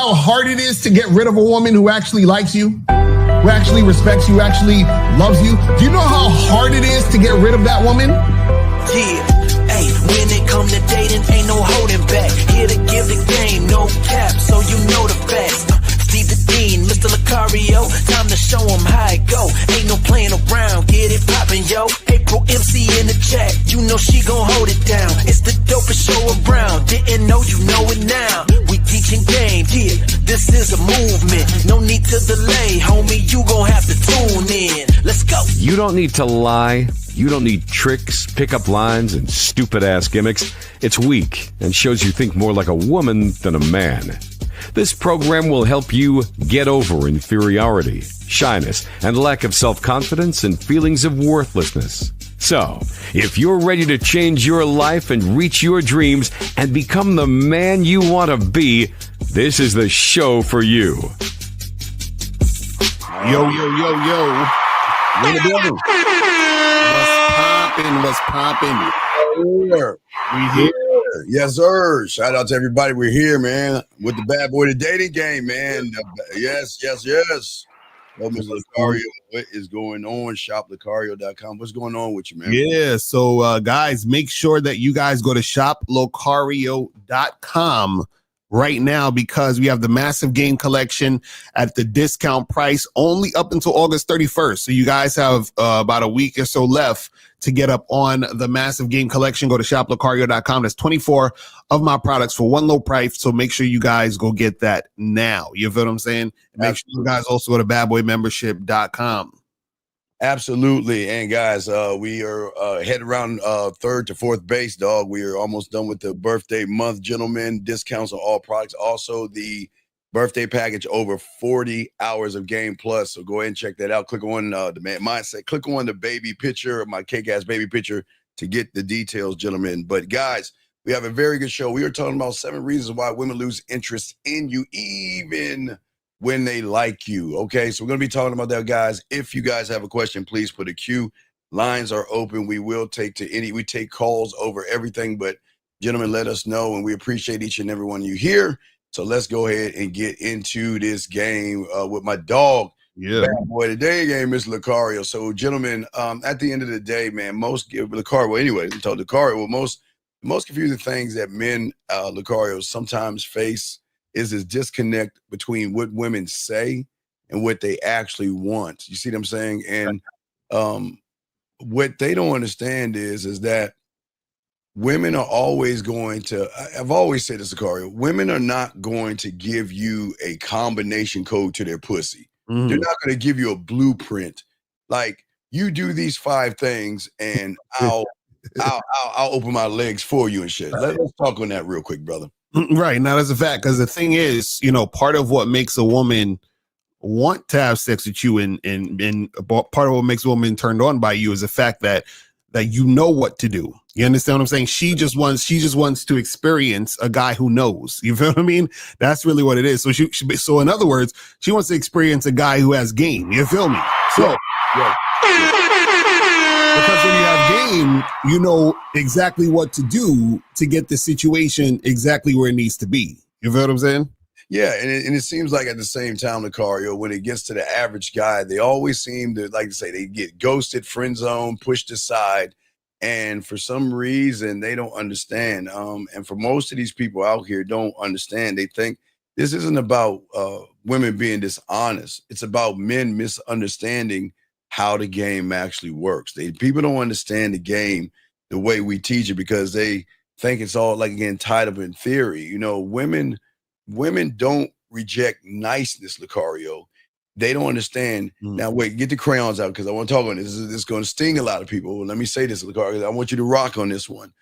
how hard it is to get rid of a woman who actually likes you, who actually respects you, actually loves you? Do you know how hard it is to get rid of that woman? Yeah, hey, when it come to dating, ain't no holding back. Here to give the game, no cap, so you know the facts. Steve the Dean, Mr. Lucario, time to show him how it go. Ain't no playing around, get it poppin', yo. April MC in the chat, you know she gon' hold it down. It's the dopest show around, didn't know you know it now. We teaching game, yeah, this is a movement. No need to delay, homie, you gon' have to tune in. Let's go. You don't need to lie. You don't need tricks, pickup lines, and stupid-ass gimmicks. It's weak and shows you think more like a woman than a man. This program will help you get over inferiority, shyness, and lack of self-confidence and feelings of worthlessness. So, if you're ready to change your life and reach your dreams and become the man you want to be, this is the show for you. Yo. What the building? What's poppin'? We here. Yes, sir. Shout out to everybody. We're here, man, with the bad boy, the dating game, man. Yes. Oh, Mr. Lucario, what is going on? ShopLucario.com. What's going on with you, man? Yeah, so guys, make sure that you guys go to ShopLucario.com right now because we have the massive game collection at the discount price only up until August 31st. So you guys have about a week or so left to get up on the massive game collection. Go to ShopLucario.com. That's 24 of my products for one low price. So make sure you guys go get that now. You feel what I'm saying? Make sure you guys also go to badboymembership.com. Absolutely. And guys, we are headed around third to fourth base, dog. We are almost done with the birthday month, gentlemen. Discounts on all products. Also, the birthday package, over 40 hours of Game Plus. So go ahead and check that out. Click on the mindset. Click on the baby picture, my cake-ass baby picture, to get the details, gentlemen. But guys, we have a very good show. We are talking about 7 reasons why women lose interest in you, even when they like you. Okay, so we're going to be talking about that, guys. If you guys have a question, please put a Q. Lines are open. We take calls over everything, but gentlemen, let us know, and we appreciate each and every one of you here. So let's go ahead and get into this game with my dog. Yeah, bad boy, the day game, Mr. Lucario. So, gentlemen, at the end of the day, man, most confusing things that men, Lucario, sometimes face is this disconnect between what women say and what they actually want. You see what I'm saying? And what they don't understand is that women are always going to, I've always said this, Lucario, women are not going to give you a combination code to their pussy. Mm. They're not going to give you a blueprint. Like, you do these 5 things and I'll open my legs for you and shit. Let's talk on that real quick, brother. Right. Now, that's a fact, because the thing is, part of what makes a woman want to have sex with you and part of what makes a woman turned on by you is the fact that you know what to do. You understand what I'm saying? She just wants to experience a guy who knows. You feel what I mean? That's really what it is. So so in other words, she wants to experience a guy who has game. You feel me? So yeah. Because when you have game, you know exactly what to do to get the situation exactly where it needs to be. You feel what I'm saying? Yeah, and it seems like at the same time, Lucario, when it gets to the average guy, they always seem to, like to say, they get ghosted, friend zone, pushed aside, and for some reason they don't understand. And for most of these people out here don't understand. They think this isn't about women being dishonest. It's about men misunderstanding how the game actually works. People don't understand the game the way we teach it because they think it's all, like, again, tied up in theory. Women don't reject niceness, Lucario. They don't understand. Now, wait, get the crayons out because I want to talk on this. This is going to sting a lot of people. Let me say this, Lucario. I want you to rock on this one.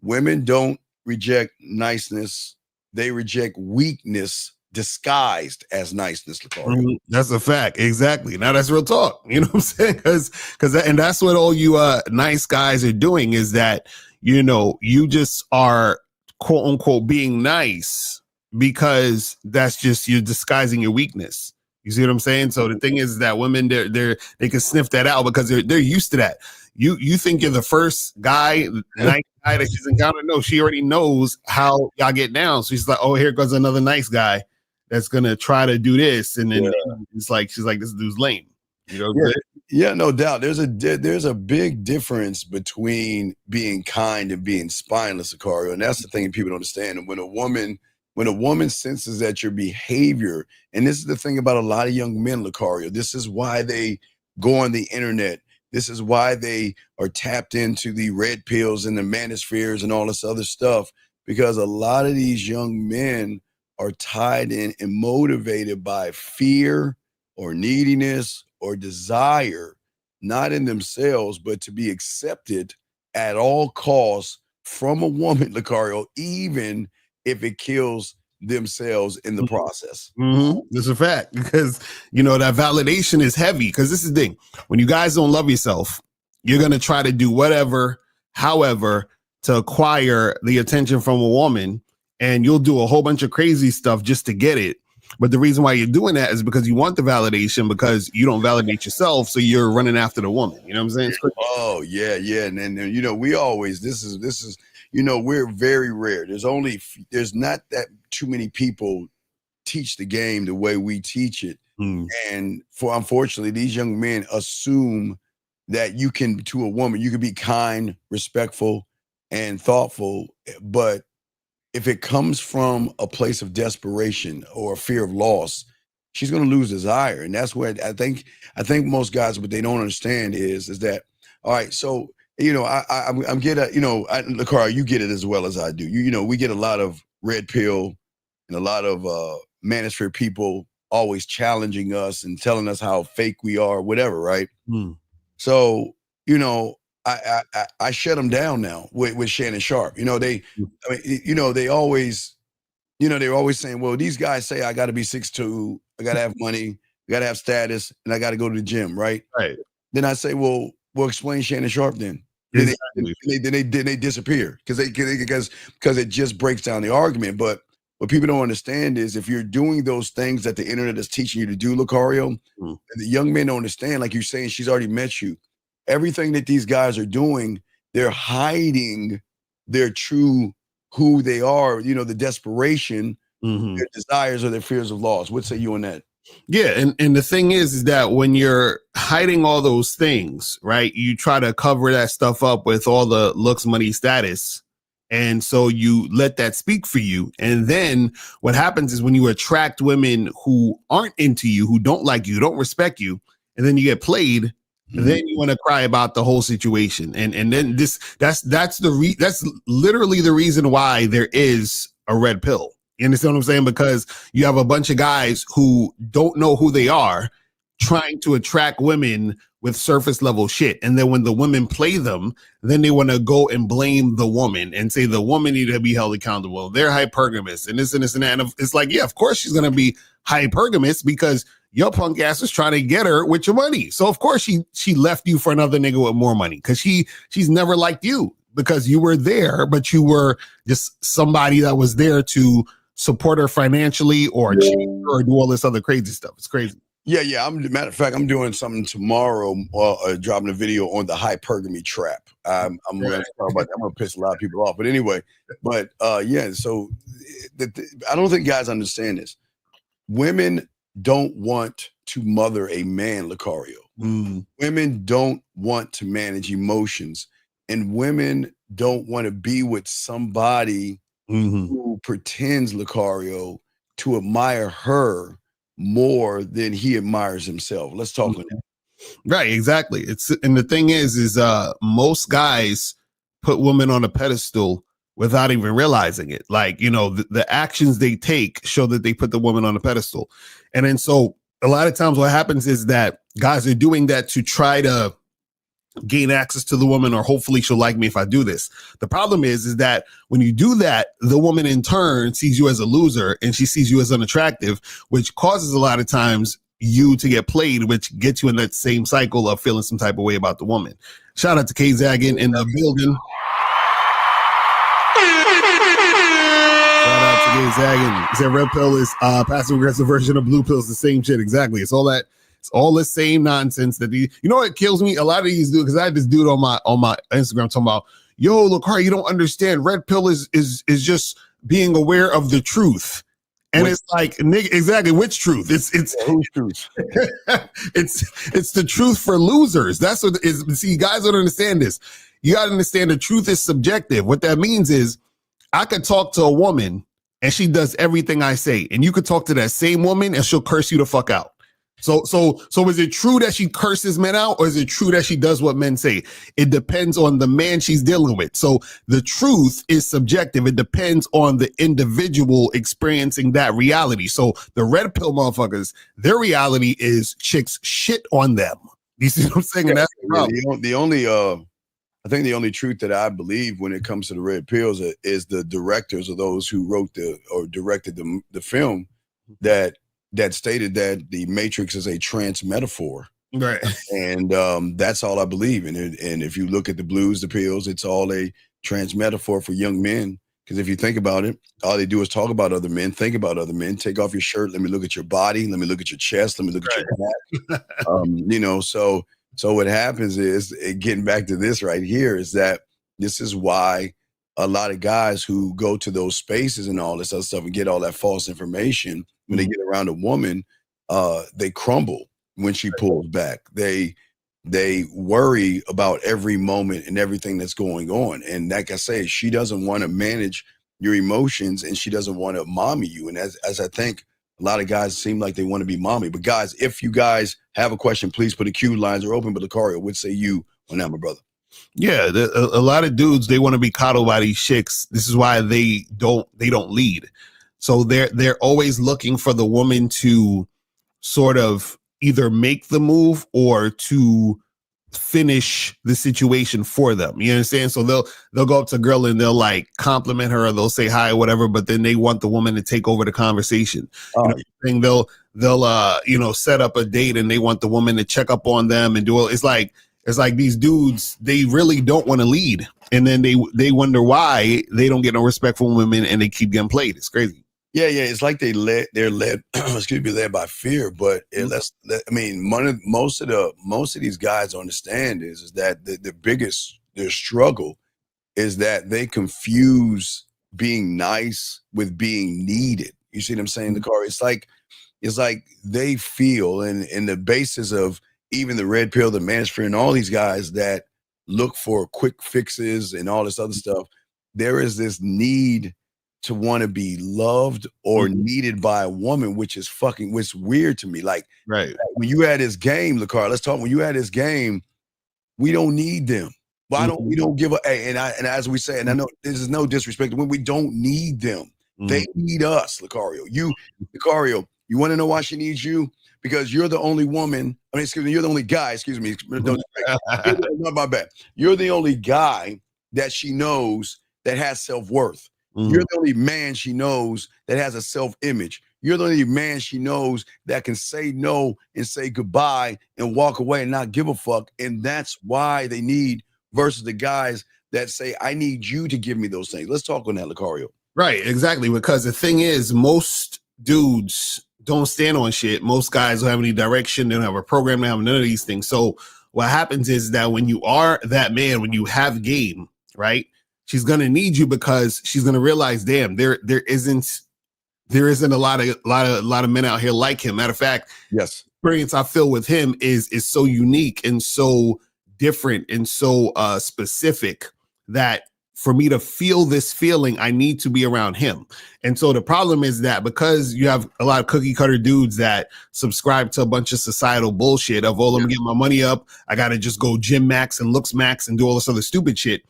Women don't reject niceness. They reject weakness disguised as niceness, Lucario. That's a fact. Exactly. Now, that's real talk. You know what I'm saying? Because that's what all you nice guys are doing is that, you just are, quote unquote, being nice because that's just, you're disguising your weakness. You see what I'm saying? So the thing is that women, they can sniff that out because they're used to that. You think you're the first guy, nice guy that she's encountered? No, she already knows how y'all get down. So she's like, oh, here goes another nice guy that's gonna try to do this, and then it's like she's like, this dude's lame. You know what I'm saying? Yeah, no doubt. There's a big difference between being kind and being spineless, Sicario, and that's the thing people don't understand. And when a woman senses that your behavior, and this is the thing about a lot of young men, Lucario, this is why they go on the internet. This is why they are tapped into the red pills and the manospheres and all this other stuff, because a lot of these young men are tied in and motivated by fear or neediness or desire, not in themselves, but to be accepted at all costs from a woman, Lucario, even if it kills themselves in the process. That's a fact, because that validation is heavy. Because this is the thing: when you guys don't love yourself, you're gonna try to do whatever, however, to acquire the attention from a woman, and you'll do a whole bunch of crazy stuff just to get it. But the reason why you're doing that is because you want the validation, because you don't validate yourself, so you're running after the woman. You know what I'm saying? Oh yeah, and then we always this is we're very rare. There's not that too many people teach the game the way we teach it, and unfortunately these young men assume that you can, to a woman, you can be kind, respectful, and thoughtful, but if it comes from a place of desperation or a fear of loss, she's going to lose desire. And that's where I think most guys, what they don't understand is that, all right, so, I'm getting, Lucario, you get it as well as I do. We get a lot of red pill and a lot of manosphere people always challenging us and telling us how fake we are, whatever, right? So, I shut them down now with Shannon Sharp. They're always saying, well, these guys say I got to be 6'2", I got to have money, I got to have status, and I got to go to the gym, right? Right. Then I say, well, explain Shannon Sharp then. Exactly. Then they disappear because it just breaks down the argument. But what people don't understand is if you're doing those things that the internet is teaching you to do, Lucario, and the young men don't understand, like you're saying, she's already met you. Everything that these guys are doing, they're hiding their true who they are, the desperation, their desires or their fears of loss. What say you on that? Yeah, and the thing is that when you're hiding all those things, right, you try to cover that stuff up with all the looks, money, status. And so you let that speak for you. And then what happens is when you attract women who aren't into you, who don't like you, don't respect you, and then you get played, then you want to cry about the whole situation. And then that's literally the reason why there is a red pill. You understand what I'm saying? Because you have a bunch of guys who don't know who they are trying to attract women with surface level shit. And then when the women play them, then they want to go and blame the woman and say the woman need to be held accountable. They're hypergamous and this and this and that. And it's like, yeah, of course she's going to be hypergamous because your punk ass is trying to get her with your money. So of course she left you for another nigga with more money because she's never liked you because you were there, but you were just somebody that was there to support her financially or cheat her or do all this other crazy stuff. It's crazy. Yeah. Matter of fact, I'm doing something tomorrow, dropping a video on the hypergamy trap. I'm going to talk about that. I'm going to piss a lot of people off. But anyway, so I don't think guys understand this. Women don't want to mother a man, Lucario. Women don't want to manage emotions. And women don't want to be with somebody who pretends, Lucario, to admire her more than he admires himself. Let's talk on that. Right, exactly. And the thing is most guys put women on a pedestal without even realizing it. Like, the actions they take show that they put the woman on a pedestal. And then so a lot of times what happens is that guys are doing that to try to gain access to the woman, or hopefully she'll like me if I do this. The problem is that when you do that, the woman in turn sees you as a loser and she sees you as unattractive, which causes a lot of times you to get played, which gets you in that same cycle of feeling some type of way about the woman. Shout out to K Zaggin in the building. Shout out to K Zaggin. He said red pill is passive aggressive version of blue pill. Is the same shit. Exactly. It's all that. It's all the same nonsense that what kills me? A lot of these dudes, because I had this dude on my Instagram talking about, yo, look, you don't understand. Red pill is just being aware of the truth. And it's like, nigga, exactly which truth? It's whose truth? it's the truth for losers. That's what is. See, you guys don't understand this. You got to understand the truth is subjective. What that means is, I could talk to a woman and she does everything I say, and you could talk to that same woman and she'll curse you the fuck out. So is it true that she curses men out, or is it true that she does what men say? It depends on the man she's dealing with. So the truth is subjective. It depends on the individual experiencing that reality. So the red pill motherfuckers, their reality is chicks shit on them. You see what I'm saying? And that's the problem. The only I think the only truth that I believe when it comes to the red pills is the directors or those who wrote or directed the film that stated that the Matrix is a trans metaphor. Right. And that's all I believe in it. And if you look at the blues, the pills, it's all a trans metaphor for young men. Because if you think about it, all they do is talk about other men, think about other men, take off your shirt. Let me look at your body. Let me look at your chest. Let me look at your back. So what happens is, getting back to this right here, is that this is why a lot of guys who go to those spaces and all this other stuff and get all that false information, when they get around a woman, they crumble when she pulls back. They worry about every moment and everything that's going on. And like I say, she doesn't want to manage your emotions, and she doesn't want to mommy you. And as I think a lot of guys seem like they want to be mommy. But guys, if you guys have a question, please put the queue. Lines are open. But Lucario, would say you on that, my brother. Yeah, a lot of dudes, they want to be coddled by these chicks. This is why they don't lead. So they're always looking for the woman to sort of either make the move or to finish the situation for them. You understand? So they'll go up to a girl and they'll like compliment her, or they'll say hi or whatever, but then they want the woman to take over the conversation. They'll set up a date and they want the woman to check up on them and do it. It's like these dudes, they really don't want to lead. And then they wonder why they don't get no respect from women and they keep getting played. It's crazy. Yeah. It's like they're led, led by fear. But most of these guys understand is that their struggle is that they confuse being nice with being needed. You see what I'm saying, Lucario? It's like they feel, and in the basis of even the red pill, the manosphere, and all these guys that look for quick fixes and all this other stuff, there is this need to want to be loved or needed by a woman, which is weird to me. Like, right. When you had this game, Lucario, let's talk. When you had this game, we don't need them. Why don't we don't give a, and as we say, and I know this is no disrespect, when we don't need them, they need us, Lucario. Lucario, you want to know why she needs you? Because you're the only woman. You're the only guy. Excuse me. Not my bad. You're the only guy that she knows that has self-worth. You're the only man she knows that has a self-image. You're the only man she knows that can say no and say goodbye and walk away and not give a fuck. And that's why they need, versus the guys that say, I need you to give me those things. Let's talk on that, Lucario. Right, exactly. Because the thing is, most dudes don't stand on shit. Most guys don't have any direction. They don't have a program. They don't have none of these things. So what happens is that when you are that man, when you have game, right, she's going to need you, because she's going to realize, damn, there isn't a lot of men out here like him. Matter of fact, yes, experience I feel with him is so unique and so different and so specific that for me to feel this feeling, I need to be around him. And so the problem is that because you have a lot of cookie cutter dudes that subscribe to a bunch of societal bullshit of, let me get my money up, I got to just go gym max and looks max and do all this other stupid shit.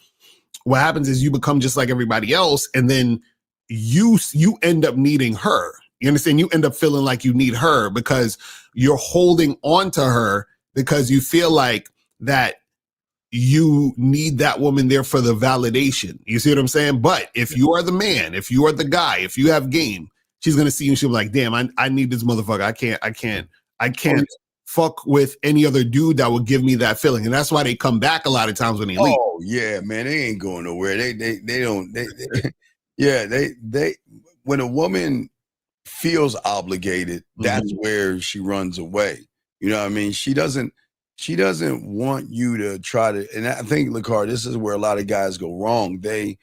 What happens is you become just like everybody else, and then you end up needing her. You understand? You end up feeling like you need her because you're holding on to her because you feel like that you need that woman there for the validation. You see what I'm saying? But if you are the man, if you are the guy, if you have game, she's going to see you and she'll be like, damn, I need this motherfucker. I can't fuck with any other dude that will give me that feeling. And that's why they come back a lot of times when they leave. Oh yeah, man. They ain't going nowhere. They when a woman feels obligated, that's where she runs away. You know what I mean? She doesn't want you to try to, and I think, Lucario, this is where a lot of guys go wrong. They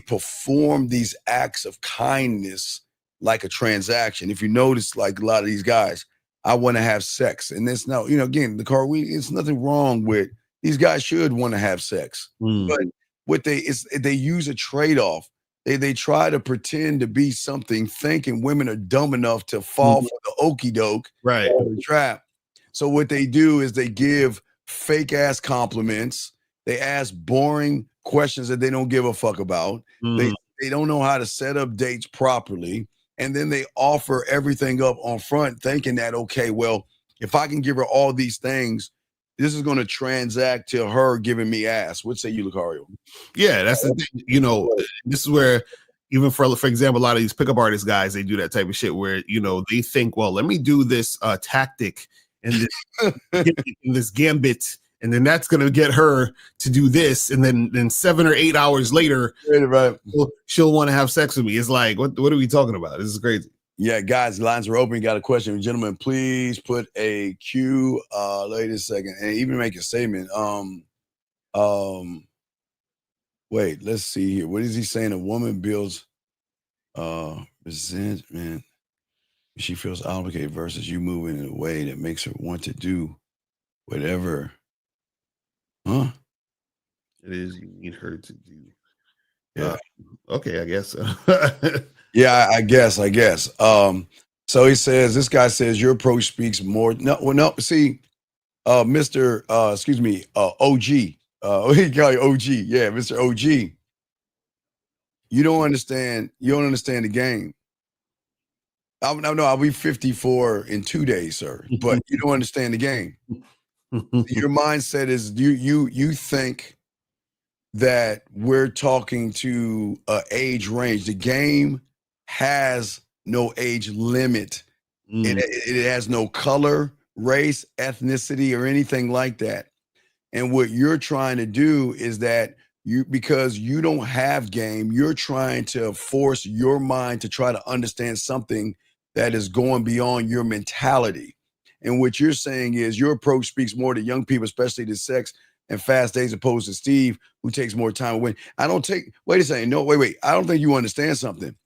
perform these acts of kindness like a transaction. If you notice, like a lot of these guys, I want to have sex. And there's no, again, it's nothing wrong with these guys should want to have sex. But what they use a trade-off. They try to pretend to be something, thinking women are dumb enough to fall for the okie doke, right? Or the trap. So what they do is they give fake ass compliments. They ask boring questions that they don't give a fuck about. They don't know how to set up dates properly. And then they offer everything up on front, thinking that, okay, well, if I can give her all these things, this is going to transact to her giving me ass. What say you, Lucario? Yeah, that's the thing. This is where, even for example, a lot of these pickup artist guys, they do that type of shit where, they think, well, let me do this tactic and this gambit, and then that's going to get her to do this. And then 7 or 8 hours later, right, she'll want to have sex with me. It's like, what are we talking about? This is crazy. Yeah, guys, lines are open. Got a question. Gentlemen, please put a Q, wait a second, and even make a statement. Wait, let's see here. What is he saying? A woman builds resentment. She feels obligated versus you moving in a way that makes her want to do whatever. Huh? It is, you need her to do. Yeah. Okay, I guess so. Yeah, I guess. So he says, this guy says your approach speaks more. No. See, Mr. OG. He call you OG. Yeah, Mr. OG. You don't understand the game. I'll be 54 in 2 days, sir. But you don't understand the game. Your mindset is you think that we're talking to an age range. The game has no age limit. It has no color, race, ethnicity, or anything like that. And what you're trying to do is that because you don't have game, you're trying to force your mind to try to understand something that is going beyond your mentality. And what you're saying is your approach speaks more to young people, especially to sex and fast days, opposed to Steve, who takes more time to win. Wait a second. No, wait. I don't think you understand something.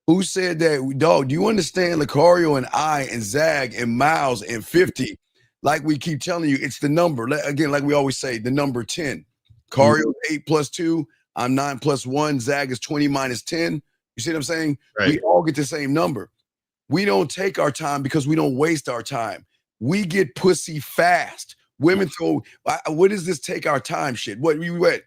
Who said that? Dog, do you understand Lucario and I and Zag and Miles and 50? Like we keep telling you, it's the number. Again, like we always say, the number 10. Lucario 8 plus 2. I'm 9 plus 1. Zag is 20 minus 10. You see what I'm saying? Right. We all get the same number. We don't take our time because we don't waste our time. We get pussy fast. Women throw, what is this take our time shit? Lucario,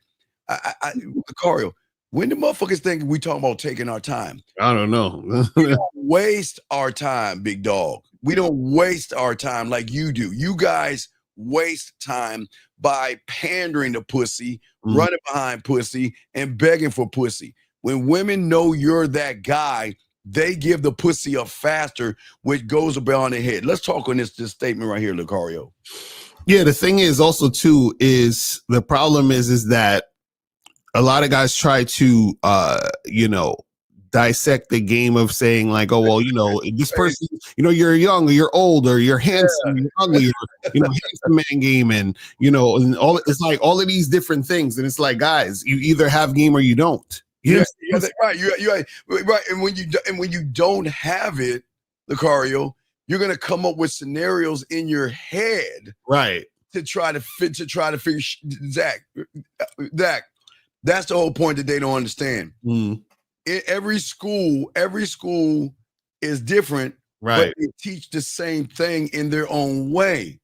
when the motherfuckers think we talking about taking our time? I don't know. We don't waste our time, big dog. We don't waste our time like you do. You guys waste time by pandering to pussy, running behind pussy, and begging for pussy. When women know you're that guy, they give the pussy up faster, which goes beyond their head. Let's talk on this statement right here, Lucario. Yeah, the thing is also too is the problem is that a lot of guys try to dissect the game of saying like, oh well, this person, you're young or you're old or you're handsome, you're ugly, or handsome man game, and and all it's like all of these different things, and it's like, guys, you either have game or you don't. Right. You're right. And when you don't have it, Lucario, you're gonna come up with scenarios in your head, right, to try to figure. Zach, that's the whole point that they don't understand. Every school is different, right? But they teach the same thing in their own way.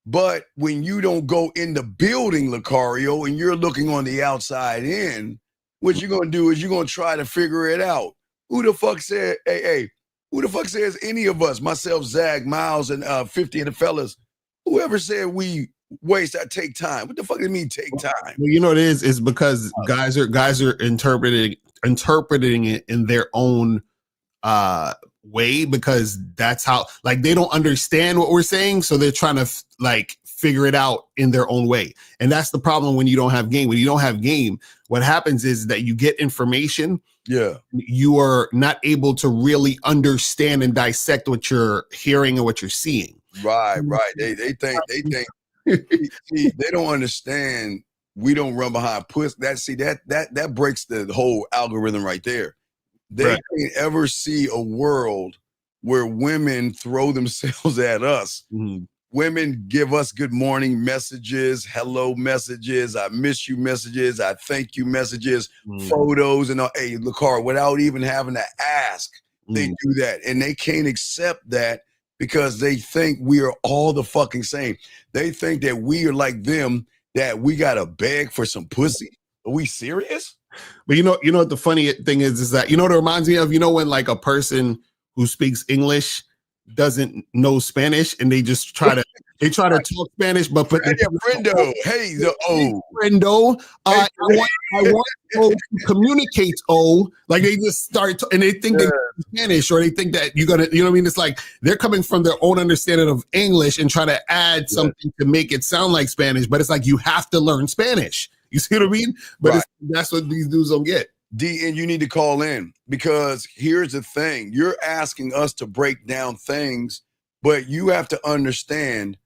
But when you don't go in the building, Lucario, and you're looking on the outside in, what you're gonna do is you're gonna try to figure it out. Who the fuck said, hey, who the fuck says any of us, myself, Zag, Miles, and 50 of the fellas, whoever said we waste, I take time? What the fuck does it mean take time? Well, you know what it is because guys are interpreting it in their own way, because that's how, like, they don't understand what we're saying, so they're trying to figure it out in their own way. And that's the problem when you don't have game. When you don't have game, what happens is that you get information, you are not able to really understand and dissect what you're hearing and what you're seeing. Right. They think see, they don't understand. We don't run behind puss. That breaks the whole algorithm right there. They can't ever see a world where women throw themselves at us. Mhm. Women give us good morning messages, hello messages, I miss you messages, I thank you messages, photos, and hey, Lacar, without even having to ask, they do that. And they can't accept that because they think we are all the fucking same. They think that we are like them, that we gotta beg for some pussy. Are we serious? But you know what the funny thing is that, you know what it reminds me of? You know when like a person who speaks English doesn't know Spanish and they just try to talk Spanish, but put Hey, friendo. Hey, the friendo. I want to communicate. Like they just start and they think they speak Spanish, or they think that you're gonna, you know what I mean? It's like they're coming from their own understanding of English and try to add something to make it sound like Spanish, but it's like you have to learn Spanish. You see what I mean? But that's what these dudes don't get. D, and you need to call in, because here's the thing. You're asking us to break down things, but you have to understand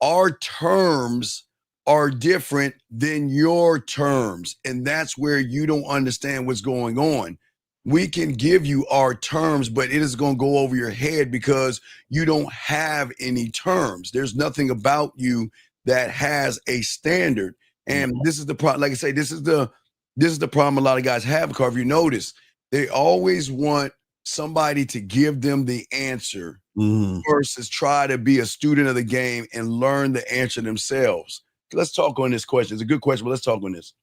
our terms are different than your terms. And that's where you don't understand what's going on. We can give you our terms, but it is going to go over your head because you don't have any terms. There's nothing about you that has a standard. And this is the problem. Like I say, this is the problem a lot of guys have, because if you notice, they always want somebody to give them the answer versus try to be a student of the game and learn the answer themselves. Let's talk on this question. It's a good question, but let's talk on this.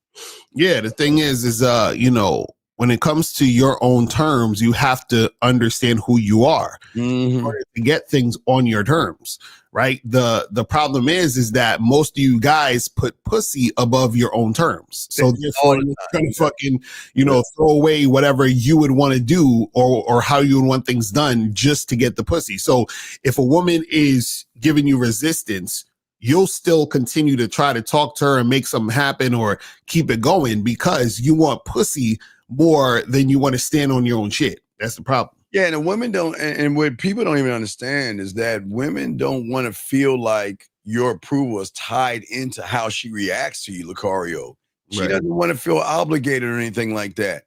Yeah, the thing is you know, when it comes to your own terms, you have to understand who you are in order to get things on your terms, right? The problem is that most of you guys put pussy above your own terms. So therefore you're gonna fucking, you know, throw away whatever you would want to do or how you would want things done just to get the pussy. So if a woman is giving you resistance, you'll still continue to try to talk to her and make something happen or keep it going because you want pussy more than you want to stand on your own shit. That's the problem. Yeah, and the women don't, and what people don't even understand is that women don't want to feel like your approval is tied into how she reacts to you, Lucario. She doesn't want to feel obligated or anything like that.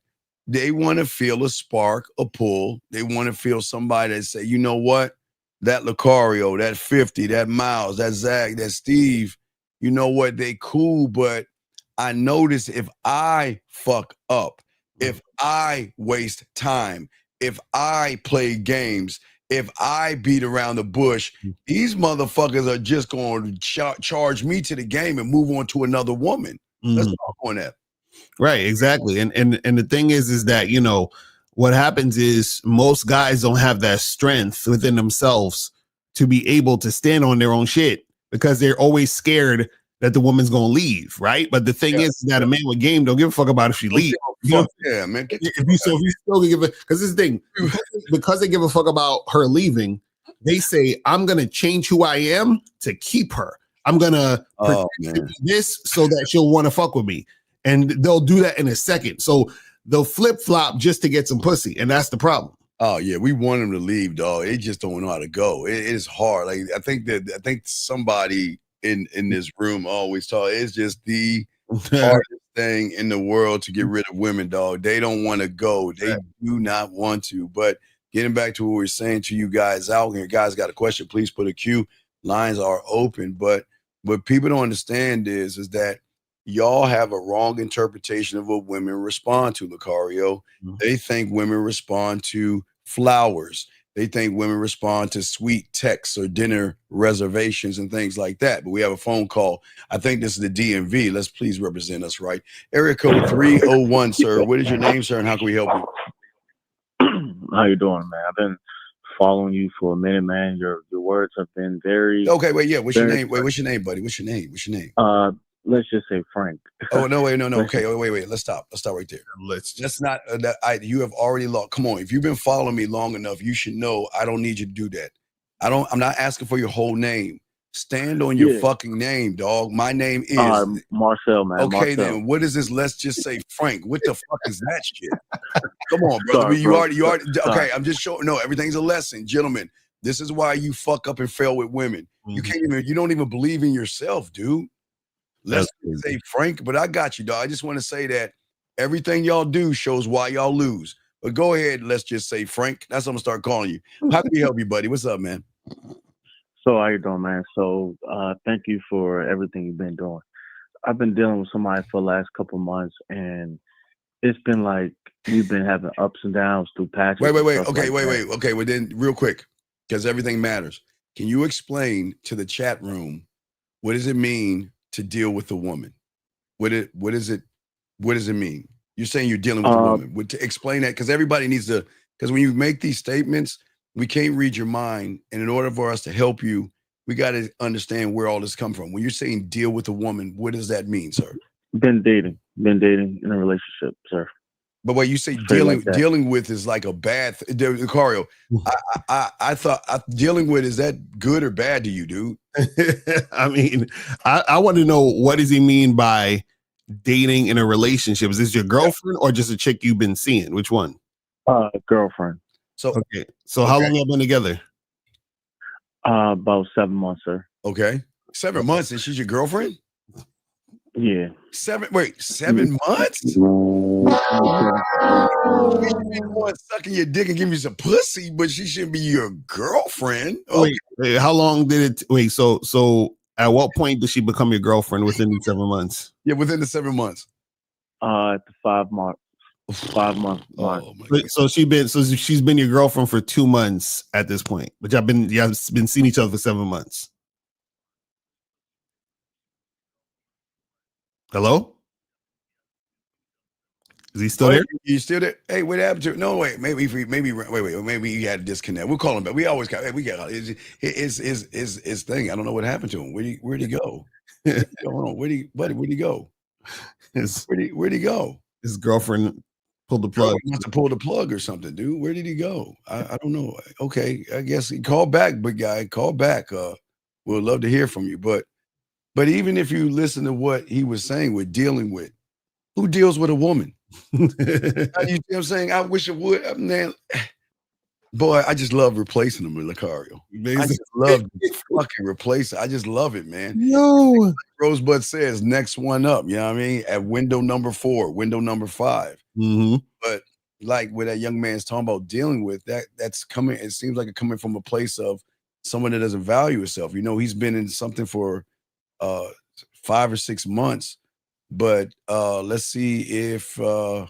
They want to feel a spark, a pull. They want to feel somebody that say, you know what? That Lucario, that 50, that Miles, that Zach, that Steve, you know what? They cool, but I notice if I fuck up, if I waste time, if I play games, if I beat around the bush, these motherfuckers are just going to charge me to the game and move on to another woman. Let's talk on that. Right, exactly. And the thing is that, you know, what happens is most guys don't have that strength within themselves to be able to stand on their own shit because they're always scared that the woman's gonna leave, right? But the thing is that a man with game don't give a fuck about if she leaves. Yeah, man. If you still give it, because this thing, because they give a fuck about her leaving, they say, I'm gonna change who I am to keep her. I'm gonna this so that she'll want to fuck with me. And they'll do that in a second. So they'll flip-flop just to get some pussy, and that's the problem. Oh yeah, we want them to leave, dog. They just don't know how to go. It is hard. Like I think somebody in this room always talk. It's just the hardest thing in the world to get rid of women, dog. They don't want to go. They do not want to. But getting back to what we were saying to you guys out here, guys got a question, please put a Q. Lines are open. But what people don't understand is that y'all have a wrong interpretation of what women respond to, Lucario. They think women respond to flowers. They think women respond to sweet texts or dinner reservations and things like that. But we have a phone call. I think this is the DMV. Let's please represent us, right? Area code 301, sir. What is your name, sir, and how can we help you? How you doing, man? I've been following you for a minute, man. Your words have been very... Okay, wait, yeah. What's your name? Wait, what's your name, buddy? What's your name? What's your name? Let's just say Frank. Oh, no, wait, no. Okay, wait. Let's stop right there. Let's not, you have already lost. Come on. If you've been following me long enough, you should know I don't need you to do that. I'm not asking for your whole name. Stand on your fucking name, dog. My name is Marcel, man. Okay, Marcel. Then what is this? Let's just say Frank. What the fuck is that shit? Come on, brother. Sorry, you already okay. I'm just showing. No, everything's a lesson, gentlemen. This is why you fuck up and fail with women. You don't even believe in yourself, dude. Let's say Frank, but I got you, dog. I just want to say that everything y'all do shows why y'all lose. But go ahead. Let's just say Frank. That's what I'm gonna start calling you. How can we help you, buddy? What's up, man? So how you doing, man? So thank you for everything you've been doing. I've been dealing with somebody for the last couple months, and it's been like we've been having ups and downs through patches. Wait. and Okay, stuff like that. wait. Okay, well then, real quick, because everything matters. Can you explain to the chat room what does it mean to deal with a woman? What does it mean? You're saying you're dealing with a woman. To explain that, because everybody needs to. Because when you make these statements, we can't read your mind, and in order for us to help you, we got to understand where all this come from. When you're saying deal with a woman, what does that mean, sir? Been dating in a relationship, sir. But what you say Straight like dealing with is like a bad Lucario. I thought dealing with, is that good or bad to you, dude? I mean, I want to know, what does he mean by dating in a relationship? Is this your girlfriend or just a chick you've been seeing? Which one? Girlfriend. So okay. So how long have you been together? About 7 months, sir. Okay. 7 months, and she's your girlfriend? Yeah. 7 months? She should be the one sucking your dick and giving you some pussy, but she shouldn't be your girlfriend. Okay. Wait, how long did it wait? So at what point did she become your girlfriend within the 7 months? Yeah, within the 7 months. At the 5 month. 5 month mark. So she's been your girlfriend for 2 months at this point, but y'all been seeing each other for 7 months. Hello? Is he still there? You still there? Hey, what happened to? No, wait. Maybe he had a disconnect. We'll call him back. We always got. We got his thing. I don't know what happened to him. Where'd he go? Hold on. Where'd he go? Where'd he go? His girlfriend pulled the plug. He must have pulled the plug or something, dude. Where did he go? I don't know. Okay, I guess he called back, big guy. Call back. We'd love to hear from you. But even if you listen to what he was saying, we're dealing with. Who deals with a woman? You know what I'm saying? I wish it would, man. Boy, I just love replacing them with Lucario. I just love fucking replacing. I just love it, man. No. Rosebud says next one up. You know what I mean? At window number 4, window number 5. Mm-hmm. But like what that young man's talking about dealing with, that's coming. It seems like it's coming from a place of someone that doesn't value himself. You know, he's been in something for 5 or 6 months. But let's see if I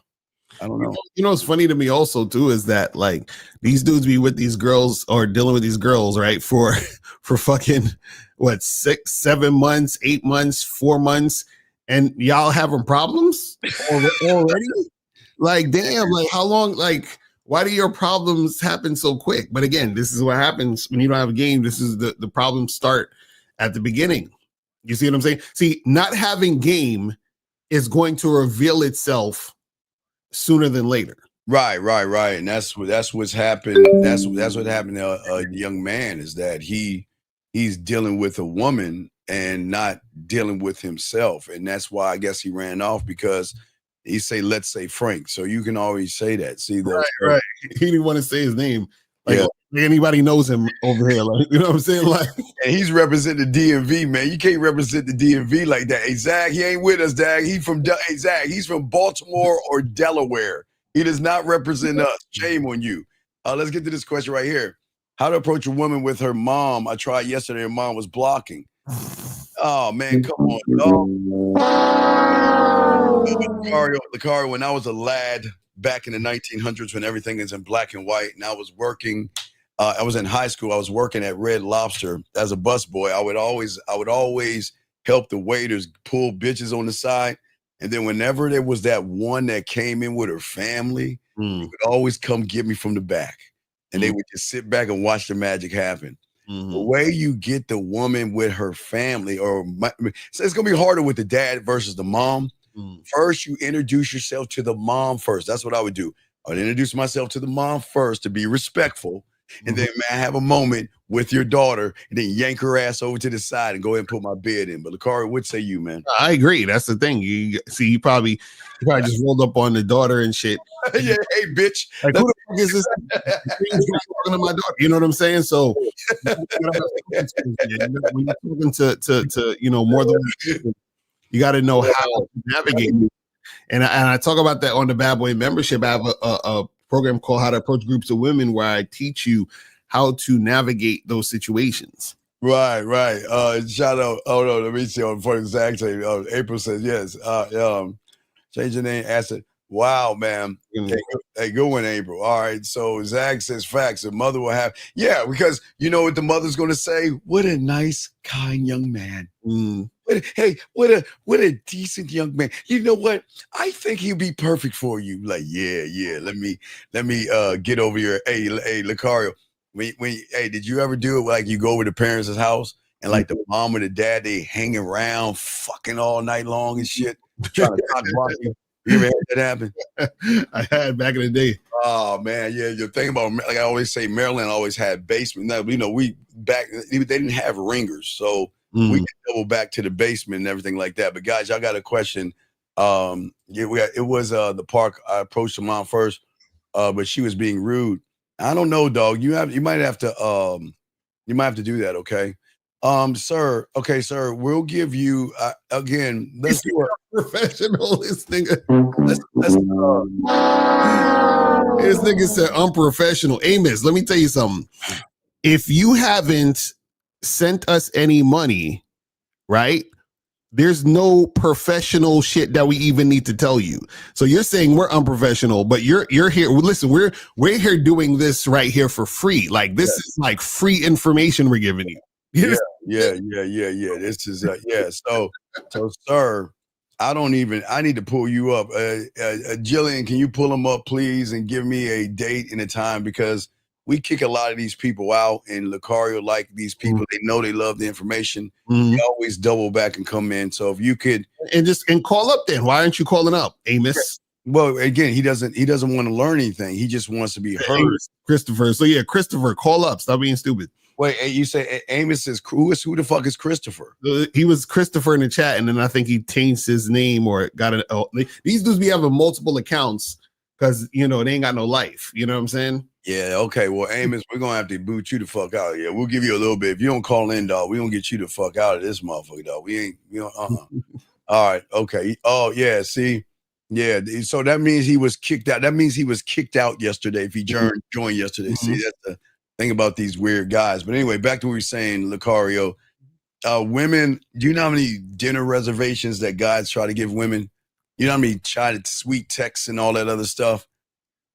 don't know. You know what's funny to me also too is that like these dudes be with these girls or dealing with these girls, right? For fucking what, 6, 7 months, 8 months, 4 months, and y'all having problems already? Like, damn, like how long, like why do your problems happen so quick? But again, this is what happens when you don't have a game. This is the problems start at the beginning. You see what I'm saying? See, not having game is going to reveal itself sooner than later. Right. And that's what's happened. That's what happened to a young man, is that he's dealing with a woman and not dealing with himself. And that's why I guess he ran off, because he say, let's say Frank. So you can always say that. See, right. He didn't want to say his name. Like, yeah. Anybody knows him over here, like, you know what I'm saying? Like, and he's representing the DMV, man. You can't represent the DMV like that. Hey, Zach, he ain't with us, Zach. He's from Baltimore or Delaware. He does not represent us. Shame on you. Let's get to this question right here. How to approach a woman with her mom. I tried yesterday. Her mom was blocking. Oh man, come on, dog. Lucario, when I was a lad back in the 1900s, when everything is in black and white, and I was working. I was in high school. I was working at Red Lobster as a busboy. I would always help the waiters pull bitches on the side. And then whenever there was that one that came in with her family, they would always come get me from the back. And they would just sit back and watch the magic happen. The way you get the woman with her family, so it's going to be harder with the dad versus the mom. First, you introduce yourself to the mom first. That's what I would do. I would introduce myself to the mom first to be respectful. And then, man, have a moment with your daughter and then yank her ass over to the side and go ahead and put my bed in. But Lucario, what say you, man? I agree. That's the thing. You see, you probably just rolled up on the daughter and shit. Yeah, hey, bitch. Like, who the fuck is this? Talking to my daughter. You know what I'm saying? So when you're talking to more than one person, you got to know how to navigate. And I talk about that on the Bad Boy membership. I have a program called How to Approach Groups of Women, where I teach you how to navigate those situations. Right. Shout out. Oh no, let me see. For Zach say, April says yes. Change your name. Acid. Wow, man. Hey, good one, April. All right. So Zach says facts. The mother will have. Yeah, because you know what the mother's going to say. What a nice, kind young man. What a decent young man. You know what? I think he'll be perfect for you. Like, yeah. Let me get over here. Hey, Lucario. Hey, did you ever do it like you go over to parents' house and like the mom or the dad, they hang around fucking all night long and shit, trying to cock block you? You ever had that happen? I had back in the day. Oh man, yeah. You're thinking about, like I always say, Maryland always had basement. Now, you know, they didn't have ringers, so we could double back to the basement and everything like that. But guys, y'all got a question. It was the park. I approached the mom first, but she was being rude. I don't know, dog. You might have to do that, okay? Sir, we'll give you again. Let's do a professional. This nigga said unprofessional. Amos, let me tell you something. If you haven't sent us any money, right? There's no professional shit that we even need to tell you. So you're saying we're unprofessional, but you're here. Listen, we're here doing this right here for free. Like this is like free information we're giving you. Yeah. This is So, sir, I need to pull you up. Jillian, can you pull them up, please, and give me a date and a time, because we kick a lot of these people out, and Lucario, like these people, they know they love the information. They always double back and come in. So if you could and call up, then why aren't you calling up, Amos? Well, again, he doesn't want to learn anything. He just wants to be heard. Christopher. So yeah, Christopher, call up. Stop being stupid. Wait, you say Amos is who the fuck is Christopher? He was Christopher in the chat, and then I think he changed his name or got it. These dudes be having multiple accounts because they ain't got no life. You know what I'm saying? Yeah. Okay. Well, Amos, we're gonna have to boot you the fuck out. Yeah, we'll give you a little bit. If you don't call in, dog, we don't get you the fuck out of this motherfucker, dog. We ain't. All right. Okay. Oh yeah. See. Yeah. So that means he was kicked out. That means he was kicked out yesterday. If he joined yesterday. See, that's the thing about these weird guys. But anyway, back to what we were saying, Lucario. Women, do you know how many dinner reservations that guys try to give women? You know how many sweet texts and all that other stuff?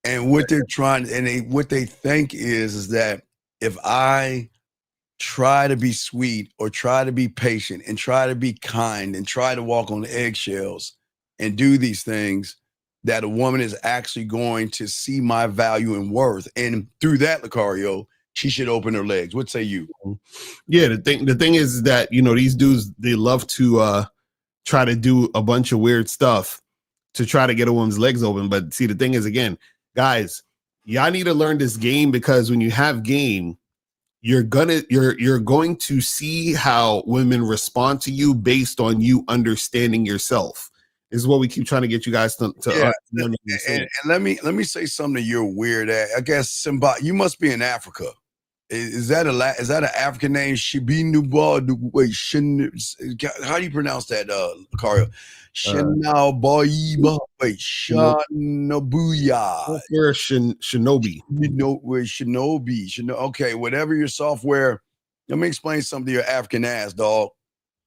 And what they're trying, and what they think is that if I try to be sweet or try to be patient and try to be kind and try to walk on eggshells and do these things, that a woman is actually going to see my value and worth. And through that, Lucario, she should open her legs. What say you? Yeah, the thing is that, these dudes, they love to try to do a bunch of weird stuff to try to get a woman's legs open. But see, the thing is, again, guys, y'all need to learn this game, because when you have game, you're going to see how women respond to you based on you understanding yourself. Is what we keep trying to get you guys to and let me say something you're weird at. I guess Simba, you must be in Africa. Is that an African name? Wait, how do you pronounce that, Lucario? Shinaboiba. Wait, Shanabuya. Shinobi. Shinobi. Okay, whatever your software. Let me explain something to your African ass, dog.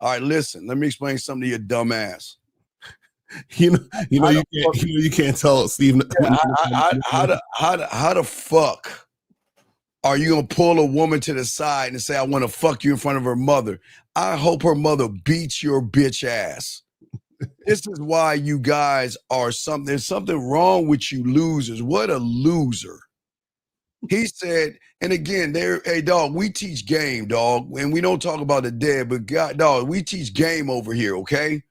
All right, listen. Let me explain something to your dumb ass. You can't tell Steve. How the fuck are you gonna pull a woman to the side and say, I want to fuck you in front of her mother? I hope her mother beats your bitch ass. This is why you guys are there's something wrong with you losers. What a loser. He said, and again, hey dog, we teach game, dog, and we don't talk about the dead, but God, dog, we teach game over here, okay?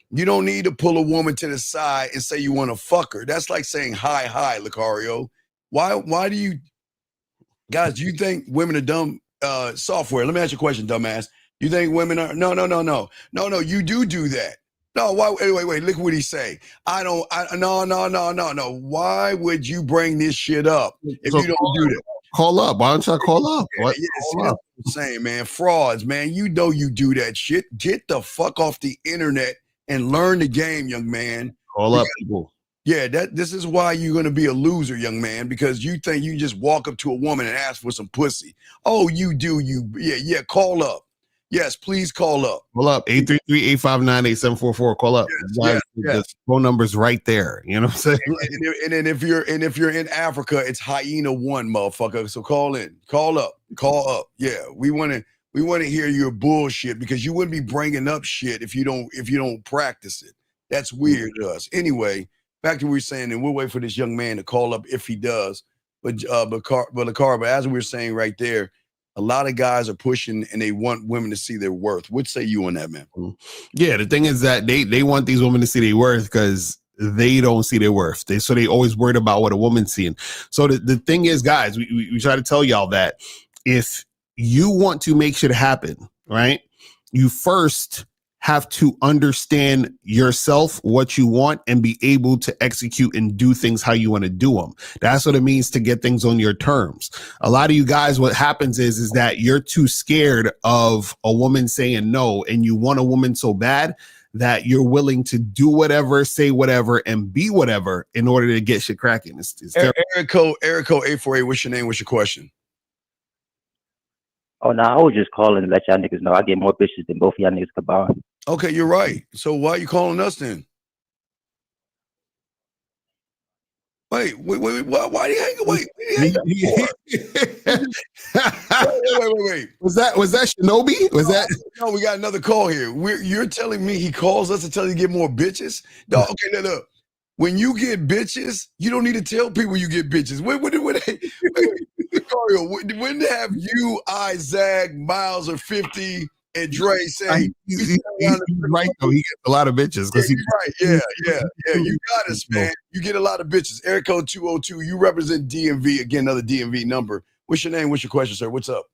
You don't need to pull a woman to the side and say you want to fuck her. That's like saying hi, Lucario. Why do you guys, do you think women are dumb? Software. Let me ask you a question, dumbass. You think women are no, you do that. No, why wait, look what he say. No. Why would you bring this shit up if you don't do that? Call up. Why don't you call up? Yeah, that's what I'm saying, man. Frauds, man. You know you do that shit. Get the fuck off the internet and learn the game, young man. Call up, people. Yeah, this is why you're gonna be a loser, young man, because you think you just walk up to a woman and ask for some pussy. Oh, you do, yeah, call up. Yes, please call up. Call up 833-859-8744. Call up. Yes. The phone number's right there. You know what I'm saying? And then if you're in Africa, it's hyena 1, motherfucker. So call in, call up. Yeah, we want to hear your bullshit, because you wouldn't be bringing up shit if you don't practice it. That's weird to us. Anyway, back to what we were saying, and we'll wait for this young man to call up if he does. But as we were saying right there, a lot of guys are pushing and they want women to see their worth. What say you on that, man? Yeah, the thing is that they want these women to see their worth because they don't see their worth. So they always worried about what a woman's seeing. So the thing is, guys, we try to tell y'all that if you want to make shit happen, right, you first have to understand yourself, what you want, and be able to execute and do things how you want to do them. That's what it means to get things on your terms. A lot of you guys, what happens is that you're too scared of a woman saying no, and you want a woman so bad that you're willing to do whatever, say whatever, and be whatever in order to get shit cracking. Erico 848, what's your name? What's your question? Oh, no, I was just calling to let y'all niggas know I get more bitches than both of y'all niggas combined. Okay, you're right. So why are you calling us then? Wait, why are you hanging? Wait. Was that Shinobi? Was that? No, we got another call here. You're telling me he calls us to tell you to get more bitches? No, okay, no. When you get bitches, you don't need to tell people you get bitches. When have you, I, Zag, Miles, or 50, and Dre say he's right though? He gets a lot of bitches. Yeah, right. Yeah. You got us, man. You get a lot of bitches. Area code 202. You represent DMV. Again, another DMV number. What's your name? What's your question, sir? What's up?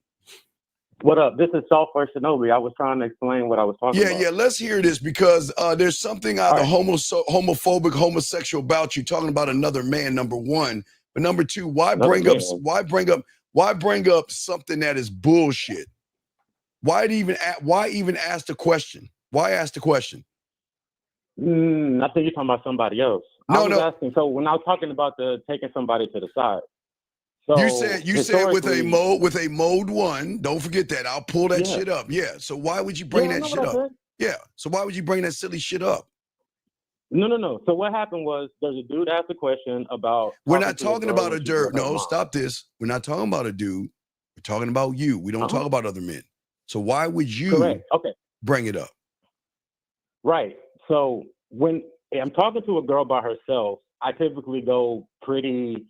What up? This is Software Shinobi. I was trying to explain what I was talking about. Yeah. Let's hear this, because there's something either homophobic, homosexual about you talking about another man. Number one, but number two, why bring up something that is bullshit? Why even ask the question? Why ask the question? I think you're talking about somebody else. I was asking. So when I was talking about taking somebody to the side. So you said with a mode 1. Don't forget that. I'll pull that shit up. Yeah. So why would you bring that shit up? Yeah. So why would you bring that silly shit up? No. So what happened was there's a dude asked a question about. We're not talking about a dude. No, stop this. We're not talking about a dude. We're talking about you. We don't talk about other men. So why would you bring it up? Right. So when I'm talking to a girl by herself, I typically go pretty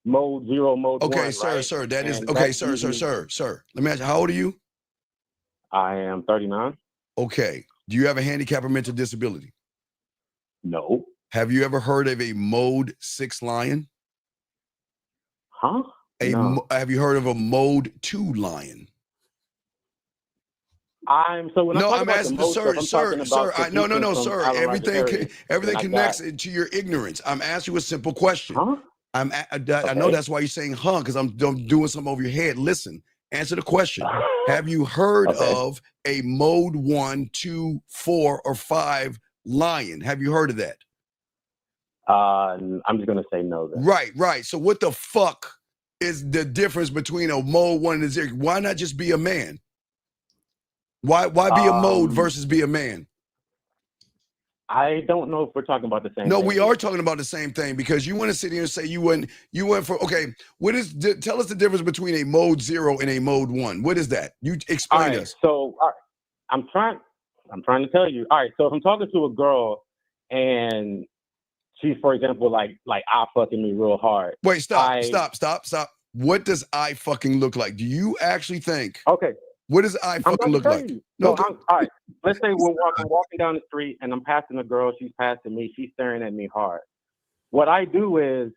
mode 0, mode 1. Okay, sir. That is okay, sir. Let me ask you, how old are you? I am 39. Okay. Do you have a handicap or mental disability? No. Have you ever heard of a mode 6 lion? Huh? Have you heard of a mode 2 lion? I'm asking the sir. Sir. Everything connects to your ignorance. I'm asking you a simple question. Huh? I know that's why you're saying because I'm doing something over your head. Listen, answer the question. Have you heard of a mode 1, 2, 4, or 5 lion? Have you heard of that? I'm just gonna say no then. Right. So what the fuck is the difference between a mode 1 and a 0? Why not just be a man? Why be a mode versus be a man? I don't know if we're talking about the same thing. No, we are talking about the same thing, because you want to sit here and say you went for, okay, tell us the difference between a mode 0 and a mode 1. What is that? You explain us. So I'm trying to tell you. All right, so if I'm talking to a girl and she's, for example, like I fucking me real hard. Wait, stop. What does I fucking look like? Do you actually think? Okay. What does I fucking look like? No, all right. Let's say I'm walking down the street and I'm passing a girl. She's passing me. She's staring at me hard. What I do is,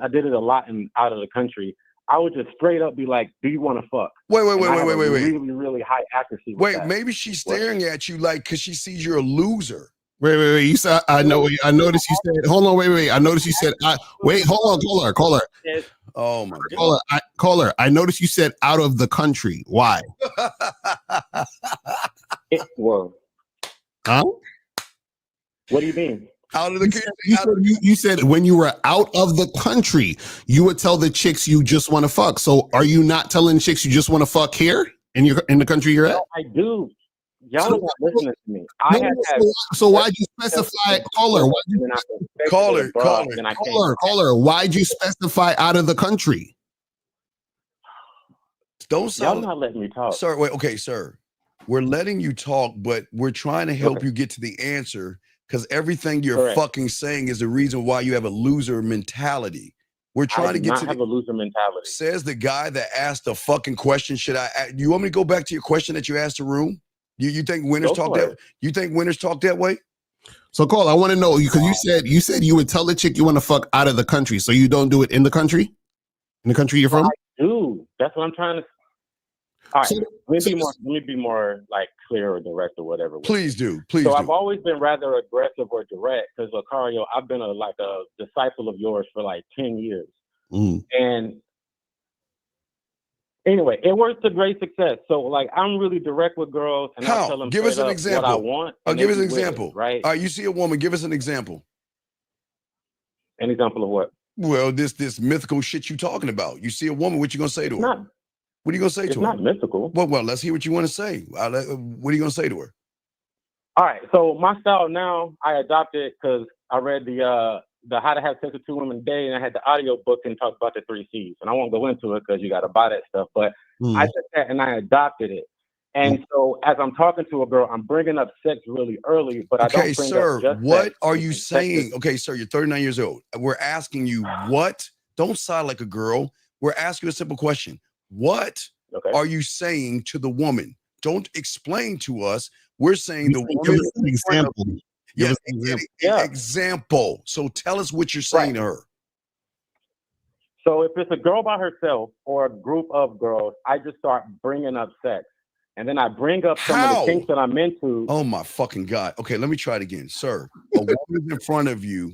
I did it a lot out of the country. I would just straight up be like, "Do you want to fuck?" Wait. Really, really high accuracy. Maybe she's staring at you like because she sees you're a loser. Wait. You said I noticed you said. Hold on. Wait. I noticed you said. Wait. Hold on. Caller. Oh my God. Caller. I noticed you said out of the country. Why? Well. Huh? What do you mean? Out of the country. You said when you were out of the country, you would tell the chicks you just want to fuck. So are you not telling chicks you just want to fuck here in the country you're at? No, I do. Y'all are not listening to me. I No, have had so why'd you specify, caller? Caller, why'd you specify out of the country? Don't Y'all sound, not letting me talk. sir. Wait, okay, sir. We're letting you talk, but we're trying to help you get to the answer because everything you're fucking saying is the reason why you have a loser mentality. We're trying to get to have a loser mentality. Says the guy that asked the fucking question. You want me to go back to your question that you asked the room? You think winners talk that? You think winners talk that way? So, Cole, I want to know because you said you would tell the chick you want to fuck out of the country, so you don't do it in the country, you're from. I do. That's what I'm trying to. All right, let me be more like clear or direct or whatever. Please do. I've always been rather aggressive or direct because, Lucario, I've been a disciple of yours for like 10 years. And anyway, it works to great success. So like I'm really direct with girls and I tell them give us an example. What I want. Give us an example. It, right? You see a woman, give us an example. An example of what? Well, this mythical shit you talking about. You see a woman, what you gonna say to her? What are you going to say to her? It's not mythical. Well, let's hear what you want to say. What are you going to say to her? All right. So my style now, I adopted because I read the How to Have Sex with Two Women a Day, and I had the audio book and talked about the 3 C's. And I won't go into it because you got to buy that stuff. But I took that and I adopted it. And so as I'm talking to a girl, I'm bringing up sex really early, but I don't bring up just what sex. Are you saying? Okay, sir, you're 39 years old. We're asking you what? Don't sound like a girl. We're asking you a simple question. What are you saying to the woman? Don't explain to us. We're saying the woman. An example. Example. So tell us what you're saying to her. So if it's a girl by herself or a group of girls, I just start bringing up sex. And then I bring up some of the things that I'm into. Oh, my fucking God. Okay, let me try it again. Sir, a woman's in front of you.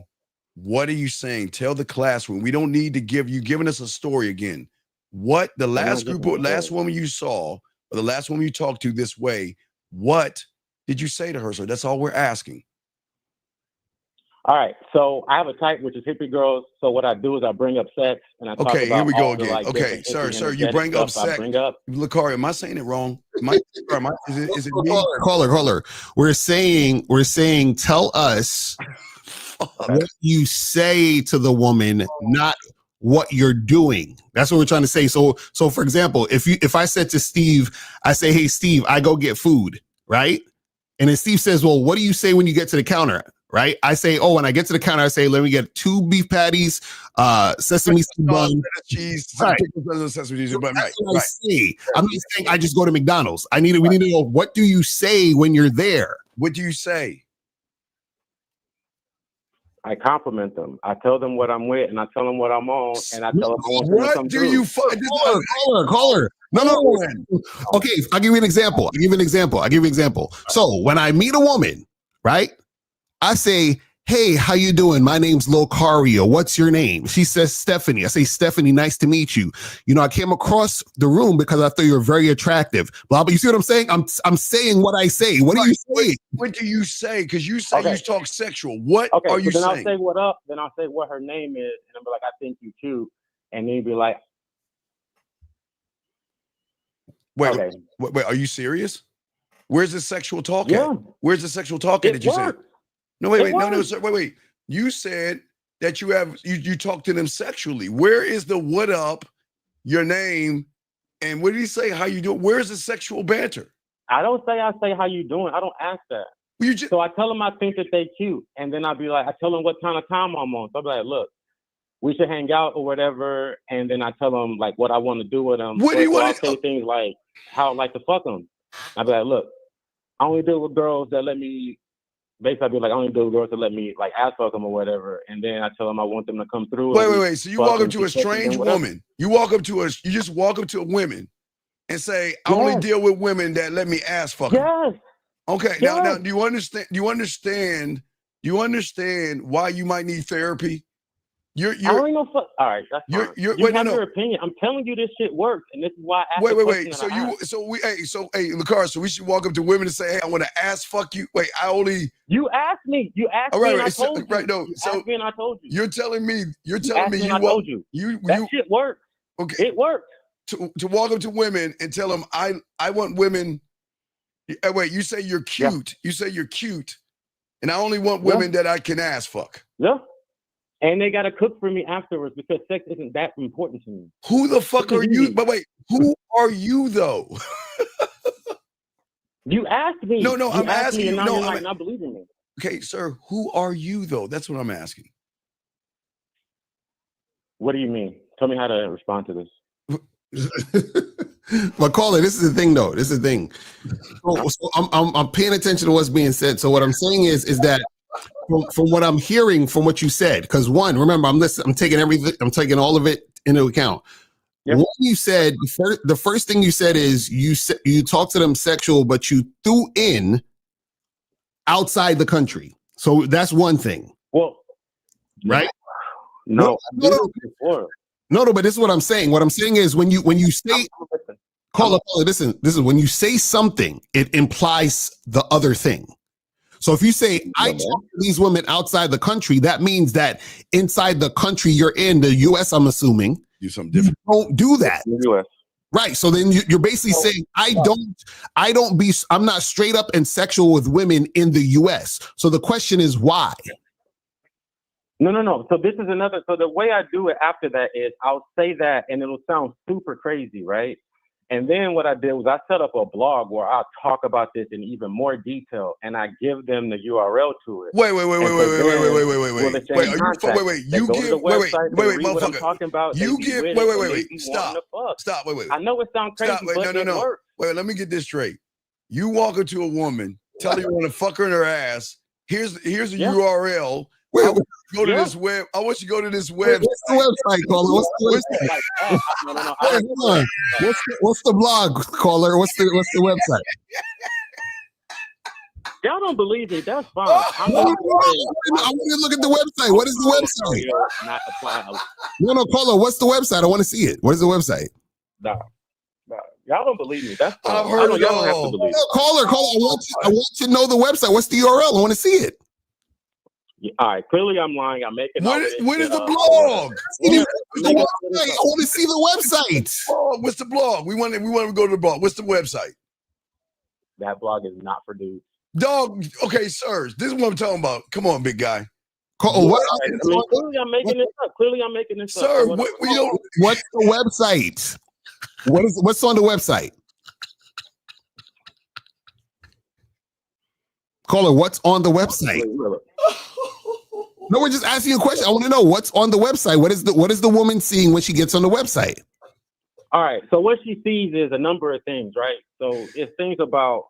What are you saying? Tell the classroom. We don't need to giving us a story again. What the last woman you saw, or the last woman you talked to this way, what did you say to her, sir? That's all we're asking. All right. So I have a type, which is hippie girls. So what I do is I bring up sex and I talk about here we go again. Like, sir, you bring up sex. Lucario, am I saying it wrong? Is it me? Caller. We're saying tell us what you say to the woman, not what you're doing. That's what we're trying to say. So for example, if I said to Steve, I say, hey Steve, I go get food, right? And then Steve says, well, what do you say when you get to the counter? Right? I say, when I get to the counter, I say, let me get 2 beef patties, sesame seed bun, cheese, sesame seed bun. That's what I say. I'm not saying I just go to McDonald's. We need to know, what do you say when you're there? What do you say? I compliment them. I tell them what I'm with, and I tell them what I'm on, and I tell them I want them to come through. Caller. No. Okay, I'll give you an example. So when I meet a woman, right? I say, hey, how you doing? My name's Lucario. What's your name? She says, Stephanie. I say, Stephanie, nice to meet you. I came across the room because I thought you were very attractive. Blah, but you see what I'm saying? I'm saying what I say. What do you say? What do you say? Because you say you talk sexual. What are you saying? I'll say what up. Then I'll say what her name is. And I'll be like, I think you too. And then you'd be like, wait, are you serious? Where's the sexual talk at? Where's the sexual talk at that you said? No, no, sir. Wait. You said that you talk to them sexually. Where is the what up, your name, and what did he say? How you doing? Where's the sexual banter? I don't say how you doing. I don't ask that. So I tell them I think that they cute, and then I'll be like, I tell them what kind of time I'm on. So I'll be like, look, we should hang out or whatever, and then I tell them like what I want to do with them. What do you want to say? Things like how I like to fuck them. I'll be like, look, I only deal with girls that let me. Basically, I'd be like, I only do girls to let me like ass fuck them or whatever, and then I tell them I want them to come through. Wait. So you walk up to a strange woman. You just walk up to a woman and say, I only deal with women that let me ass fuck them. Yes. Okay. Yes. Now, do you understand? Do you understand why you might need therapy? You're I don't know. All right, that's fine. you're You wait, have no, your no. opinion. I'm telling you, this shit works, and this is why I asked Wait, the wait, question wait. that So I asked. hey, Lakar, so we should walk up to women and say, hey, I want to ass fuck you. Wait, I only. You asked me. You asked All me, right, and I right, so, told you. right. No, You so asked me, and I told you. you're telling me You asked me, and I walk, told you. That shit works. Okay. It works. To walk up to women and tell them I want women. Wait, you say you're cute. Yeah. You say you're cute, and I only want Yeah. women that I can ass fuck. Yeah. And they gotta cook for me afterwards because sex isn't that important to me. Who the fuck are you? But wait, who are you though? You asked me. No, you I'm asked asking me, you. and now No, you're I'm like not believing me. okay, sir. Who are you though? That's what I'm asking. What do you mean? Tell me how to respond to this. But caller, this is the thing, though. This is the thing. So I'm paying attention to what's being said. So what I'm saying is that from what I'm hearing from what you said, because one, remember, I'm listening. I'm taking everything. I'm taking all of it into account. Yep. What you said, the first thing you said is you talk to them sexual, but you threw in outside the country. So that's one thing. Well, right? No. No, but this is what I'm saying. What I'm saying is when you say caller, listen, this is when you say something, it implies the other thing. So if you say I talk to these women outside the country, that means that inside the country you're in, the US, I'm assuming, do something different. You don't do that. The US. Right. So then you're basically saying I'm not straight up and sexual with women in the US. So the question is why? No. So this is another. So the way I do it after that is I'll say that, and it'll sound super crazy, right? And then what I did was I set up a blog where I'll talk about this in even more detail, and I give them the URL to it. Wait. Are Stop. Wait. I know it sounds crazy, but it works. Wait, let me get this straight. You walk into a woman, tell her you want to fuck her in her ass. Here's a URL. I want you to go to this web. I want you to go to this website. What's the website, caller? What's the blog, caller? What's the website? Y'all don't believe me. That's fine. I want to look at the website. What is the website? No, caller. What's the website? I want to see it. What is the website? No. Y'all don't believe me. That's fine. I've heard y'all don't have to believe me. Caller. I want to know the website. What's the URL? I want to see it. Yeah, all right, clearly I'm lying. I'm making. What is the blog? I want to see the website. Oh, what's the blog? We want to go to the blog. What's the website? That blog is not for dudes. Dog. Okay, sirs. This is what I'm talking about. Come on, big guy. Clearly I'm making this up. Sir, what's the website? What's on the website? Caller, what's on the website? No, we're just asking you a question. I want to know what's on the website. What is the woman seeing when she gets on the website? All right. So what she sees is a number of things, right? So it's things about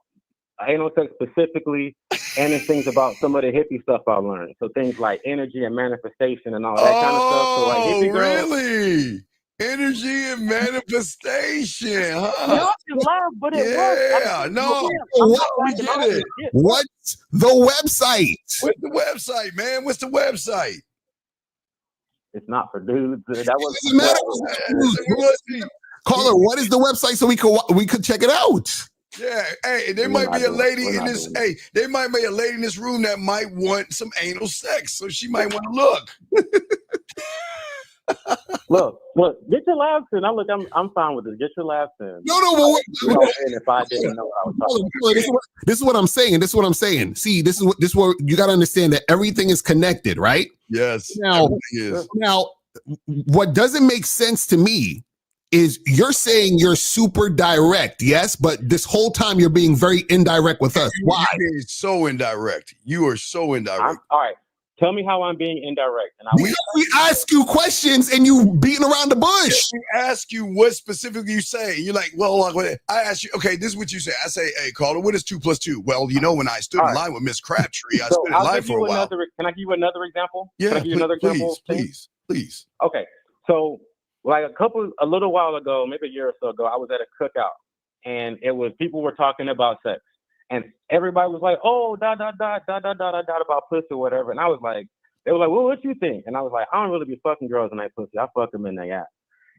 anal sex specifically, and it's things about some of the hippie stuff I learned. So things like energy and manifestation and all that kind of stuff. So like hippie girls, really? Energy and manifestation, huh? Y'all can laugh, but it works. We get it. What's the website? What's the website, man? What's the website? It's not for dudes. That was Caller, what is the website so we could check it out? Yeah, hey, there might be a lady in this. Hey, there might be a lady in this room that might want some anal sex, so she might want to look. Look, get your laughs in. I'm fine with it. Get your laughs in. No. If I didn't know what I was talking about. This is what I'm saying. See, this is what you got to understand, that everything is connected, right? Yes. Now, what doesn't make sense to me is you're saying you're super direct, yes, but this whole time you're being very indirect with us. Why? You're being so indirect. You are so indirect. All right. Tell me how I'm being indirect. And we ask you questions and you beating around the bush. We ask you what specifically you say. You're like, well, I ask you, okay, this is what you say. I say, hey, caller, what is 2 + 2? Well, when I stood in line with Miss Crabtree, I stood in line for a while. Can I give you another example? Yeah, can I give you another example? Please. Okay. So like a little while ago, maybe a year or so ago, I was at a cookout and people were talking about sex. And everybody was like, oh, about pussy or whatever. And I was like, They were like, well, what you think? And I was like, I don't really be fucking girls in that pussy. I fuck them in their ass.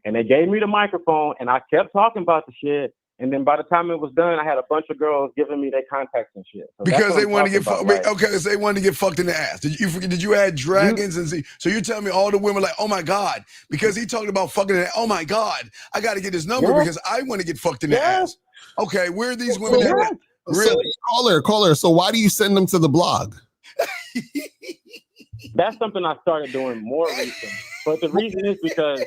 And they gave me the microphone, and I kept talking about the shit. And then by the time it was done, I had a bunch of girls giving me their contacts and shit. So because they want to get fucked. Like, okay, so they wanted to get fucked in the ass. Did you add dragons and see? So you're telling me all the women like, oh my god, because he talked about fucking in the, oh my god, I got to get his number because I want to get fucked in the ass. Okay, where are these women at? Really? So, caller. So why do you send them to the blog? That's something I started doing more recently. But the reason is because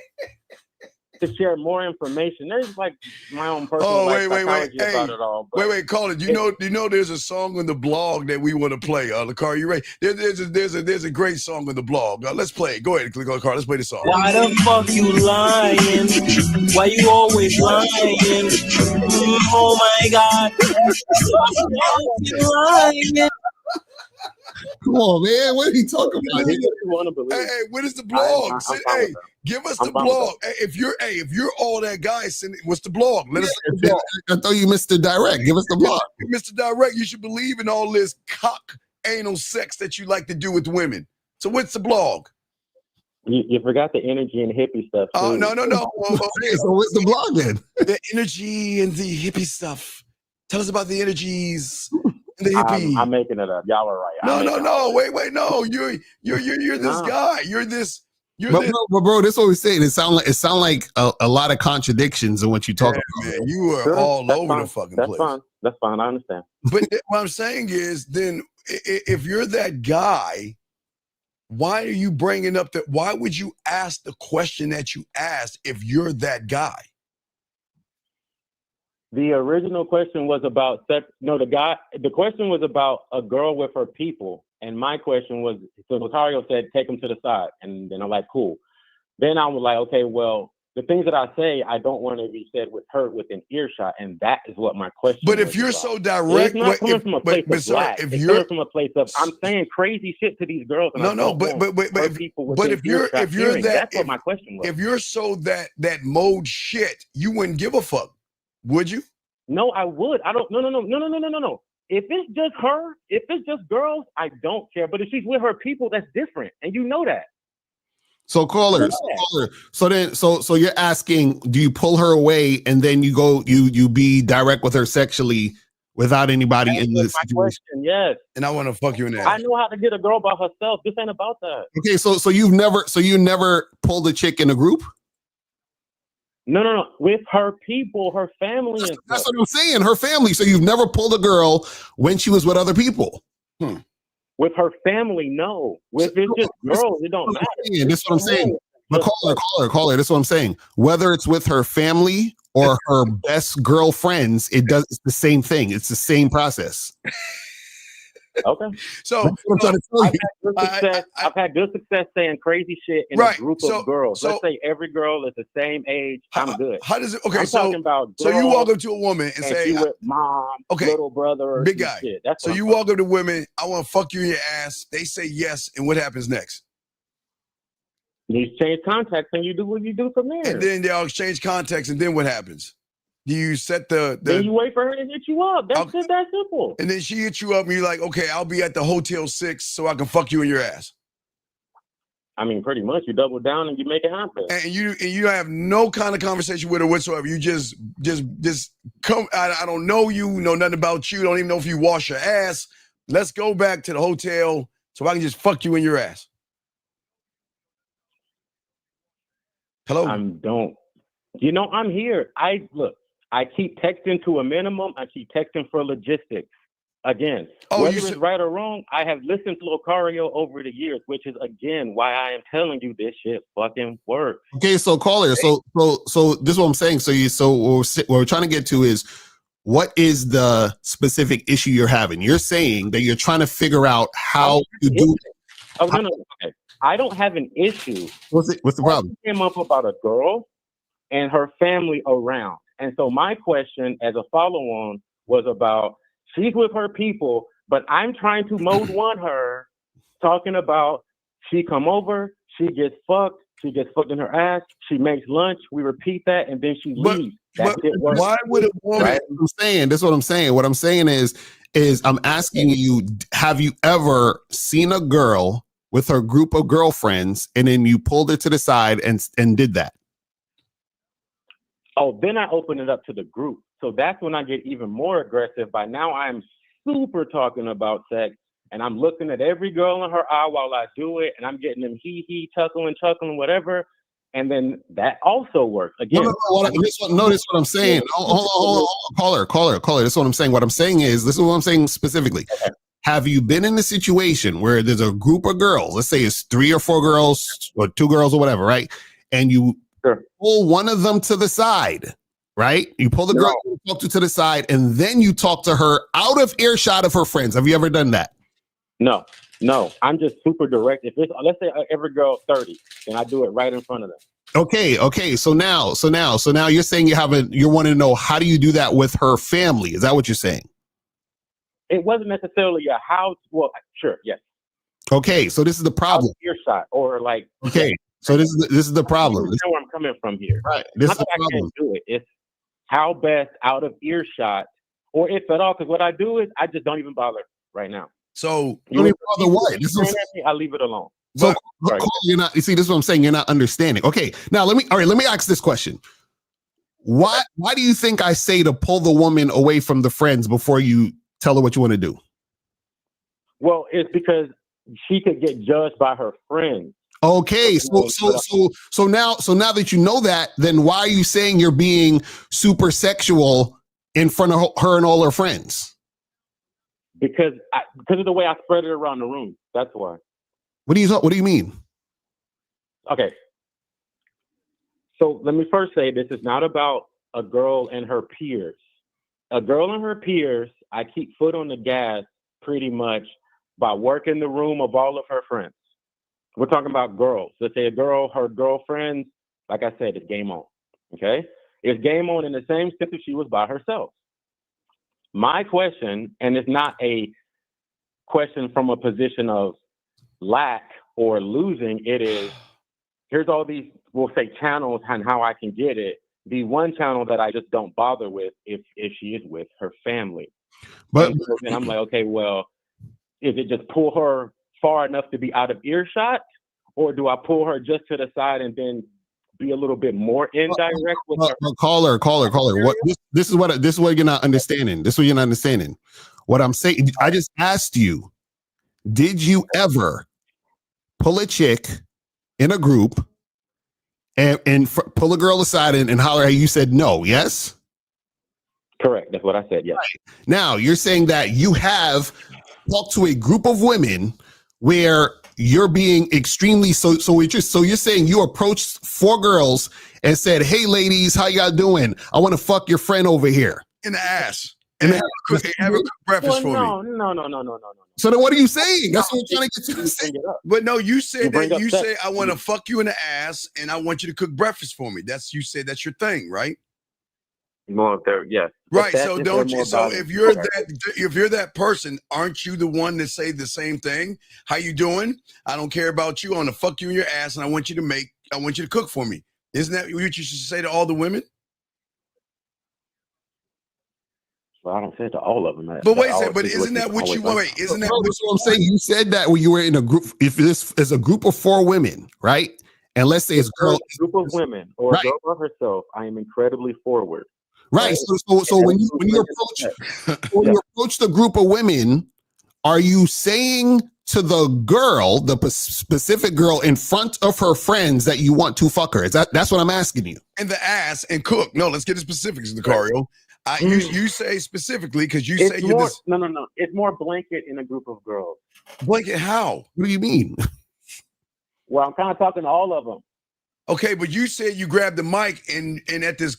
to share more information. There's like my own personal psychology about it all. Wait, Colin. You know there's a song on the blog that we want to play. Lacar, you ready? There's a great song on the blog. Let's play it. Go ahead, click on Lacar. Let's play the song. Why the fuck you lying? Why you always lying? Oh my god. Why you lying? Come on, man. What are you talking about? Hey, what is the blog? Hey, give us the blog. Hey, if you're all that guy, send it. What's the blog? Let us know the blog. I thought you Mr. Direct. Give us the blog. Mr. Direct, you should believe in all this cock anal sex that you like to do with women. So what's the blog? You forgot the energy and hippie stuff. Oh, no. So what's the blog then? The energy and the hippie stuff. Tell us about the energies. The hippie. I'm making it up. Y'all are right. No. Wait. No, you're this guy. You're this. Bro, this is what we're saying. It sound like a lot of contradictions in what you talk about. Man, you are all over the fucking place. That's fine. I understand. But what I'm saying is, then if you're that guy, why are you bringing up that? Why would you ask the question that you asked if you're that guy? The original question was about sex. No, the question was about a girl with her people. And my question was, so Lotario said, take them to the side. And then I'm like, cool. Then I was like, okay, well, the things that I say, I don't want to be said with her within earshot. And that is what my question But if was you're about. so direct, it's not coming from a place of sir, black. It's coming from a place of, I'm saying crazy shit to these girls. And if you're that, that's what my question was. If you're so that mode shit, you wouldn't give a fuck, would you? No, I would. I don't. No. If it's just her, if it's just girls, I don't care. But if she's with her people, that's different, and you know that. So caller. So you're asking, do you pull her away and then you go, you be direct with her sexually without anybody in the situation? Question, yes. And I want to fuck you in that. I know how to get a girl by herself. This ain't about that. Okay, so you never pulled a chick in a group? No. With her people, her family. That's what I'm saying. Her family. So you've never pulled a girl when she was with other people. With her family, no. With it's just girls, it don't matter. That's what I'm saying. But caller. That's what I'm saying. Whether it's with her family or her best girlfriends, it's the same thing. It's the same process. Okay. So I've had good success saying crazy shit in a group of girls. Let's say every girl is the same age. I'm good. How does it? Okay, I'm talking about girls, so you walk up to a woman and say, she with mom, little brother, big guy. Shit. That's so you walk up to women. I want to fuck you in your ass. They say yes, and what happens next? You exchange contacts, and you do what you do from there. And then they'll exchange contacts, and then what happens? Do you set the then you wait for her to hit you up. That's just that simple. And then she hits you up and you're like, okay, I'll be at the Hotel 6 so I can fuck you in your ass. I mean, pretty much you double down and you make it happen. And you have no kind of conversation with her whatsoever. You just come. I don't know you, know nothing about you. Don't even know if you wash your ass. Let's go back to the hotel so I can just fuck you in your ass. Hello? I'm here. I keep texting to a minimum. I keep texting for logistics. Again, whether it's right or wrong, I have listened to Locario over the years, which is, again, why I am telling you this shit fucking works. Okay, so caller, so this is what I'm saying. So what we're trying to get to is, what is the specific issue you're having? You're saying that you're trying to figure out how to do it. Oh, no. Okay. I don't have an issue. What's the problem? I came up about a girl and her family around. And so my question as a follow-on was about, she's with her people, but I'm trying to mode one her, talking about she come over, she gets fucked in her ass, she makes lunch, we repeat that, and then she leaves. Why would a woman? Right? I'm saying, this is what I'm saying. What I'm saying is I'm asking you, have you ever seen a girl with her group of girlfriends, and then you pulled her to the side and did that. Oh, then I open it up to the group. So that's when I get even more aggressive. By now, I'm super talking about sex, and I'm looking at every girl in her eye while I do it, and I'm getting them hee, chuckling, whatever. And then that also works. Again, Notice what I'm saying. Hold on. Caller. This is what I'm saying. What I'm saying is, this is what I'm saying specifically. Okay. Have you been in a situation where there's a group of girls, let's say it's 3 or 4 girls or 2 girls or whatever, right? And you pull one of them to the side, right? You pull the girl you talk to the side, and then you talk to her out of earshot of her friends. Have you ever done that? No. I'm just super direct. If it's, let's say every girl 30, then I do it right in front of them. Okay. So now you're saying you're wanting to know, how do you do that with her family? Is that what you're saying? It wasn't necessarily a house. Well, sure, yes. Okay, so this is the problem. Earshot or like. Okay, so this is the problem. You know where I'm coming from here. Right. This Not is the that I problem. can't do it. It's how best out of earshot, or if at all. Because what I do is I just don't even bother right now. So you don't even bother what? I leave it alone. So you're not. You see, this is what I'm saying. You're not understanding. Okay, now let me ask this question. Why do you think I say to pull the woman away from the friends before you tell her what you want to do? Well, it's because she could get judged by her friends. Okay, so now that you know that, then why are you saying you're being super sexual in front of her and all her friends? Because of the way I spread it around the room. That's why. What do you mean? Okay. So let me first say, this is not about a girl and her peers. A girl and her peers, I keep foot on the gas pretty much by working the room of all of her friends. We're talking about girls. Let's say a girl, her girlfriends, like I said, it's game on. Okay? It's game on in the same sense if she was by herself. My question, and it's not a question from a position of lack or losing, it is, here's all these, we'll say, channels and how I can get it. The one channel that I just don't bother with if she is with her family. But then I'm like, okay, well, is it just pull her far enough to be out of earshot, or do I pull her just to the side and then be a little bit more indirect with her? Caller. What this is what you're not understanding. This is what you're not understanding. What I'm saying, I just asked you, did you ever pull a chick in a group and pull a girl aside and holler at you? Said no, yes? Correct. That's what I said, yes. Right. Now, you're saying that you have talked to a group of women where you're being extremely so you're saying you approached 4 girls and said, "Hey ladies, how y'all doing? I want to fuck your friend over here." In the ass. And have a cook breakfast for me. No. So then what are you saying? That's what I'm trying to get you to say. But no, you said you say, I want to fuck you in the ass and I want you to cook breakfast for me. You said that's your thing, right? Well, yes. Right. So if you're that person, aren't you the one that say the same thing? How you doing? I don't care about you. I want to fuck you in your ass and I want you to cook for me. Isn't that what you should say to all the women? Well, I don't say it to all of them. But wait a second, but isn't that what you want? Isn't that what I'm saying? You said that when you were in a group, if this is a group of 4 women, right? And let's say it's a group of women or a girl by herself, I am incredibly forward. Right. So when you approach the group of women, are you saying to the girl, the specific girl in front of her friends, that you want to fuck her? That's what I'm asking you? In the ass and cook. No, let's get the specifics, Lucario. You say specifically because you say you're this. No. It's more blanket in a group of girls. Blanket how? What do you mean? Well, I'm kind of talking to all of them. Okay, but you said you grabbed the mic and at this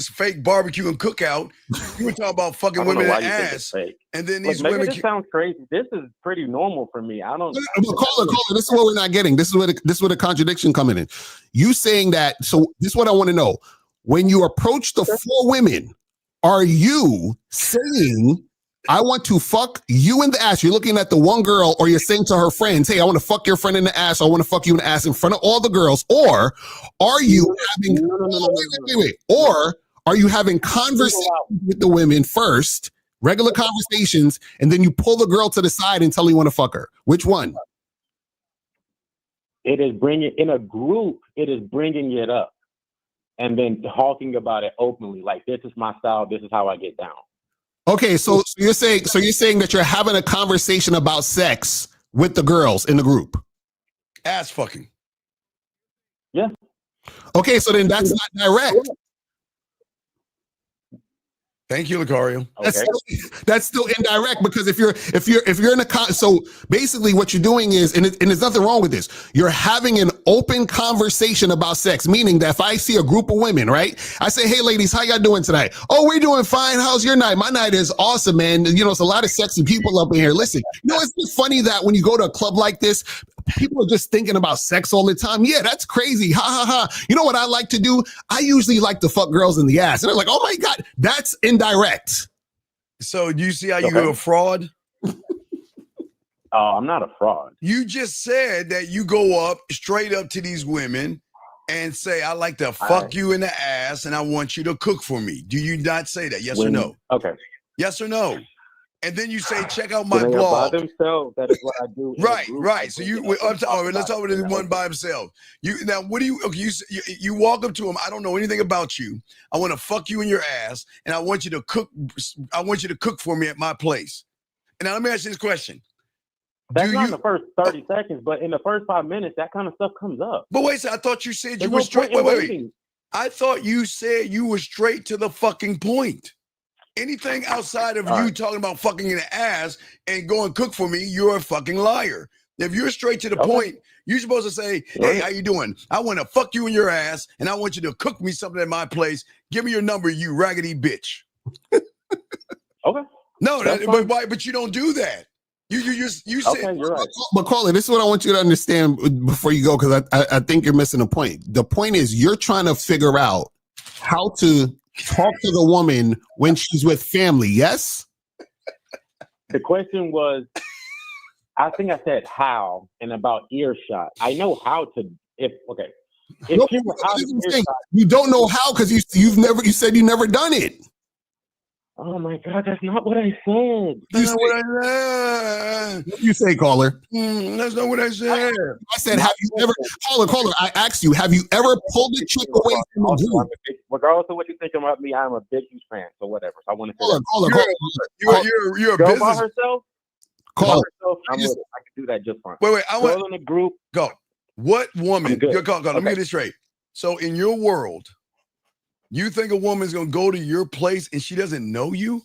fake barbecue and cookout, you were talking about fucking women in the ass, and then these women. This sounds crazy. This is pretty normal for me. I don't. Caller. This is what we're not getting. This is where the contradiction coming in. You saying that? So this is what I want to know. When you approach the 4 women, are you saying, I want to fuck you in the ass? You're looking at the one girl, or you're saying to her friends, hey, I want to fuck your friend in the ass. Or I want to fuck you in the ass in front of all the girls. Or are you having, wait. Or are you having conversations with the women first, regular conversations, and then you pull the girl to the side and tell her you want to fuck her? Which one? It is bringing in a group. It is bringing it up, and then talking about it openly. Like, this is my style. This is how I get down. Okay, so you're saying that you're having a conversation about sex with the girls in the group. Ass fucking. Yeah. Okay, so then that's not direct. Thank you, Lucario. Okay. That's still indirect, because if you're in a so basically what you're doing is, and there's nothing wrong with this, you're having an open conversation about sex, meaning that if I see a group of women, right, I say, hey ladies, how y'all doing tonight? Oh, we're doing fine. How's your night? My night is awesome, man. You know, it's a lot of sexy people up in here. Listen, you know, it's just funny that when you go to a club like this, people are just thinking about sex all the time. Yeah, that's crazy. Ha ha ha. You know what I like to do? I usually like to fuck girls in the ass. And they're like, oh my God, that's indirect. So do you see how you go a fraud? I'm not a fraud. You just said that you go up straight up to these women and say, I like to fuck you in the ass and I want you to cook for me. Do you not say that? Yes or no? Okay. Yes or no? And then you say, check out my When they are blog. by themselves, that is what I do. Right. So let's talk about this one by himself. What do you? Okay, you walk up to him. I don't know anything about you. I want to fuck you in your ass, and I want you to cook. I want you to cook for me at my place. And now let me ask you this question. That's not in the first 30 seconds, but in the first 5 minutes, that kind of stuff comes up. But wait a second, I thought you said There's you were no straight. point in Wait. waiting. I thought you said you were straight to the fucking point. Anything outside of you talking about fucking in the ass and going cook for me, you're a fucking liar. If you're straight to the point, you're supposed to say, hey, how you doing? I want to fuck you in your ass, and I want you to cook me something at my place. Give me your number, you raggedy bitch. Okay. No, but you don't do that. You said, you're right. But Caller, this is what I want you to understand before you go, because I think you're missing the point. The point is you're trying to figure out how to talk to the woman when she's with family. Yes. The question was, I think I said how and about earshot. I know how to. If No, you don't know how because you said you never done it. Oh my God, that's not what I said. That's not what I said. What you say, Caller? That's not what I said. I said, have you ever, Caller, I asked you, have you ever pulled a chick away from a group? Regardless of what you think about me, I'm a big, huge fan. So whatever. So I want to say You're a girl business. by herself. Caller, I'm with it. I can do that just fine. Wait. I want girl in a group. Go. What woman? Go. Let me get this straight. So in your world, you think a woman's gonna go to your place and she doesn't know you?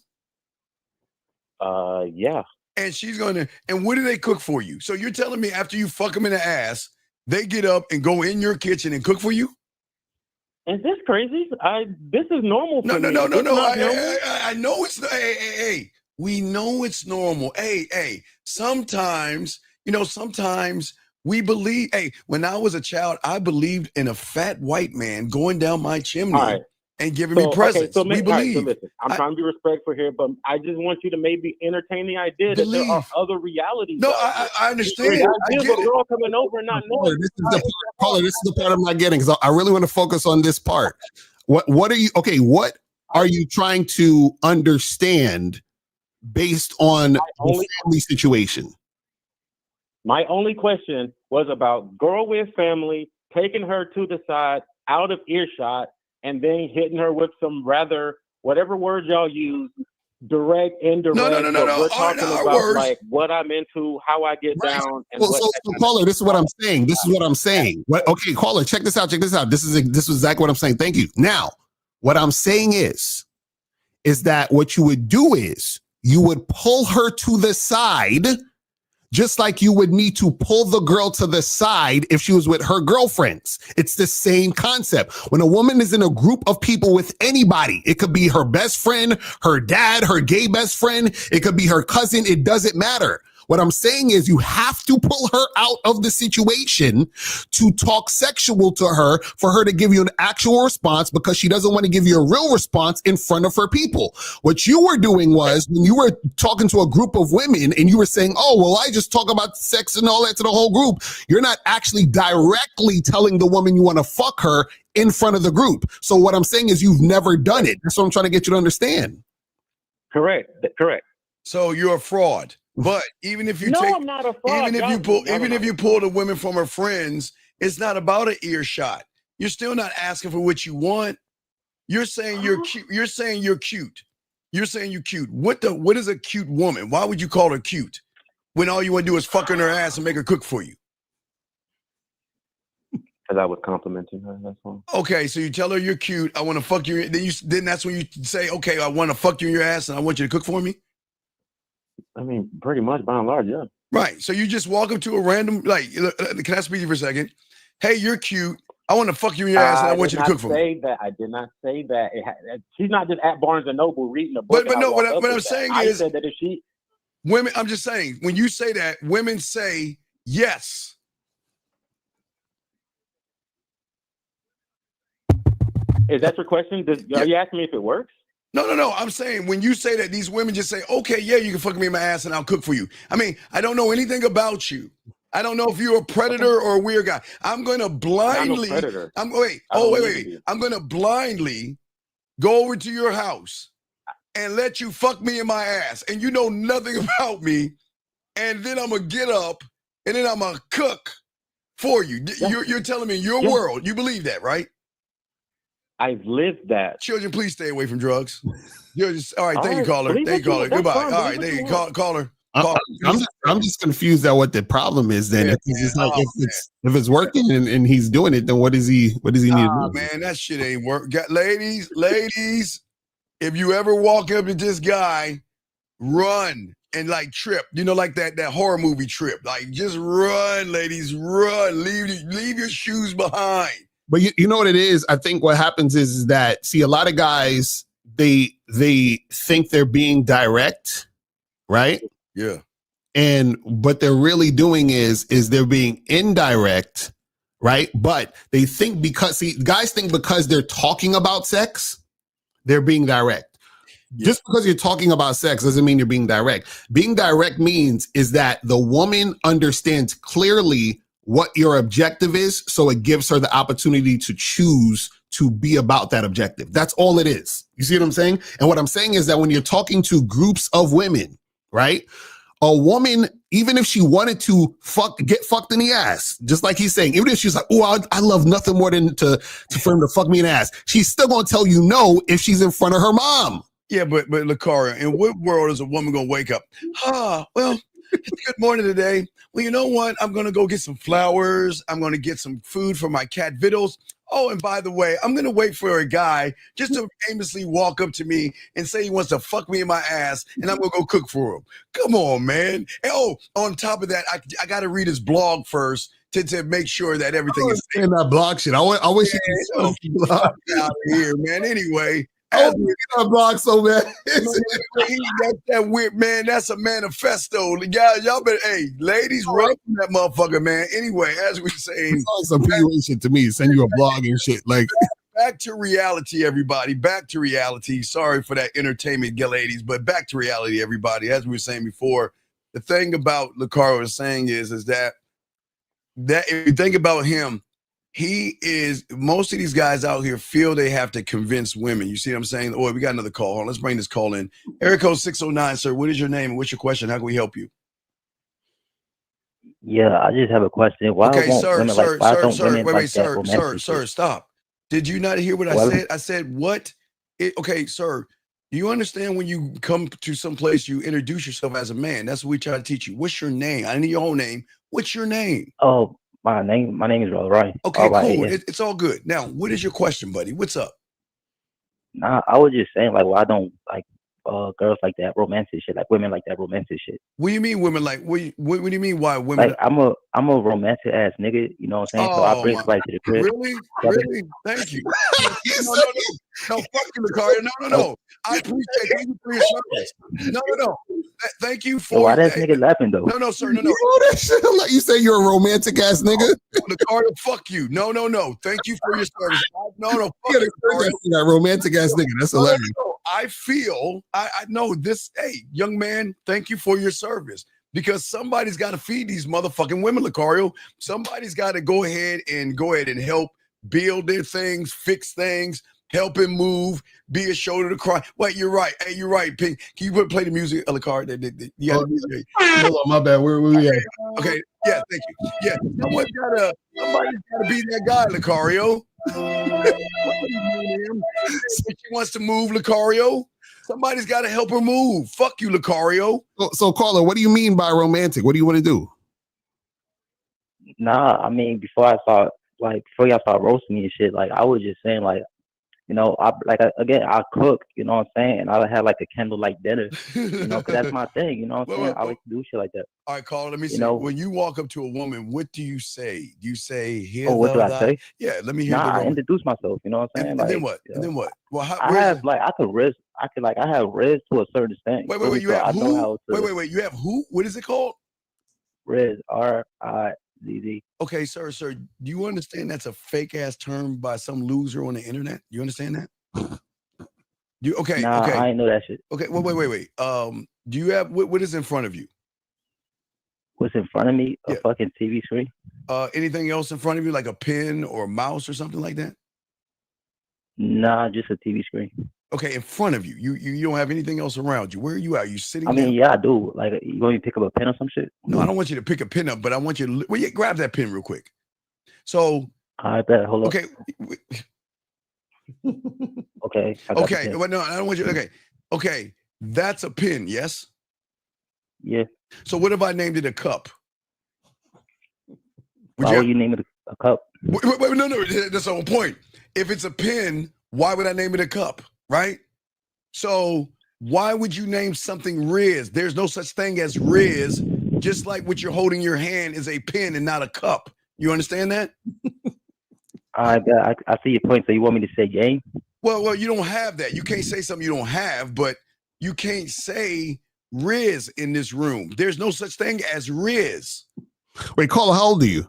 Yeah. And she's gonna. And what do they cook for you? So you're telling me after you fuck them in the ass, they get up and go in your kitchen and cook for you? Is this crazy? This is normal for me. No. I know it's. Hey. We know it's normal. Hey. Sometimes we believe. Hey, when I was a child, I believed in a fat white man going down my chimney and giving me presents. We believe. So listen, I'm trying to be respectful here, but I just want you to maybe entertain the idea that there are other realities. No, I understand. I get it. A girl coming over and not knowing. This is the part I'm not getting, because I really want to focus on this part. What are you? Okay, what are you trying to understand based on the family situation? My only question was about girl with family, taking her to the side, out of earshot, and then hitting her with some rather, whatever words y'all use, direct, indirect. No. We're talking about words. Like what I'm into, how I get down. And so Caller, this is what I'm saying. Okay, Caller, check this out. This is exactly what I'm saying. Thank you. Now, what I'm saying is that what you would do is you would pull her to the side, just like you would need to pull the girl to the side if she was with her girlfriends. It's the same concept. When a woman is in a group of people with anybody, it could be her best friend, her dad, her gay best friend, it could be her cousin, it doesn't matter. What I'm saying is you have to pull her out of the situation to talk sexual to her for her to give you an actual response, because she doesn't want to give you a real response in front of her people. What you were doing was, when you were talking to a group of women and you were saying, oh, well, I just talk about sex and all that to the whole group, you're not actually directly telling the woman you want to fuck her in front of the group. So what I'm saying is you've never done it. That's what I'm trying to get you to understand. Correct. So you're a fraud. But even if you No, take, I'm not a fraud. even if you pull the women from her friends, it's not about an earshot. You're still not asking for what you want. You're saying you're cute. You're saying you're cute. You're saying you're cute. What is a cute woman? Why would you call her cute when all you want to do is fuck her in her ass and make her cook for you? Because I was complimenting her. That's all. Okay, so you tell her you're cute. I want to fuck you. Then that's when you say, okay, I want to fuck you in your ass and I want you to cook for me. I mean, pretty much by and large, yeah. Right. So you just walk up to a random, like, can I speak to you for a second? Hey, you're cute. I want to fuck you in your ass and I want you to cook for me. I did not say that. She's not just at Barnes and Noble reading a book. But no, what I'm saying I is said that if she women, I'm just saying, when you say that, women say yes. Is that your question? Are you asking me if it works? No. I'm saying when you say that, these women just say, okay, yeah, you can fuck me in my ass and I'll cook for you. I mean, I don't know anything about you. I don't know if you're a predator or a weird guy. I'm going to blindly. Predator. Wait. I'm going to blindly go over to your house and let you fuck me in my ass. And you know nothing about me. And then I'm going to get up and then I'm going to cook for you. Yeah. You're telling me in your world, you believe that, right? I've lived that. Children, please stay away from drugs. All right, thank you, caller. Thank you, caller. Goodbye. All right, there you go. Caller. I'm just confused at what the problem is then. If it's working and he's doing it, then what does he need to do? Man, that shit ain't work. Ladies, if you ever walk up to this guy, run and like trip. You know, like that horror movie Trip. Like just run, ladies, run. Leave your shoes behind. But you know what it is? I think what happens is that, see, a lot of guys, they think they're being direct, right? Yeah. And what they're really doing is they're being indirect, right? But they think guys think because they're talking about sex, they're being direct. Yeah. Just because you're talking about sex doesn't mean you're being direct. Being direct means is that the woman understands clearly what your objective is, so it gives her the opportunity to choose to be about that objective. That's all it is. You see what I'm saying? And what I'm saying is that when you're talking to groups of women, right? A woman, even if she wanted to get fucked in the ass, just like he's saying, even if she's like, oh, I love nothing more than for him to fuck me in the ass, she's still gonna tell you no if she's in front of her mom. Yeah, but Lakaria, in what world is a woman gonna wake up? Well, it's good morning today. Well, you know what? I'm going to go get some flowers. I'm going to get some food for my cat Vittles. Oh, and by the way, I'm going to wait for a guy just to aimlessly walk up to me and say he wants to fuck me in my ass, and I'm going to go cook for him. Come on, man. And on top of that, I got to read his blog first to make sure that everything is in that blog shit. I wish you could out of here, man. Anyway. Blog so bad. That's that weird, man. That's a manifesto. Guys, y'all better, ladies, run from that motherfucker, man. Anyway, as we saying, some shit to me. Send you a blog and shit. Like back to reality, everybody. Back to reality. Sorry for that entertainment, ladies, but back to reality, everybody. As we were saying before, the thing about Lakaria was saying is that if you think about him. Most of these guys out here feel they have to convince women. You see what I'm saying? Oh, we got another call. Hold on, let's bring this call in. Area code 609, sir. What is your name and what's your question? How can we help you? Yeah, I just have a question. Why sir, stop. Did you not hear what I said? I said what? Okay, sir. Do you understand when you come to some place, you introduce yourself as a man? That's what we try to teach you. What's your name? I need your whole name. What's your name? Oh, my name is Ryan. Okay, cool. It's all good. Now, what is your question, buddy? What's up? Nah, I was just saying, like, why don't like girls like that romantic shit, like women like that romantic shit? What do you mean women like? What do you mean why women? Like, I'm a romantic ass nigga. You know what I'm saying? So I bring somebody to the crib. Really? Thank you. No, fuck you, Lakaria. No. I appreciate it. Thank you for your service. No. Thank you for. Why that nigga laughing though? No, sir. No. Like you say, you're a romantic ass nigga. Lakaria, fuck you. No. Thank you for your service. No. Fuck you, that romantic ass nigga. That's hilarious. No. I feel. I know this. Hey, young man. Thank you for your service. Because somebody's got to feed these motherfucking women, Lakaria. Somebody's got to go ahead and help build their things, fix things. help him move, be a shoulder to cry. Wait, you're right. Hey, you're right, Pink. Can you play the music, Alucard? You got the music. Hold on, my bad. Where we at? Okay, yeah, thank you. Yeah, somebody's gotta be that guy, Lucario. She wants to move, Lucario. Somebody's got to help her move. Fuck you, Lucario. So, caller, what do you mean by romantic? What do you want to do? Nah, I mean, before y'all start roasting me and shit, like I was just saying, like, you know, I cook, you know what I'm saying, and I had like a candlelight dinner, you know, because that's my thing, you know what I'm saying. I like to do shit like that. All right, caller, let me see. You know, when you walk up to a woman, what do you say? Do you say, "Here"? Oh, what do I say? Yeah, let me hear. I introduce myself. You know what I'm saying. And then what? And then what? Well, I have I have riz to a certain extent. Wait. You have who? Wait. You have who? What is it called? Riz, RIZZ. Okay, sir. Do you understand that's a fake ass term by some loser on the internet? You understand that? Okay. Nah, okay. I ain't know that shit. Okay. Well, wait. Do you have what is in front of you? What's in front of me? A fucking TV screen. Anything else in front of you, like a pen or a mouse or something like that? Nah, just a TV screen. Okay, in front of you. You don't have anything else around you. Where are you at? Are you sitting? I mean, yeah, I do. Like, you want me to pick up a pen or some shit? No, I don't want you to pick a pen up, but I want you to grab that pen real quick. So I bet. Hold up. Okay. Okay. Okay. Well, no, I don't want you. Okay. That's a pen, yes? Yeah. So what if I named it a cup? Why would you name it a cup? Wait, no. That's the whole point. If it's a pen, why would I name it a cup? Right? So why would you name something Riz? There's no such thing as Riz, just like what you're holding in your hand is a pen and not a cup. You understand that? I see your point. So you want me to say game? Well, you don't have that. You can't say something you don't have, but you can't say Riz in this room. There's no such thing as Riz. Wait, caller, how old are you?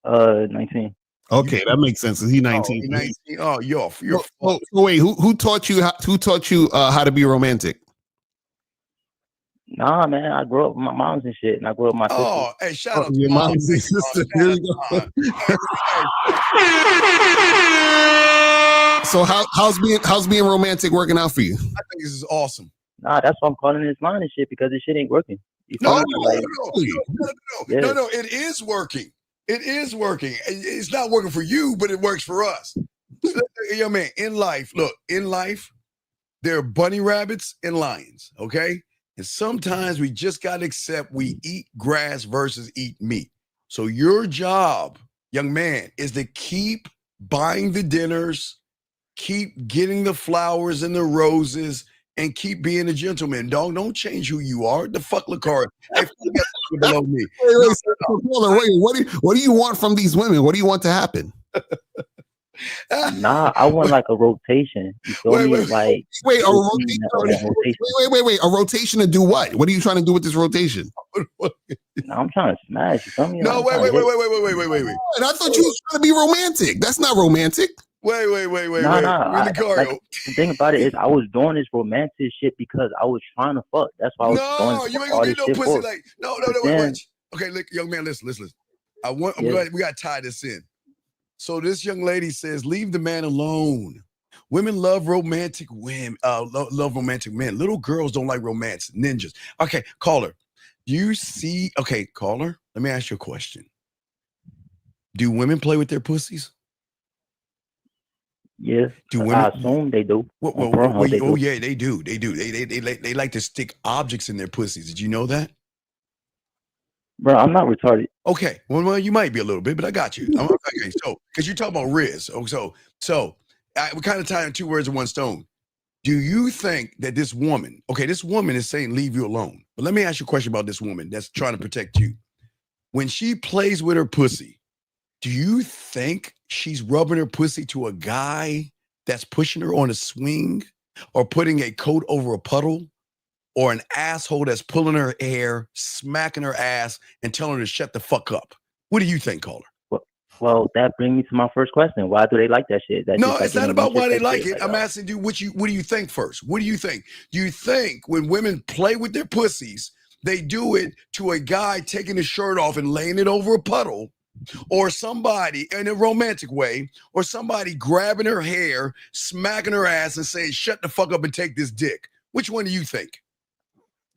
19. Okay, that makes sense. Is he 19? 19. Oh, you're wait, who taught you how to be romantic? Nah, man, I grew up with my moms and shit, and I grew up with my sister. Oh, hey, shout out to your mom's and sister. Here we go. So how's being romantic working out for you? I think this is awesome. Nah, that's why I'm calling this line and shit, because this shit ain't working. No, it is working. It is working. It's not working for you, but it works for us. Yo, man, in life, there are bunny rabbits and lions, okay? And sometimes we just got to accept we eat grass versus eat meat. So your job, young man, is to keep buying the dinners, keep getting the flowers and the roses, and keep being a gentleman. Don't change who you are. The fuck, Lucario. Hey, below me. What do you want from these women? What do you want to happen? Nah, I want like a rotation. You feel me? Like wait, a rotation. A rotation to do what? What are you trying to do with this rotation? No, I'm trying to smash. You feel me? No, wait. And I thought you was trying to be romantic. That's not romantic. Wait. Nah. Like, the thing about it is, I was doing this romantic shit because I was trying to fuck. That's why I was doing you ain't gonna get no pussy. For. Like wait. Okay, look, young man, listen. I'm glad we gotta tie this in. So this young lady says, leave the man alone. Women love romantic women, love romantic men. Little girls don't like romance, ninjas. Okay, caller. Caller, let me ask you a question. Do women play with their pussies? Yeah. Do women? I assume they do. Yeah, they do. They like to stick objects in their pussies. Did you know that? Bro, I'm not retarded. Okay, well, you might be a little bit, but I got you. Okay, so because you're talking about Riz, we kind of tie in two words in one stone. Do you think that this woman is saying leave you alone? But let me ask you a question about this woman that's trying to protect you. When she plays with her pussy, do you think she's rubbing her pussy to a guy that's pushing her on a swing, or putting a coat over a puddle? Or an asshole that's pulling her hair, smacking her ass, and telling her to shut the fuck up? What do you think, caller? Well, that brings me to my first question. Why do they like that shit? It's not about why they like it. I'm asking you, what do you think first? What do you think? Do you think when women play with their pussies, they do it to a guy taking his shirt off and laying it over a puddle? or somebody in a romantic way, or somebody grabbing her hair, smacking her ass, and saying, "Shut the fuck up and take this dick"? Which one do you think?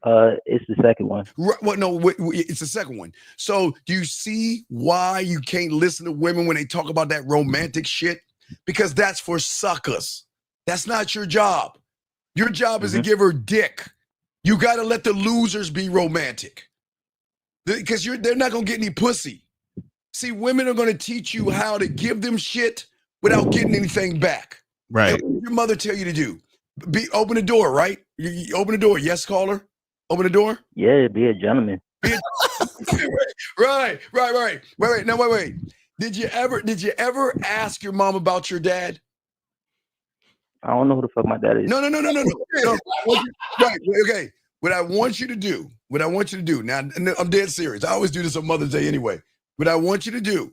It's the second one. Right, well, no, it's the second one. So do you see why you can't listen to women when they talk about that romantic shit? Because that's for suckers. That's not your job. Your job is to give her dick. You got to let the losers be romantic. Because they're not going to get any pussy. See, women are going to teach you how to give them shit without getting anything back. Right. And what did your mother tell you to do? Open the door, right? You open the door. Yes, caller? Open the door? Yeah, be a gentleman. Right. Now, wait. Did you ever ask your mom about your dad? I don't know who the fuck my dad is. No. Right. Okay. What I want you to do. Now, I'm dead serious. I always do this on Mother's Day anyway. What I want you to do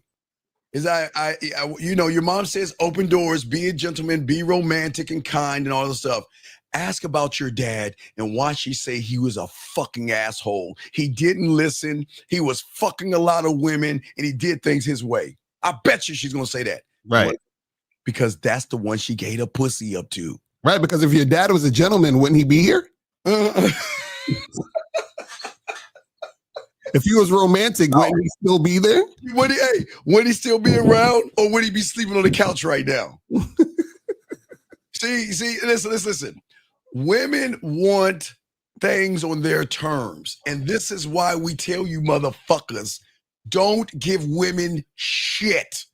is your mom says open doors, be a gentleman, be romantic and kind and all this stuff. Ask about your dad and watch she say he was a fucking asshole. He didn't listen. He was fucking a lot of women and he did things his way. I bet you she's going to say that. Right. Because that's the one she gave a pussy up to. Right. Because if your dad was a gentleman, wouldn't he be here? If he was romantic, wouldn't he still be there? Would he still be around, or would he be sleeping on the couch right now? See, listen. Women want things on their terms. And this is why we tell you motherfuckers, don't give women shit.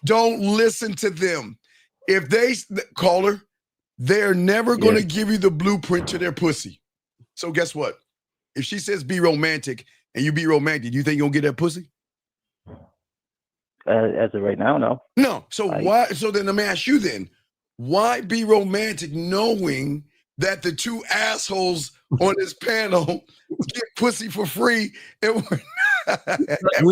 Don't listen to them. If they, caller, they're never going to give you the blueprint to their pussy. So guess what? If she says be romantic and you be romantic, do you think you're going to get that pussy? As of right now, no. No. So why? So then let me ask you then, why be romantic knowing that the two assholes on this panel get pussy for free and we're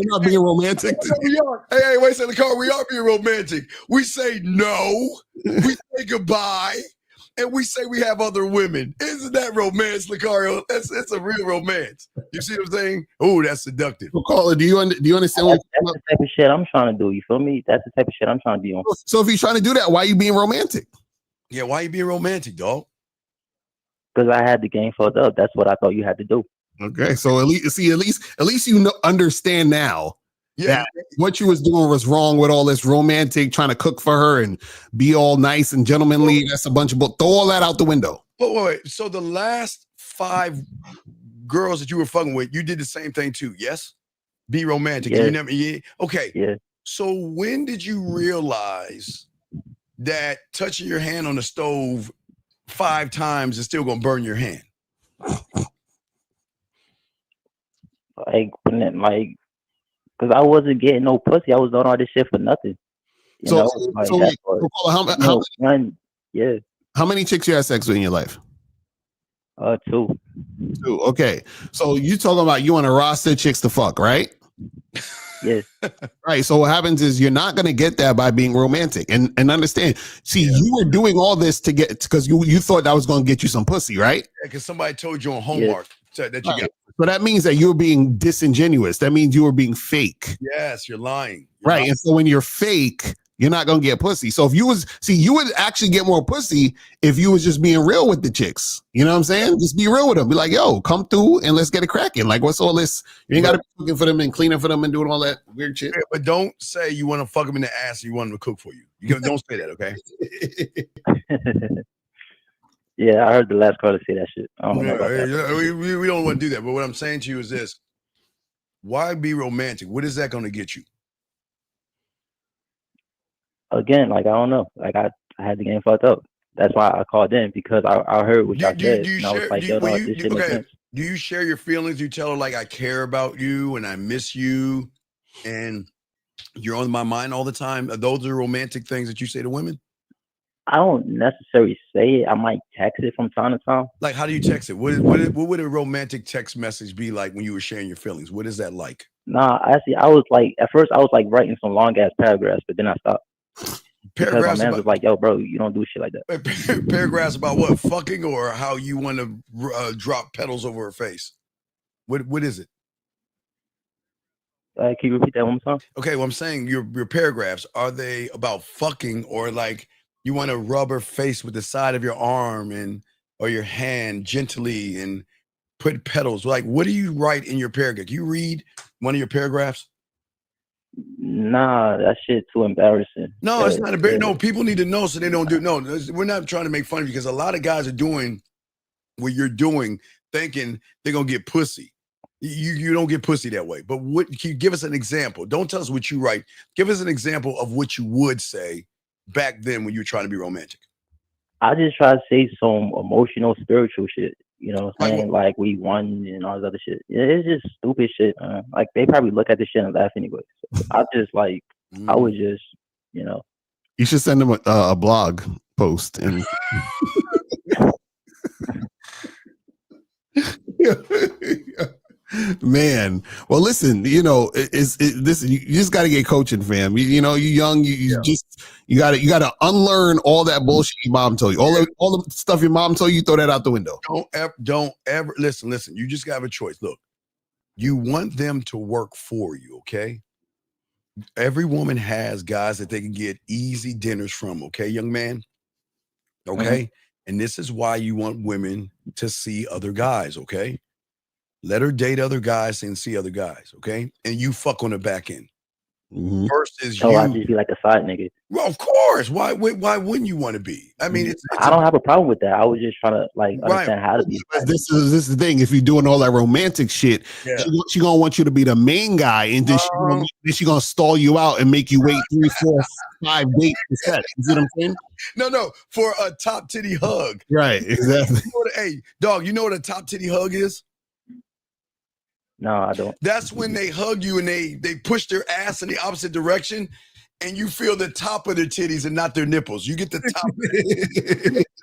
not being romantic? We are. Hey, wait a second, Carl. We are being romantic. We say no. We say goodbye. And we say we have other women. Isn't that romance, Lucario? That's a real romance. You see what I'm saying? Oh, that's seductive. Well, caller, do you understand? That's the type of shit I'm trying to do. You feel me? That's the type of shit I'm trying to be on. So if he's trying to do that, why are you being romantic? Yeah, why are you being romantic, dog? Because I had the game fucked up. That's what I thought you had to do. Okay, so at least you understand now. Yeah, that what you was doing was wrong with all this romantic, trying to cook for her and be all nice and gentlemanly. That's a bunch of bull. Throw all that out the window. But wait. So the last 5 girls that you were fucking with, you did the same thing too, yes? Be romantic. Yeah. You never, okay. Yeah. So when did you realize that touching your hand on the stove 5 times is still gonna burn your hand? Because I wasn't getting no pussy. I was doing all this shit for nothing. How many chicks you had sex with in your life? 2. 2. Okay. So you talking about you on a roster of chicks to fuck, right? Yes. Right. So what happens is you're not going to get that by being romantic and understand. See, you were doing all this to get, because you thought that was going to get you some pussy, right? Yeah, because somebody told you on homework that you got. So that means that you're being disingenuous. That means you were being fake. Yes, you're lying. Right. And so when you're fake, you're not going to get pussy. So if you would actually get more pussy if you was just being real with the chicks. You know what I'm saying? Just be real with them. Be like, yo, come through and let's get it cracking. Like, what's all this? You ain't got to be cooking for them and cleaning for them and doing all that weird shit. Yeah, but don't say you want to fuck them in the ass and you want them to cook for you. Don't say that, okay? Yeah, I heard the last caller say that shit. I don't know about that. We don't want to do that. But what I'm saying to you is this. Why be romantic? What is that going to get you? Again, like, I don't know. Like, I had the game fucked up. That's why I called in, because I heard what y'all said. And I was like, yo, this shit makes sense. Do you share your feelings? You tell her, like, I care about you and I miss you and you're on my mind all the time? Are those the romantic things that you say to women? I don't necessarily say it. I might text it from time to time. Like, how do you text it? What would a romantic text message be like when you were sharing your feelings? What is that like? Nah, actually, I was like, at first I was like writing some long ass paragraphs, but then I stopped. Because my man was like, yo, bro, you don't do shit like that. Paragraphs about what? Fucking, or how you want to drop petals over her face? What is it? Can you repeat that one more time? Okay, well, I'm saying your paragraphs, are they about fucking, or like you want to rub her face with the side of your arm and or your hand gently and put petals? Like, what do you write in your paragraph? Can you read one of your paragraphs? Nah, that shit too embarrassing. No, it's not a no. People need to know so they don't do. No, we're not trying to make fun of you because a lot of guys are doing what you're doing, thinking they're gonna get pussy. You don't get pussy that way. But what can you give us an example? Don't tell us what you write. Give us an example of what you would say back then when you were trying to be romantic. I just try to say some emotional, spiritual shit. You know what I'm Like saying? Like we won and all this other shit. It's just stupid shit. Like they probably look at this shit and laugh anyway. So I just like I would just, you know. You should send them a blog post and. Man, well, listen, you know, this you just got to get coaching, fam. You know, you young, you gotta unlearn all that bullshit your mom told you, all the stuff your mom told you. Throw that out the window. Don't ever listen. You just gotta have a choice. Look, you want them to work for you, okay? Every woman has guys that they can get easy dinners from, okay, young man? Okay? And this is why you want women to see other guys, okay? Let her date other guys and see other guys, okay? And you fuck on the back end. Versus you. I just be like a side nigga. Well, of course. Why wouldn't you want to be? I mean, I don't have a problem with that. I was just trying to like understand how to be. This is the thing. If you're doing all that romantic shit, she gonna want you to be the main guy, and then she gonna stall you out and make you wait 3, 4, 5 dates to set. You see what I'm saying? No, for a top titty hug. Right, exactly. Hey, dog, you know what a top titty hug is? No, I don't. That's when they hug you and they push their ass in the opposite direction, and you feel the top of their titties and not their nipples. You get the top.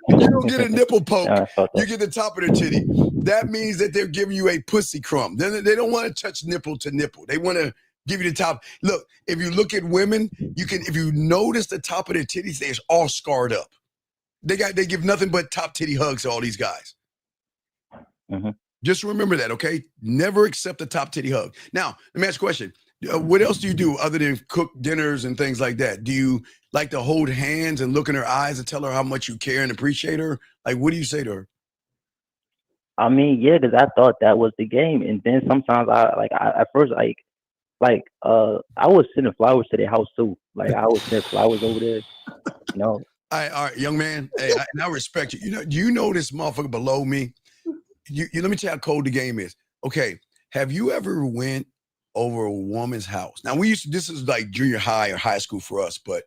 You don't get a nipple poke. You get the top of their titty. That means that they're giving you a pussy crumb. They don't want to touch nipple to nipple. They want to give you the top. Look, if you look at women, if you notice the top of their titties, they're all scarred up. They give nothing but top titty hugs to all these guys. Just remember that, okay? Never accept a top titty hug. Now, let me ask you a question. What else do you do other than cook dinners and things like that? Do you like to hold hands and look in her eyes and tell her how much you care and appreciate her? Like, what do you say to her? I mean, yeah, because I thought that was the game. And then sometimes I was sending flowers to their house too. Like I was sending flowers over there, you know. All right, young man. Hey, I respect you. Do you know this motherfucker below me? You let me tell you how cold the game is. Okay, have you ever went over a woman's house? Now this is like junior high or high school for us, but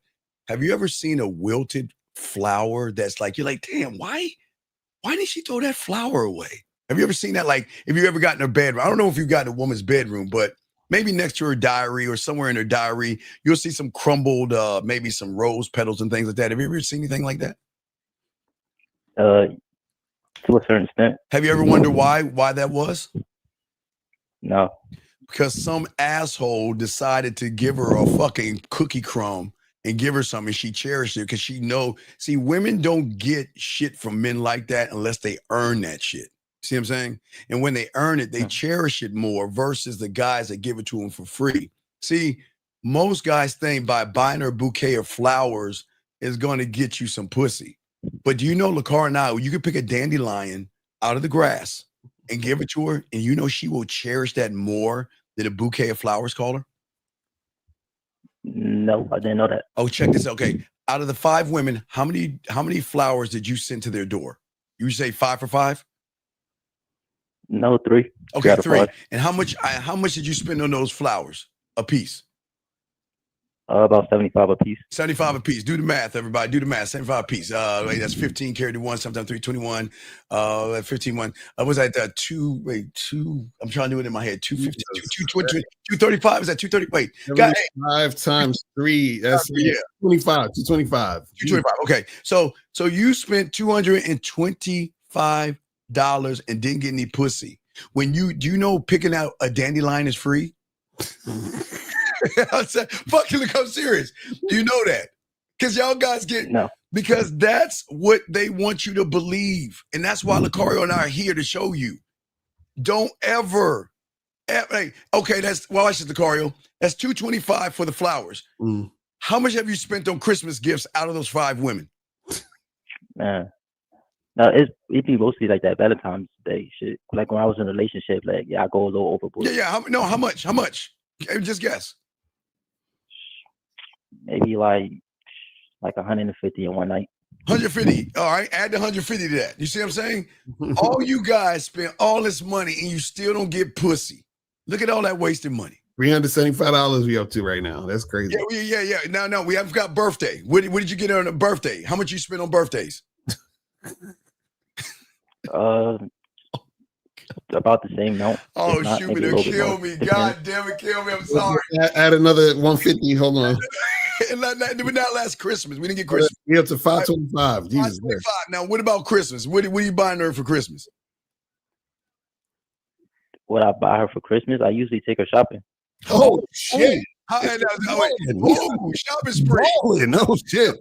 have you ever seen a wilted flower that's like, you're like, damn, why did she throw that flower away? Have you ever seen that? Like, if you ever got in her bedroom, I don't know if you got in a woman's bedroom, but maybe next to her diary or somewhere in her diary, you'll see some crumbled, maybe some rose petals and things like that. Have you ever seen anything like that? To a certain extent. Have you ever wondered why that was? No. Because some asshole decided to give her a fucking cookie crumb and give her something. She cherished it because see, women don't get shit from men like that unless they earn that shit. See what I'm saying? And when they earn it, they cherish it more versus the guys that give it to them for free. See, most guys think by buying her a bouquet of flowers is going to get you some pussy. But do you know, LaCar and I, you can pick a dandelion out of the grass and give it to her, and you know she will cherish that more than a bouquet of flowers, caller? No, I didn't know that. Oh, check this out. Okay, out of the 5 women, how many flowers did you send to their door? You say 5 for 5? No, 3. Okay, 3. And how much did you spend on those flowers a piece? About 75 a piece. 75 a piece. Do the math, everybody. Do the math. 75 a piece. Wait, that's 15 carried to 1, sometimes 321. 15 1. Was that 2? I'm trying to do it in my head. 250, 235. Is that 230? Wait, 5 times 3. That's 25. 225. 225. Okay. So you spent $225 and didn't get any pussy. Do you know picking out a dandelion is free? I said, fucking look, I'm serious. Do you know that? Because y'all guys no. Because that's what they want you to believe. And that's why Lucario and I are here to show you. Don't ever Hey, okay, that's watch this, Lucario. That's $225 for the flowers. Mm. How much have you spent on Christmas gifts out of those 5 women? Man. No, it be mostly like that Valentine's Day shit. Like when I was in a relationship, like I go a little overboard. Yeah. How much? How much? Just guess. Maybe like 150 in one night. 150. All right, add the 150 to that. You see what I'm saying? All you guys spend all this money and you still don't get pussy. Look at all that wasted money. $375 we up to right now. That's crazy. Yeah. No, we haven't got birthday. What did you get on a birthday? How much you spend on birthdays? About the same note. Oh, shoot me, to kill me. God damn it, kill me. I'm sorry. Add another 150. Hold on. Not last Christmas. We didn't get Christmas. We up to 525. Jesus. 525. Now, what about Christmas? What are you buying her for Christmas? What I buy her for Christmas, I usually take her shopping. Oh, shit. Shopping spree. No shit.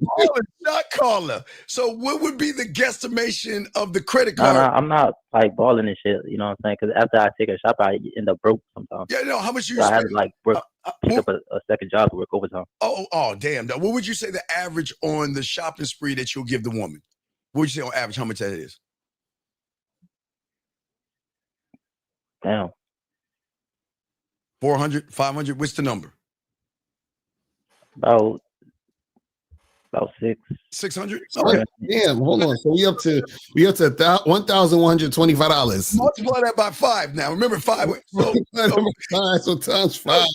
Shot caller. So what would be the guesstimation of the credit card? No, I'm not like balling and shit. You know what I'm saying? Because after I take her shop, I end up broke sometimes. Yeah, no. How much you? So I had to like work, pick up a second job to work overtime. Oh, damn. Now, what would you say the average on the shopping spree that you'll give the woman? What would you say on average? How much that is? Damn. 400, 500. What's the number? About 600. Okay. Damn, hold on. So we up to $1,125. Multiply that by 5 now. Remember 5. So times 5.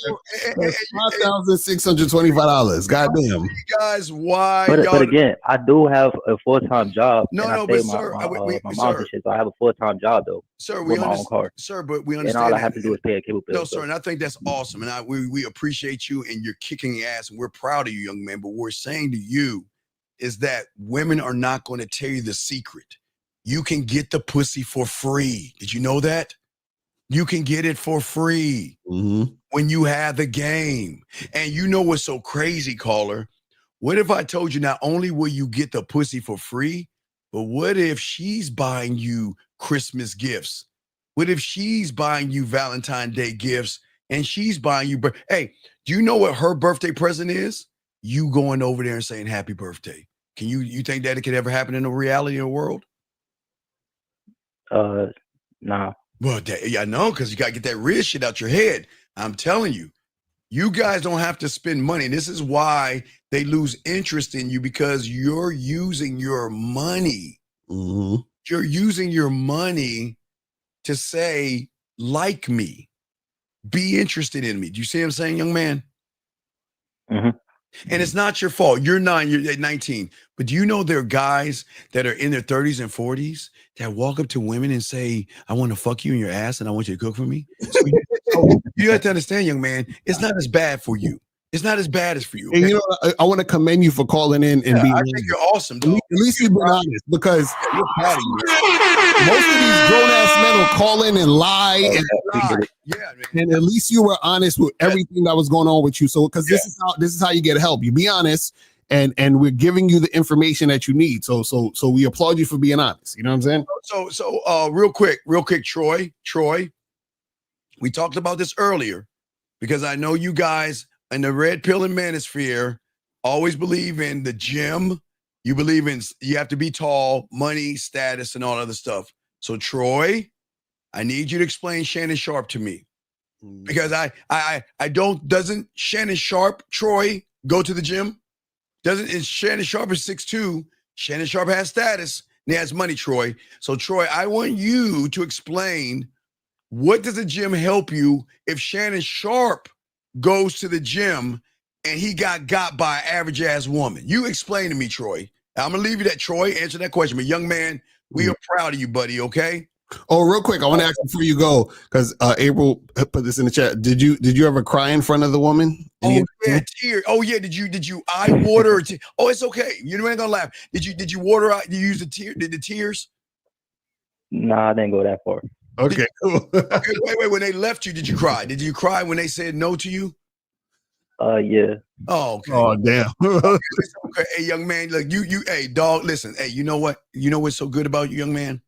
$5,625. Goddamn. Guys, why? But again, I do have a full-time job. But sir, my mom and shit, so I have a full-time job though. Sir, with my own car. Sir, but we understand. And all I have to do is pay a cable bill. No, sir, and I think that's awesome. And we appreciate you, and you're kicking ass, and we're proud of you, young man. But what we're saying to you is that women are not going to tell you the secret. You can get the pussy for free. Did you know that? You can get it for free when you have the game. And you know what's so crazy, caller? What if I told you not only will you get the pussy for free, but what if she's buying you Christmas gifts? What if she's buying you Valentine's Day gifts and she's buying you? Hey, do you know what her birthday present is? You going over there and saying happy birthday. Can you think that it could ever happen in the reality of the world? Nah. Well, I know, because you got to get that real shit out your head. I'm telling you, you guys don't have to spend money. This is why they lose interest in you, because you're using your money. You're using your money to say, like me, be interested in me. Do you see what I'm saying, young man? And it's not your fault. You're 19. But do you know there are guys that are in their 30s and 40s that walk up to women and say, I want to fuck you in your ass and I want you to cook for me? So you have to understand, young man, it's not as bad for you. It's not as bad as for you. Okay? And you know, I want to commend you for calling in and being. I think you're awesome, dog. At least you've been honest, because most of these grown-ass men will call in and lie and lie. Yeah, man. And at least you were honest with everything that was going on with you. So, because this is how you get help. You be honest, and we're giving you the information that you need. So we applaud you for being honest. You know what I'm saying? So real quick, Troy, we talked about this earlier, because I know you guys in the red pill and manosphere always believe in the gym. You believe in, you have to be tall, money, status, and all other stuff. So Troy, I need you to explain Shannon Sharp to me, because doesn't Shannon Sharp, Troy, go to the gym? Shannon Sharp is 6'2". Shannon Sharp has status and he has money, Troy. So Troy, I want you to explain, what does the gym help you if Shannon Sharp goes to the gym and he got by an average ass woman? You explain to me, Troy. I'm gonna leave you that, Troy. Answer that question. But young man, we are proud of you, buddy. Okay. Oh, real quick, I want to ask before you go, because April put this in the chat. Did you ever cry in front of the woman? Tear. Oh yeah. Did you eye water? Oh, it's okay. You ain't gonna laugh. Did you water out? Did you use the tears? Nah, I didn't go that far. Okay, cool. Okay, wait. When they left you, did you cry? Did you cry when they said no to you? Yeah. Oh, okay. Oh, damn. Okay, hey, young man, look, hey, dog, listen. Hey, you know what? You know what's so good about you, young man?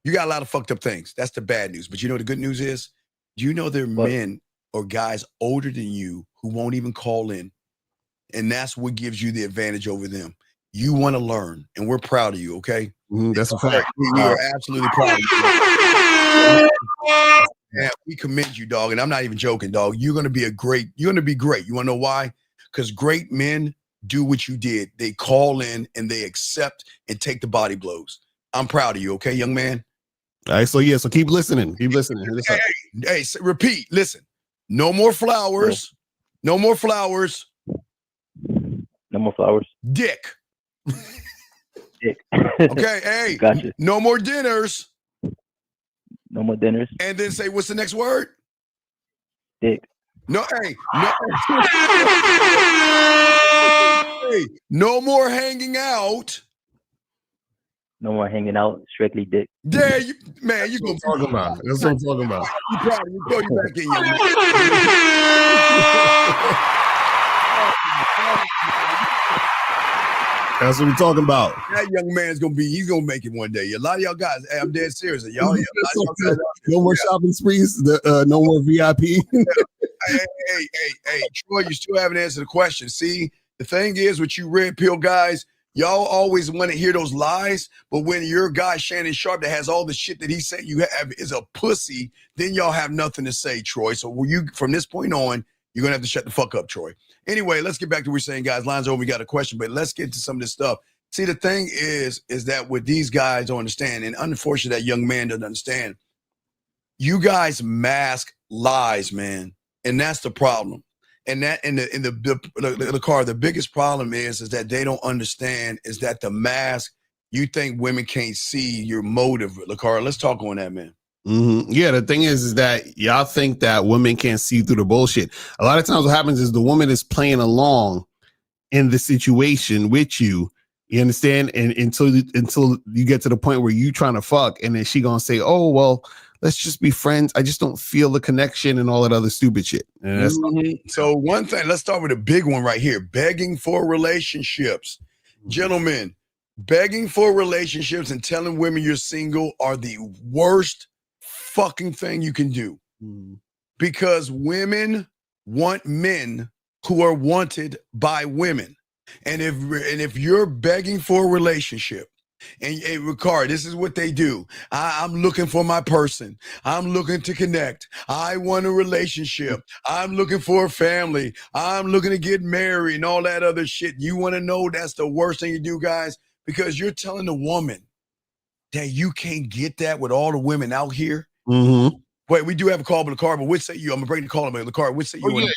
You got a lot of fucked up things. That's the bad news. But you know what the good news is? Do you know there are But- men or guys older than you who won't even call in? And that's what gives you the advantage over them. You want to learn, and we're proud of you, okay? That's a fact. We are absolutely proud of you. Yeah, we commend you, dog. And I'm not even joking, dog. You're gonna be great. You want to know why? Because great men do what you did. They call in and they accept and take the body blows. I'm proud of you, okay, young man? All right, so yeah, so keep listening. Keep listening. Hit us up. Hey, repeat, listen. No more flowers. No more flowers. No more flowers. Dick. Dick. Okay, hey, Gotcha. no more dinners. No more dinners. And then say, what's the next word? Dick. No, hey, no. Hey, no more hanging out. No more hanging out. Strictly dick. There, you, man, you That's gonna what I'm talking about. That's what I'm talking about. be proud of you. Throw you back in, young man. That's what we're talking about. That young man's he's gonna make it one day. A lot of y'all guys, hey, I'm dead serious. Y'all, No more shopping sprees. No more VIP. hey, Troy, you still haven't answered the question. See, the thing is, with you red pill guys, y'all always want to hear those lies, but when your guy Shannon Sharp that has all the shit that he said you have is a pussy, then y'all have nothing to say, Troy. So from this point on, you're gonna have to shut the fuck up, Troy. Anyway, let's get back to what we're saying, guys. Lines over, we got a question, but let's get to some of this stuff. See, the thing is that what these guys don't understand, and unfortunately that young man doesn't understand, you guys mask lies, man. And that's the problem. And that in the car, the biggest problem is that they don't understand is that the mask, you think women can't see your motive, LaCar. Let's talk on that, man. Mm-hmm. Yeah, the thing is that y'all think that women can't see through the bullshit. A lot of times what happens is the woman is playing along in the situation with you. You understand? And until you get to the point where you trying to fuck, and then she gonna say, oh, well, let's just be friends. I just don't feel the connection and all that other stupid shit. And that's So one thing, let's start with a big one right here. Begging for relationships. Gentlemen, begging for relationships and telling women you're single are the worst fucking thing you can do. Because women want men who are wanted by women. And if you're begging for a relationship, and Ricard, this is what they do. I'm looking for my person. I'm looking to connect. I want a relationship. I'm looking for a family. I'm looking to get married and all that other shit. You want to know that's the worst thing you do, guys? Because you're telling the woman that you can't get that with all the women out here. Mm-hmm. Wait, we do have a call, but LaCar, but what say you? I'm gonna bring the call, but LaCar, what say you?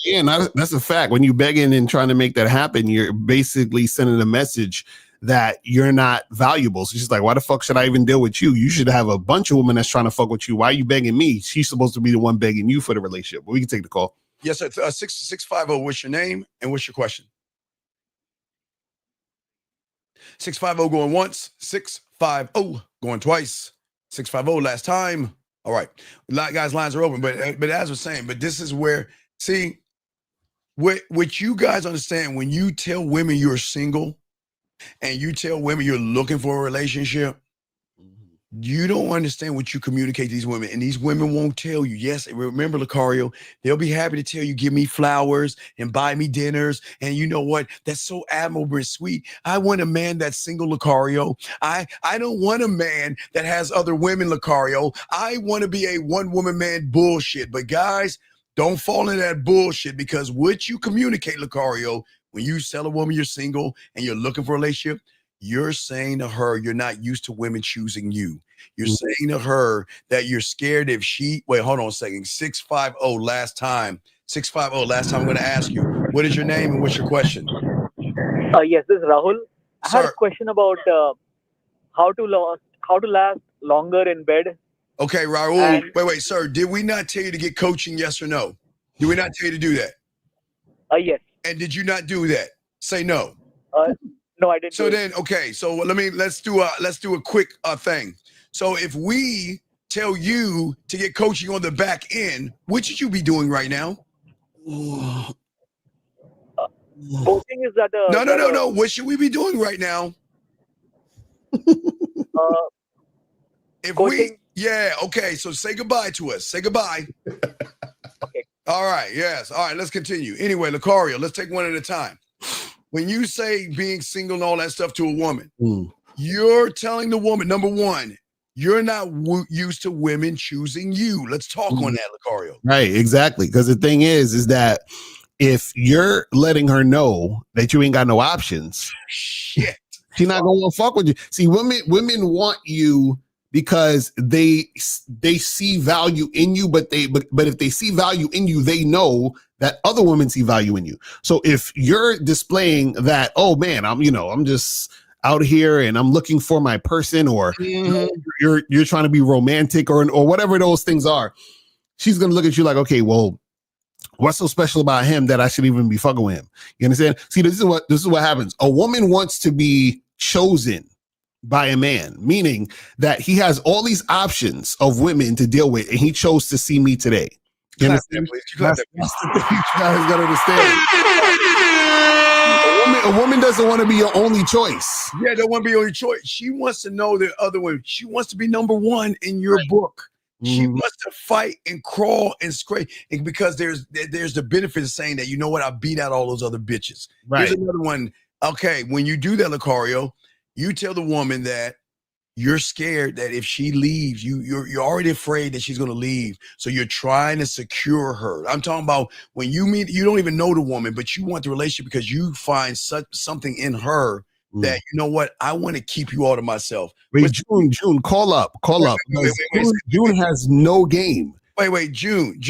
That's a fact. When you begging and trying to make that happen, you're basically sending a message that you're not valuable. So she's like, why the fuck should I even deal with you? You should have a bunch of women that's trying to fuck with you. Why are you begging me? She's supposed to be the one begging you for the relationship. But we can take the call. Yes, sir. 650. What's your name and what's your question? 650 going once. 650 going twice. 650 last time. All right, guys, lines are open. But as we're saying, but this is where, see, what you guys understand when you tell women you're single and you tell women you're looking for a relationship, you don't understand what you communicate to these women, and these women won't tell you. Yes, remember, Lucario, they'll be happy to tell you, give me flowers and buy me dinners, and you know what? That's so admirable and sweet. I want a man that's single, Lucario. I don't want a man that has other women, Lucario. I want to be a one-woman man bullshit. But guys, don't fall into that bullshit, because what you communicate, Lucario, when you tell a woman you're single and you're looking for a relationship, you're saying to her you're not used to women choosing you. You're saying to her that you're scared if wait, hold on a second. 650 last time. 650 last time I'm going to ask you, what is your name and what's your question? Yes, this is Rahul. I had a question about how to last longer in bed. Okay, Rahul. Wait, sir. Did we not tell you to get coaching? Yes or no? Did we not tell you to do that? Yes. And did you not do that? Say no. No, I didn't. So then, okay. So let's do a quick thing. So if we tell you to get coaching on the back end, what should you be doing right now? Coaching is that no. What should we be doing right now? Coaching. Yeah. Okay. So say goodbye to us. Say goodbye. Okay. All right. Yes. All right. Let's continue. Anyway, Lucario, let's take one at a time. When you say being single and all that stuff to a woman, you're telling the woman, number one, you're not used to women choosing you. Let's talk on that, Lucario. Right. Exactly. Because the thing is that if you're letting her know that you ain't got no options, shit, she's not gonna fuck with you. See, women want you because they see value in you, but if they see value in you, they know that other women see value in you. So if you're displaying that, oh man, I'm just out here and I'm looking for my person, or you're trying to be romantic or whatever those things are, she's gonna look at you like, okay, well, what's so special about him that I should even be fucking with him? You understand? See, this is what happens. A woman wants to be chosen by a man, meaning that he has all these options of women to deal with, and he chose to see me today. You understand? That's the thing you guys gotta understand. A woman doesn't want to be your only choice. Yeah, don't want to be your only choice. She wants to know the other women. She wants to be number one in your book. She wants to fight and crawl and scrape, because there's the benefit of saying that, you know what, I beat out all those other bitches. Right. Here's another one. Okay, when you do that, Lucario, you tell the woman that you're scared that if she leaves, you're already afraid that she's going to leave. So you're trying to secure her. I'm talking about when you meet, you don't even know the woman, but you want the relationship because you find something in her that, you know what, I want to keep you all to myself. Wait, June, call up. June has no game. Wait, June.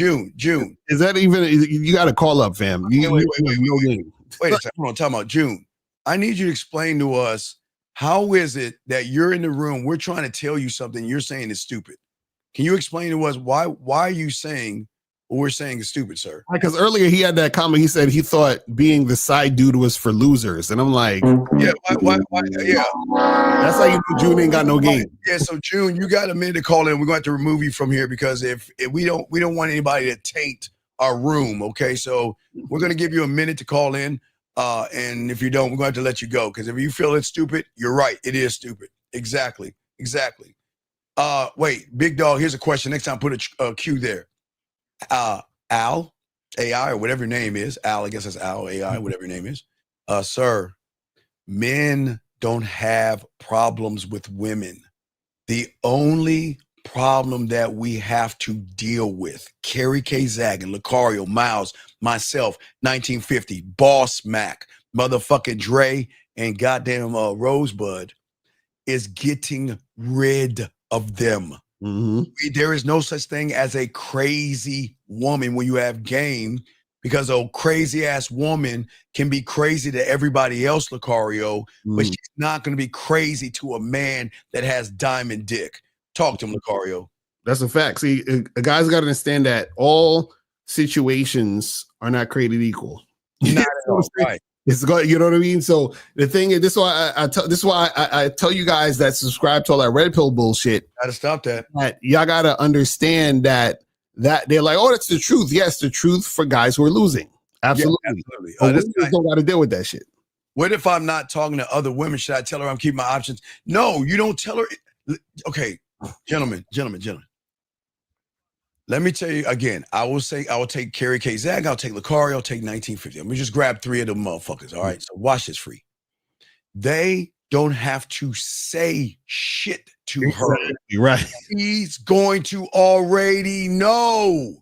Is that even? You got to call up, fam. Wait, no game. Wait a second. Hold on. Talking about June. I need you to explain to us, how is it that you're in the room? We're trying to tell you something. You're saying is stupid. Can you explain to us why are you saying what we're saying is stupid, sir? Because earlier he had that comment. He said he thought being the side dude was for losers, and I'm like, yeah, why? Yeah, that's how you know June ain't got no game. Yeah, so June, you got a minute to call in. We're going to have to remove you from here because if we don't want anybody to taint our room. Okay, so we're going to give you a minute to call in. And if you don't, we're going to have to let you go, because if you feel it's stupid, you're right. It is stupid. Exactly. Wait, big dog, here's a question. Next time, put a Q there. Al, AI, or whatever your name is. Al, I guess that's Al, AI, whatever your name is. Sir, men don't have problems with women. The only problem that we have to deal with, Carrie K. Zaggin, Lucario, Miles, myself, 1950, Boss Mac, motherfucking Dre, and goddamn Rosebud, is getting rid of them. There is no such thing as a crazy woman when you have game, because a crazy ass woman can be crazy to everybody else, Lucario, but she's not going to be crazy to a man that has diamond dick. Talk to him, Lucario. That's a fact. See, a guy's got to understand that all situations are not created equal. Not at all, right. It's good, you know what I mean? So the thing is, this is why I tell you guys that subscribe to all that red pill bullshit. Gotta stop that. That y'all gotta understand that they're like, oh, that's the truth. Yes, the truth for guys who are losing. Absolutely. Yeah, absolutely. But don't gotta deal with that shit. What if I'm not talking to other women? Should I tell her I'm keeping my options? No, you don't tell her. Okay, gentlemen. Let me tell you again. I will take Carrie K. Zag. I'll take Lucario. I'll take 1950. Let me just grab 3 of them motherfuckers. All right. So watch this, free. They don't have to say shit to her. Right. He's going to already know.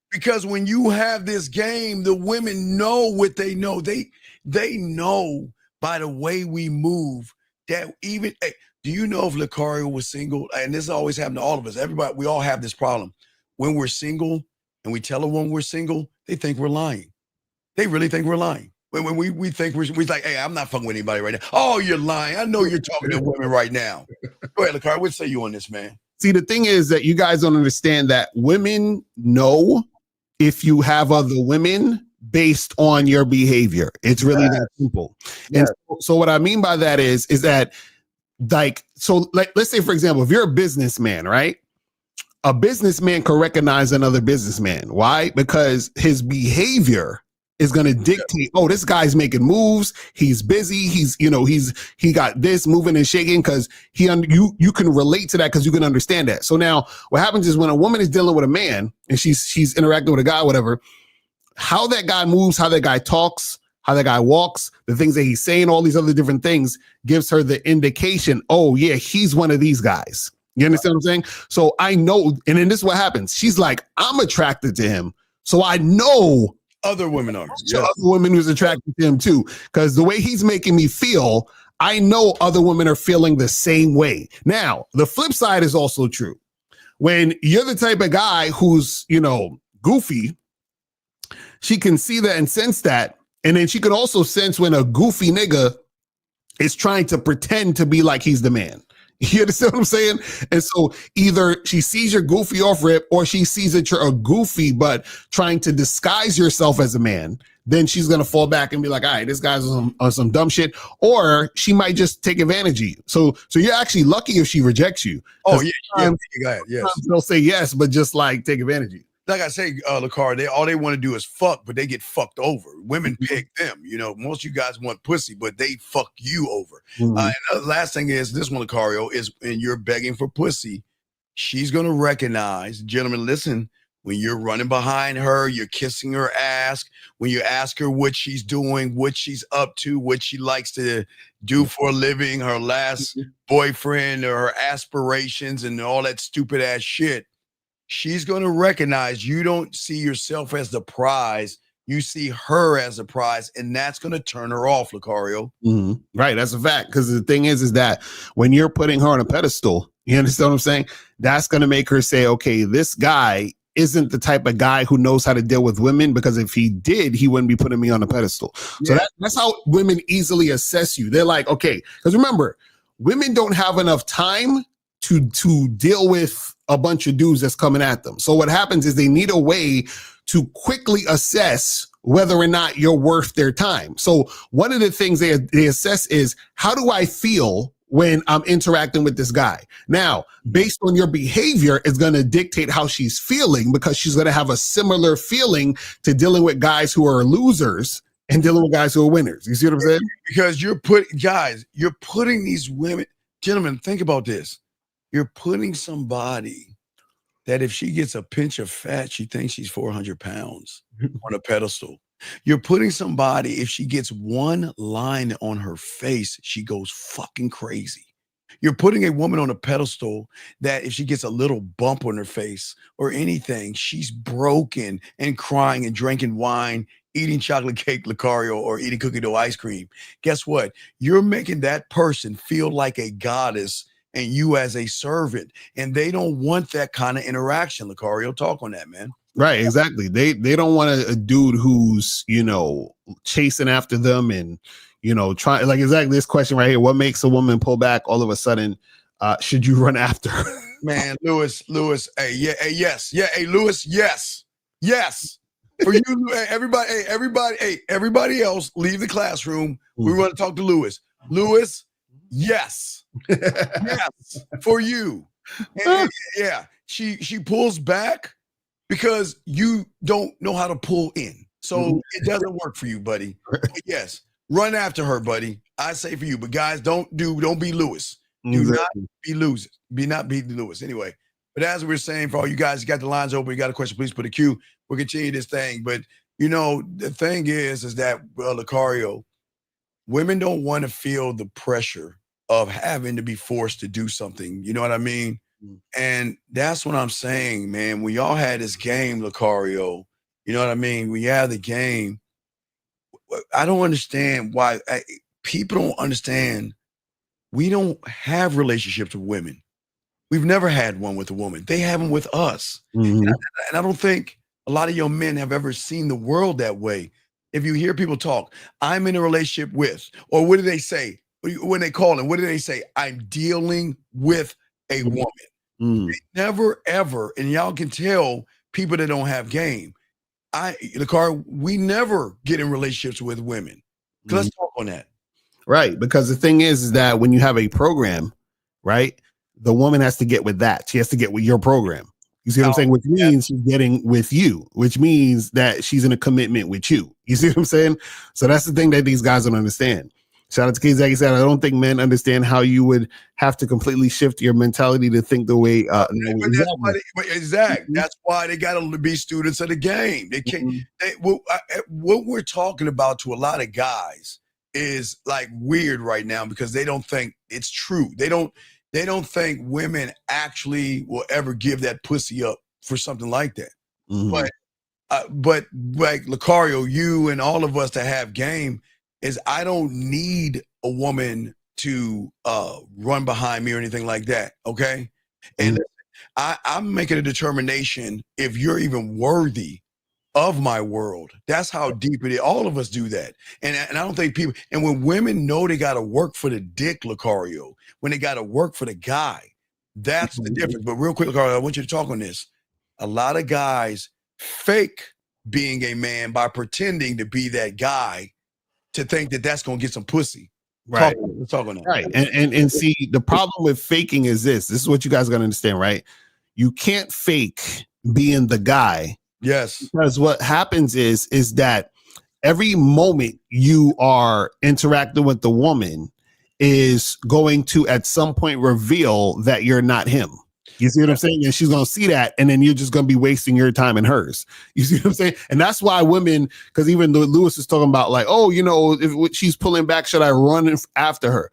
Because when you have this game, the women know what they know. They know by the way we move that even. Hey, do you know if Lucario was single? And this always happened to all of us. Everybody, we all have this problem. When we're single and we tell a woman we're single, they think we're lying. They really think we're lying. When we think we're like, hey, I'm not fucking with anybody right now. Oh, you're lying. I know you're talking to women right now. Go ahead, Lucario. What say you on this, man? See, the thing is that you guys don't understand that women know if you have other women based on your behavior. It's really that simple. And so what I mean by that is that, like, so let's say, for example, if you're a businessman, right? A businessman can recognize another businessman. Why? Because his behavior is going to dictate, oh, this guy's making moves. He's busy. He got this moving and shaking because you can relate to that because you can understand that. So now what happens is when a woman is dealing with a man and she's interacting with a guy, whatever, how that guy moves, how that guy talks, how that guy walks, the things that he's saying, all these other different things gives her the indication, oh yeah, he's one of these guys. You understand what I'm saying? So I know, and then this is what happens. She's like, I'm attracted to him. So I know other women are. Yeah. Other women who's attracted to him too. Because the way he's making me feel, I know other women are feeling the same way. Now, the flip side is also true. When you're the type of guy who's, goofy, she can see that and sense that. And then she can also sense when a goofy nigga is trying to pretend to be like he's the man. You understand what I'm saying? And so either she sees your goofy off rip or she sees that you're a goofy, but trying to disguise yourself as a man. Then she's going to fall back and be like, all right, this guy's on some dumb shit. Or she might just take advantage of you. So you're actually lucky if she rejects you. Oh, yeah. Go ahead. Yes. They'll say yes, but just like take advantage of you. Like I say, Lacar, all they want to do is fuck, but they get fucked over. Women pick them. Most of you guys want pussy, but they fuck you over. And the last thing is this one, Lucario, is when you're begging for pussy, she's going to recognize, gentlemen, listen, when you're running behind her, you're kissing her ass, when you ask her what she's doing, what she's up to, what she likes to do for a living, her last boyfriend or her aspirations and all that stupid ass shit. She's going to recognize you don't see yourself as the prize. You see her as a prize, and that's going to turn her off, Lucario. Right. That's a fact. Because the thing is that when you're putting her on a pedestal, you understand what I'm saying? That's going to make her say, okay, this guy isn't the type of guy who knows how to deal with women, because if he did, he wouldn't be putting me on a pedestal. So that's how women easily assess you. They're like, okay, because remember, women don't have enough time to deal with a bunch of dudes that's coming at them. So what happens is they need a way to quickly assess whether or not you're worth their time. So one of the things they assess is, how do I feel when I'm interacting with this guy? Now, based on your behavior, it's going to dictate how she's feeling, because she's going to have a similar feeling to dealing with guys who are losers and dealing with guys who are winners. You see what I'm saying? Because you're putting these women, gentlemen, think about this. You're putting somebody that if she gets a pinch of fat, she thinks she's 400 pounds on a pedestal. You're putting somebody, if she gets one line on her face, she goes fucking crazy. You're putting a woman on a pedestal that if she gets a little bump on her face or anything, she's broken and crying and drinking wine, eating chocolate cake, Lucario, or eating cookie dough ice cream. Guess what? You're making that person feel like a goddess and you as a servant, and they don't want that kind of interaction. Lucario, talk on that, man. Right, exactly. They don't want a dude who's, chasing after them and, trying, like exactly this question right here. What makes a woman pull back all of a sudden? Should you run after her? Man, Lewis, yes. Lewis, yes. For you, everybody else, leave the classroom. We want to talk to Lewis. Lewis, yes. Yes, for you. And, she pulls back because you don't know how to pull in. So it doesn't work for you, buddy. But yes, run after her, buddy. I say for you, but guys, don't be Lewis. Do not be Lewis. Not be Lewis. Anyway, but as we were saying, for all you guys, you got the lines open, you got a question, please put a Q. We'll continue this thing. But the thing is that Lucario, women don't want to feel the pressure of having to be forced to do something. You know what I mean? And that's what I'm saying, man. When y'all had this game, Lucario, you know what I mean? When you have the game, I don't understand why people don't understand. We don't have relationships with women. We've never had one with a woman. They have them with us. And I don't think a lot of your men have ever seen the world that way. If you hear people talk, I'm in a relationship with, or what do they say? When they call him, what do they say? I'm dealing with a woman. They never, ever, and y'all can tell people that don't have game. We never get in relationships with women. Let's talk on that. Right, because the thing is that when you have a program, right, the woman has to get with that. She has to get with your program. You see what I'm saying? Which means she's getting with you, which means that she's in a commitment with you. You see what I'm saying? So that's the thing that these guys don't understand. Shout out to Kizak. He said, I don't think men understand how you would have to completely shift your mentality to think the way. That's why they got to be students of the game. They can't. What we're talking about to a lot of guys is like weird right now because they don't think it's true. They don't think women actually will ever give that pussy up for something like that. But like Lucario, you and all of us that have game is I don't need a woman to run behind me or anything like that. Okay. And I'm making a determination if you're even worthy of my world. That's how deep it is. All of us do that. And I don't think people, and when women know they got to work for the dick, Lucario, when they got to work for the guy, that's the difference. But real quick, Lucario, I want you to talk on this. A lot of guys fake being a man by pretending to be that guy to think that that's going to get some pussy. Right. Talk on that. Right. And see, the problem with faking is this is what you guys got to understand, right? You can't fake being the guy. Yes. Because what happens is that every moment you are interacting with the woman is going to at some point reveal that you're not him. You see what I'm saying? And she's going to see that, and then you're just going to be wasting your time and hers. You see what I'm saying? And that's why women, because even though Lewis is talking about like, oh, you know, if she's pulling back, should I run after her?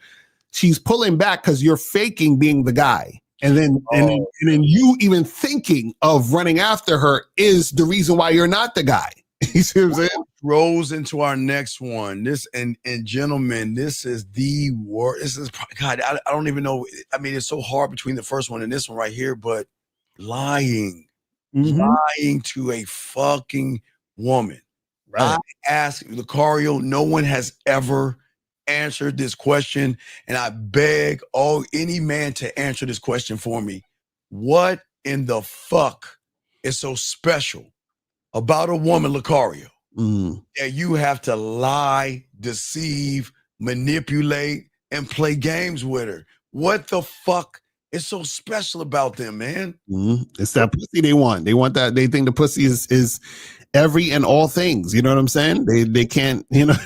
She's pulling back because you're faking being the guy. And then, and then you even thinking of running after her is the reason why you're not the guy. You see what I'm saying? Rolls into our next one. This and gentlemen, this is the worst. This is God. I don't even know. I mean, it's so hard between the first one and this one right here. But lying to a fucking woman. Right. I ask Lucario. No one has ever answered this question, and I beg any man to answer this question for me. What in the fuck is so special about a woman, Lucario, that you have to lie, deceive, manipulate, and play games with her? What the fuck is so special about them, man? It's that pussy they want. They want that. They think the pussy is every and all things. You know what I'm saying? They can't, you know,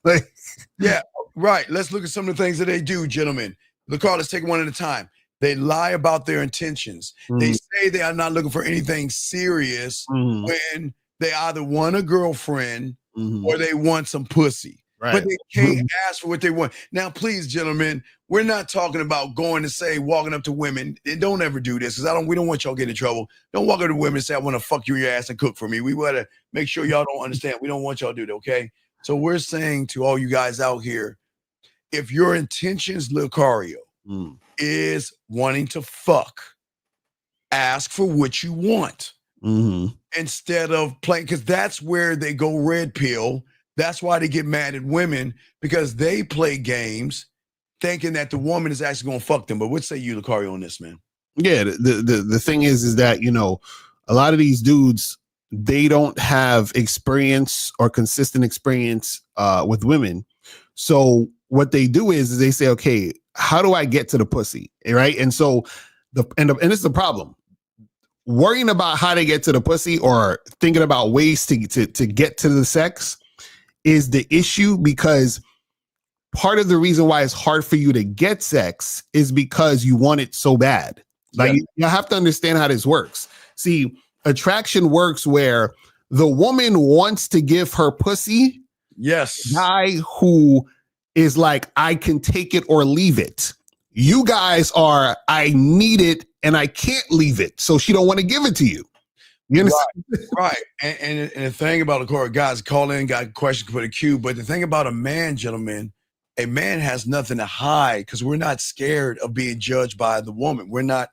like. Yeah, right. Let's look at some of the things that they do, gentlemen. Lucario, let's take one at a time. They lie about their intentions. They say they are not looking for anything serious when they either want a girlfriend or they want some pussy. Right. But they can't ask for what they want. Now, please, gentlemen, we're not talking about going to say, walking up to women. Don't ever do this because we don't want y'all to get in trouble. Don't walk up to women and say, I want to fuck you in your ass and cook for me. We want to make sure y'all don't understand. We don't want y'all to do that, okay? So we're saying to all you guys out here, if your intentions, Lucario, is wanting to fuck, ask for what you want instead of playing, because that's where they go red pill. That's why they get mad at women, because they play games thinking that the woman is actually going to fuck them. But what say you, Lucario, on this, man? Yeah, the thing is that, you know, a lot of these dudes, they don't have experience or consistent experience with women. So what they do is they say, okay, how do I get to the pussy? Right. And so and this is the problem. Worrying about how to get to the pussy or thinking about ways to get to the sex is the issue, because part of the reason why it's hard for you to get sex is because you want it so bad. Like you have to understand how this works. See, attraction works where the woman wants to give her pussy. Yes. Guy who is like, I can take it or leave it. You guys are, I need it and I can't leave it. So she don't want to give it to you. You understand? Right. And the thing about the court, guys call in, got questions for the queue. But the thing about a man, gentlemen, a man has nothing to hide because we're not scared of being judged by the woman. We're not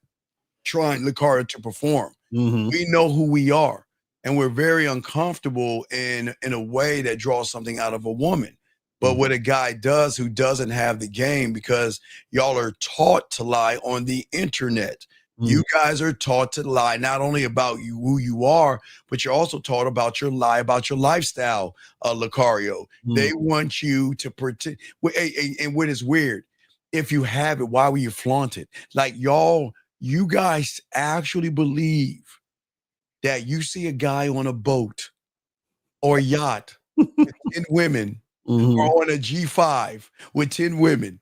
trying Lucario to perform. We know who we are, and we're very uncomfortable in a way that draws something out of a woman. But what a guy does who doesn't have the game, because y'all are taught to lie on the internet. You guys are taught to lie not only about you, who you are, but you're also taught about your lifestyle, Lucario. They want you to pretend. And what is weird, if you have it, why will you flaunt it? Like y'all you guys actually believe that you see a guy on a boat or a yacht with 10 women or on a G5 with 10 women.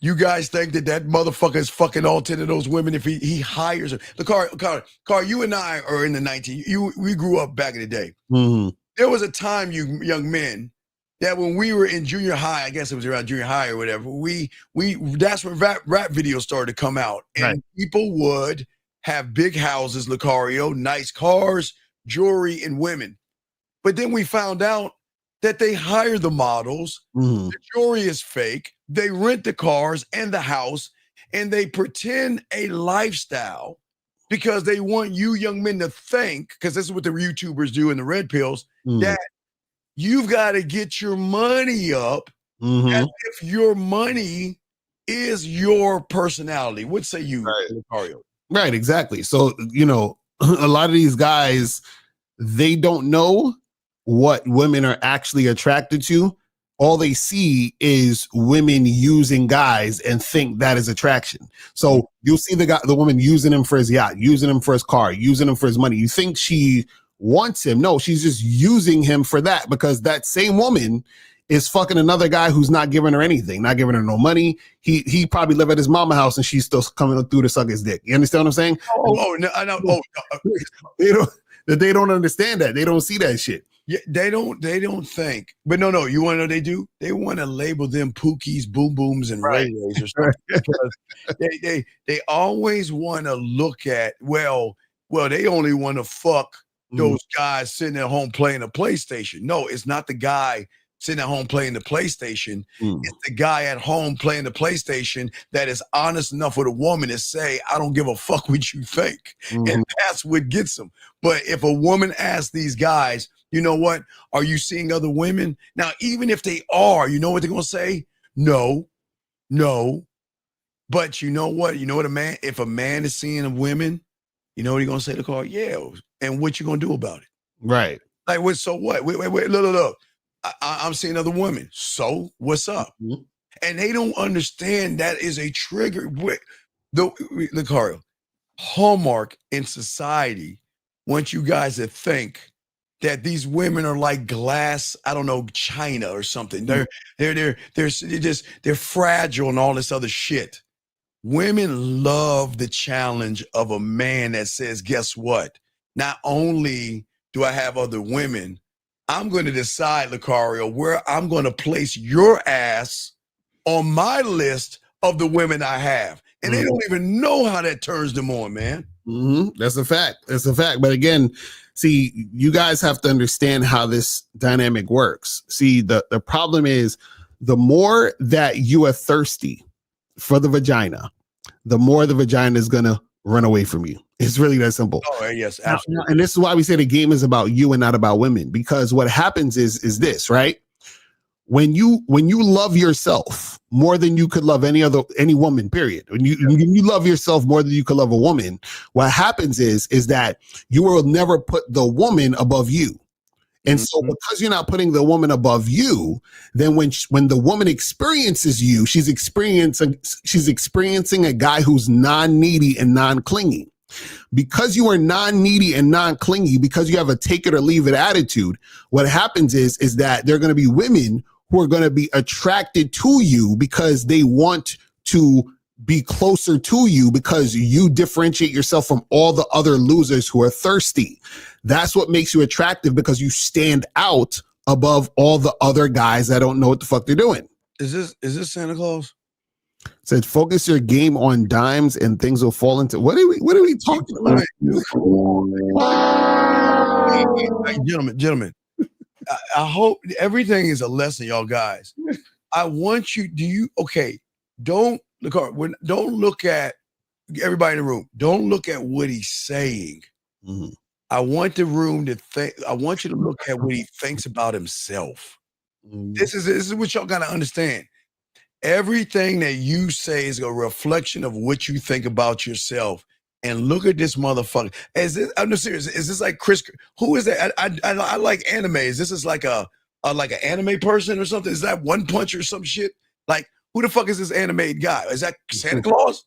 You guys think that motherfucker is fucking all 10 of those women if he hires her. The car, you and I are in the we grew up back in the day. There was a time, you young men, that when we were in junior high, I guess it was around junior high or whatever, that's when rap videos started to come out. And people would have big houses, Lucario, nice cars, jewelry, and women. But then we found out that they hire the models, the jewelry is fake, they rent the cars and the house, and they pretend a lifestyle because they want you young men to think, because this is what the YouTubers do in the red pills, that you've got to get your money up as if your money is your personality. What say you, Lucario? Right, exactly. So, you know, a lot of these guys, they don't know what women are actually attracted to. All they see is women using guys and think that is attraction. So you'll see the woman using him for his yacht, using him for his car, using him for his money. You think she wants him. No, she's just using him for that, because that same woman is fucking another guy who's not giving her anything, not giving her no money. He probably live at his mama house and she's still coming through to suck his dick. You understand what I'm saying? They don't understand that. They don't see that shit. Yeah, they don't think. But no, you want to know what they do? They want to label them Pookies, Boom Booms, and Ray Rays or something. Because they always want to look at, well, they only want to fuck those guys sitting at home playing a PlayStation. No, it's not the guy sitting at home playing the PlayStation. It's the guy at home playing the PlayStation that is honest enough with a woman to say, I don't give a fuck what you think. And that's what gets them. But if a woman asks these guys, you know what, are you seeing other women? Now, even if they are, you know what they're going to say? No. But you know what? If a man is seeing women, you know what he's going to say to Carl? Yeah. And what you going to do about it? Right. Like, so what? Wait, look. I'm seeing other women. So what's up? And they don't understand that is a trigger. Look, Carl, hallmark in society wants you guys to think that these women are like glass, I don't know, China or something. They're fragile and all this other shit. Women love the challenge of a man that says, guess what? Not only do I have other women, I'm going to decide, Lucario, where I'm going to place your ass on my list of the women I have. And they don't even know how that turns them on, man. That's a fact. But again, see, you guys have to understand how this dynamic works. See, the problem is the more that you are thirsty for the vagina, the more the vagina is going to run away from you. It's really that simple. Oh, yes, absolutely. And this is why we say the game is about you and not about women, because what happens is this, right? When you love yourself more than you could love any woman, period. When you love yourself more than you could love a woman, what happens is that you will never put the woman above you. And so because you're not putting the woman above you, then when the woman experiences you, she's experiencing a guy who's non-needy and non-clingy. Because you are non-needy and non-clingy, because you have a take it or leave it attitude, what happens is that there are going to be women who are going to be attracted to you because they want to be closer to you, because you differentiate yourself from all the other losers who are thirsty. That's what makes you attractive, because you stand out above all the other guys that don't know what the fuck they're doing. Is this Santa Claus? Said, focus your game on dimes and things will fall into. What are we talking about? Hey, gentlemen, I hope everything is a lesson, y'all guys. I want you. Don't look at everybody in the room. Don't look at what he's saying. I want the room to think. I want you to look at what he thinks about himself. This is what y'all got to understand. Everything that you say is a reflection of what you think about yourself. And look at this motherfucker. I'm not serious. Is this like Chris? Who is that? I like anime. Is this like an anime person or something? Is that One Punch or some shit? Like, who the fuck is this animated guy? Is that Santa Claus?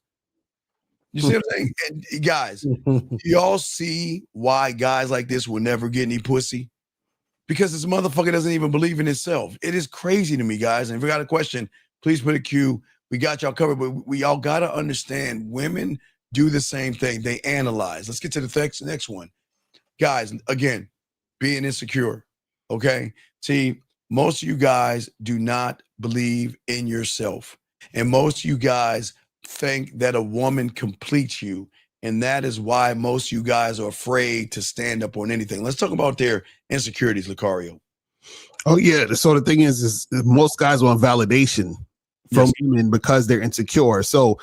You see what I'm saying? And guys, y'all see why guys like this will never get any pussy? Because this motherfucker doesn't even believe in himself. It is crazy to me, guys. And if you got a question, please put a Q. We got y'all covered, but we all got to understand women do the same thing. They analyze. Let's get to the next one. Guys, again, being insecure, okay? See, most of you guys do not believe in yourself. And most of you guys think that a woman completes you. And that is why most of you guys are afraid to stand up on anything. Let's talk about their insecurities, Lucario. Oh, yeah. So the thing is most guys want validation from women because they're insecure. So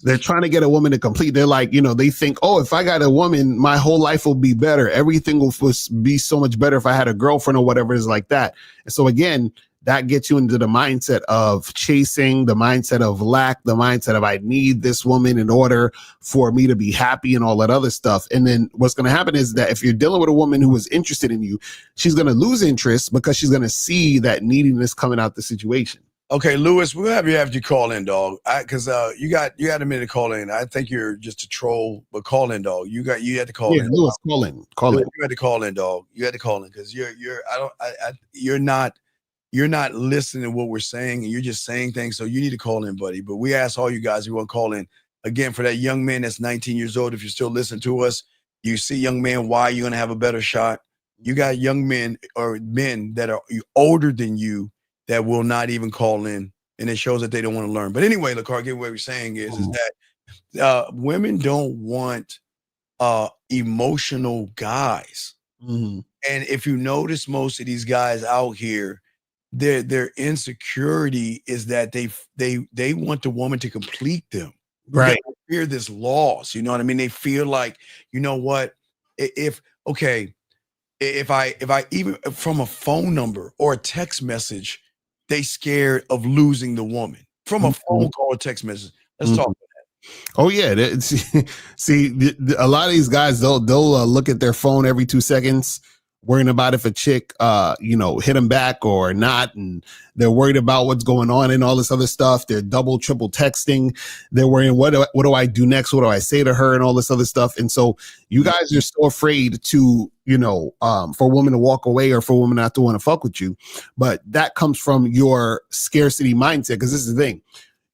they're trying to get a woman to complete. They're like, they think, oh, if I got a woman, my whole life will be better. Everything will be so much better if I had a girlfriend or whatever it is like that. And so again, that gets you into the mindset of chasing, the mindset of lack, the mindset of I need this woman in order for me to be happy and all that other stuff. And then what's going to happen is that if you're dealing with a woman who is interested in you, she's going to lose interest because she's going to see that neediness coming out the situation. Okay, Lewis, we'll have you call in, dog. Because you got a minute to call in. I think you're just a troll, but call in, dog. You had to call in. Lewis, call in. You had to call in, dog. You had to call in because you're not listening to what we're saying, and you're just saying things. So you need to call in, buddy. But we ask all you guys who want to call in again for that young man that's 19 years old. If you're still listening to us, you see, young man, why you're gonna have a better shot. You got young men or men that are older than you that will not even call in, and it shows that they don't want to learn. But anyway, Lacar, get what we're saying is that women don't want emotional guys. Mm-hmm. And if you notice, most of these guys out here, their insecurity is that they want the woman to complete them. Right. They fear this loss. You know what I mean? They feel like, you know what? If I even from a phone number or a text message, they scared of losing the woman from a phone call or text message. Let's talk about that. Oh yeah. See, a lot of these guys, they'll look at their phone every 2 seconds, worrying about if a chick, hit them back or not. And they're worried about what's going on and all this other stuff. They're double, triple texting. They're worrying, what do I do next? What do I say to her and all this other stuff? And so you guys are so afraid to, for women to walk away or for women not to want to fuck with you. But that comes from your scarcity mindset. Cause this is the thing.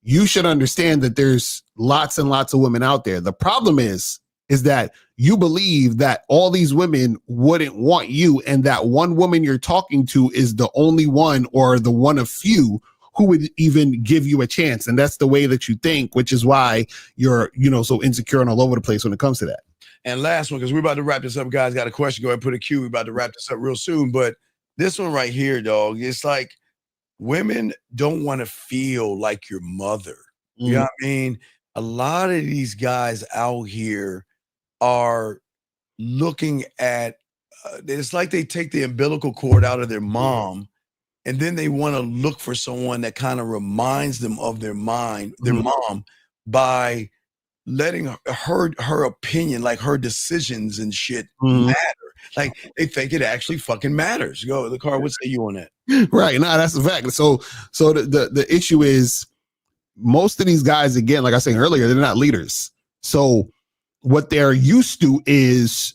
You should understand that there's lots and lots of women out there. The problem is that you believe that all these women wouldn't want you, and that one woman you're talking to is the only one or the one of few who would even give you a chance. And that's the way that you think, which is why you're, so insecure and all over the place when it comes to that. And last one, because we're about to wrap this up, guys. Got a question? Go ahead and put a Q. We're about to wrap this up real soon. But this one right here, dog, it's like women don't want to feel like your mother. You know what I mean? A lot of these guys out here are looking at it's like they take the umbilical cord out of their mom, and then they want to look for someone that kind of reminds them of their mom by letting her opinion, like her decisions and shit, matter. Like they think it actually fucking matters. Go, the car. What say you on that? Right. No, that's a fact. So the issue is most of these guys, again, like I was saying earlier, they're not leaders. So what they're used to is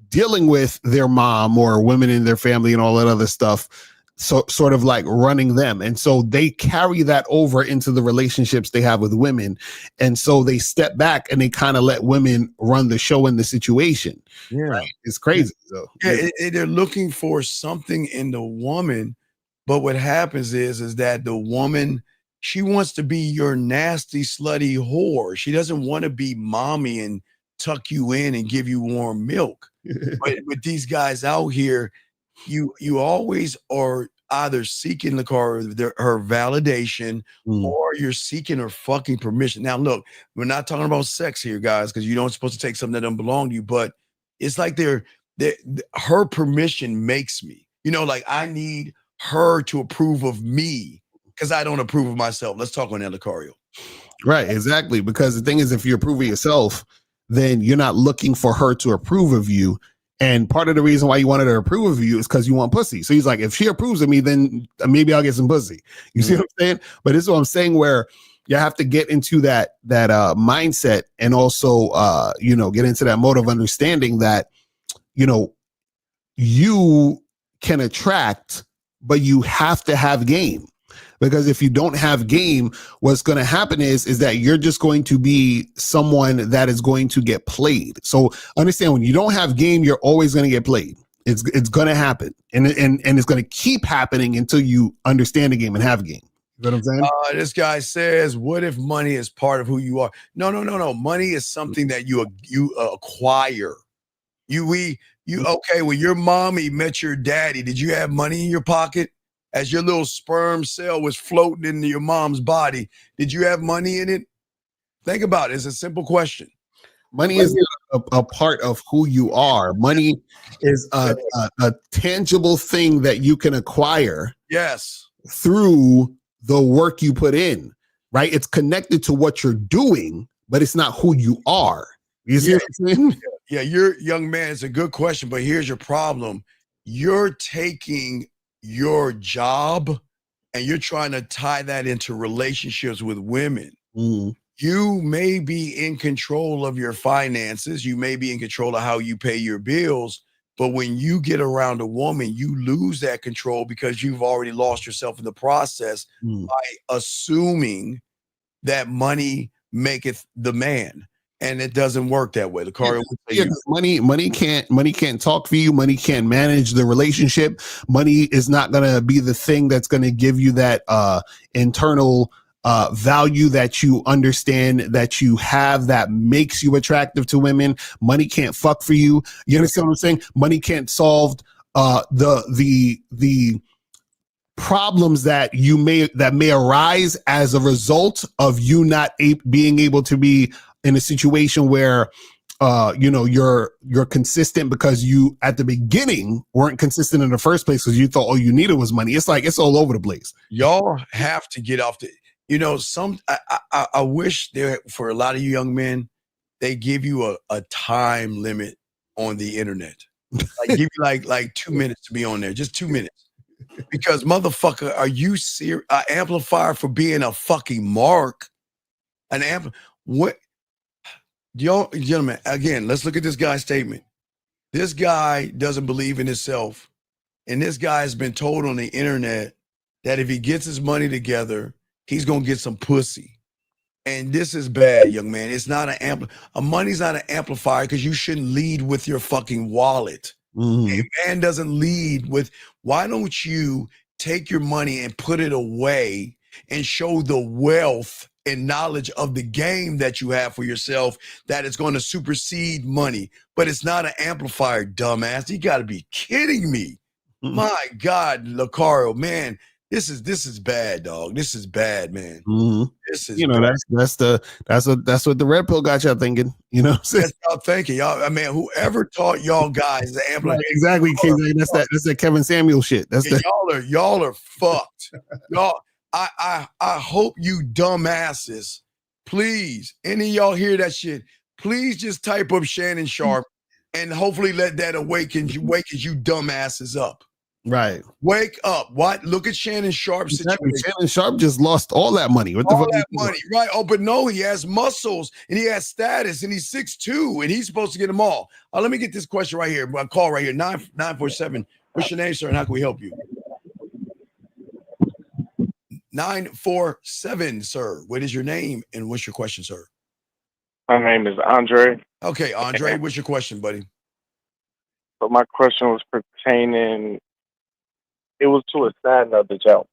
dealing with their mom or women in their family and all that other stuff, so sort of like running them. And so they carry that over into the relationships they have with women. And so they step back and they kind of let women run the show in the situation. Yeah. Right? It's crazy. So they're looking for something in the woman. But what happens is that the woman, she wants to be your nasty, slutty whore. She doesn't want to be mommy and tuck you in and give you warm milk. But with these guys out here, you always are either seeking her validation or you're seeking her fucking permission. Now, look, we're not talking about sex here, guys, because you don't supposed to take something that doesn't belong to you. But it's like her permission makes me, like I need her to approve of me because I don't approve of myself. Let's talk on that, Lucario. Right, exactly. Because the thing is, if you approve of yourself, then you're not looking for her to approve of you. And part of the reason why you wanted her to approve of you is because you want pussy. So he's like, if she approves of me, then maybe I'll get some pussy. You see what I'm saying? But this is what I'm saying, where you have to get into that mindset, and also get into that mode of understanding that you can attract, but you have to have game. Because if you don't have game, what's going to happen is that you're just going to be someone that is going to get played. So understand, when you don't have game, you're always going to get played. It's going to happen, and it's going to keep happening until you understand the game and have game. You know what I'm saying? This guy says, "What if money is part of who you are?" No. Money is something that you acquire. Okay? When your mommy met your daddy, did you have money in your pocket? As your little sperm cell was floating into your mom's body, did you have money in it? Think about it. It's a simple question. Money is a part of who you are. Money is a tangible thing that you can acquire. Yes. Through the work you put in, right? It's connected to what you're doing, but it's not who you are. You see what I'm saying? Yeah, you're young man. It's a good question, but here's your problem. You're taking your job and you're trying to tie that into relationships with women. Mm. You may be in control of your finances. You may be in control of how you pay your bills. But when you get around a woman, you lose that control because you've already lost yourself in the process by assuming that money maketh the man. And it doesn't work that way. Money can't talk for you. Money can't manage the relationship. Money is not going to be the thing that's going to give you that internal value that you understand that you have that makes you attractive to women. Money can't fuck for you. You understand what I'm saying? Money can't solve the problems that may arise as a result of you not being able to be in a situation where you're consistent, because you at the beginning weren't consistent in the first place because you thought all you needed was money. It's like it's all over the place. Y'all have to get off the I wish there, for a lot of you young men, they give you a time limit on the internet. Like give you like 2 minutes to be on there, just 2 minutes. Because motherfucker, are you serious? Amplifier for being a fucking mark? What? Gentlemen, again, let's look at this guy's statement. This guy doesn't believe in himself. And this guy has been told on the internet that if he gets his money together, he's going to get some pussy. And this is bad, young man. It's not money's not an amplifier, because you shouldn't lead with your fucking wallet. Mm-hmm. A man doesn't lead with, why don't you take your money and put it away and show the wealth and knowledge of the game that you have for yourself, that it's going to supersede money. But it's not an amplifier, dumbass. You got to be kidding me. Mm-hmm. My God, Lucario, man, this is bad, dog. This is bad, man. Mm-hmm. This is that's what the red pill got y'all thinking. You know what I'm saying? That's y'all thinking. Y'all, I mean, whoever taught y'all guys the amplifier. Right, exactly. That's that Kevin Samuel shit. Y'all are fucked. Y'all, I hope you dumbasses, please, any of y'all hear that shit, please just type up Shannon Sharp and hopefully let that awaken you dumbasses up. Right. Wake up. What? Look at Shannon Sharp's situation. Shannon Sharp just lost all that money. What the fuck? All that money, right? Oh, but no, he has muscles and he has status and he's 6'2" and he's supposed to get them all. Let me get this question right here. A call right here. 947. What's your name, sir? And how can we help you? 947, sir. What is your name and what's your question, sir? My name is Andre. Okay, Andre, what's your question, buddy? So my question was pertaining. It was to a side note that y'all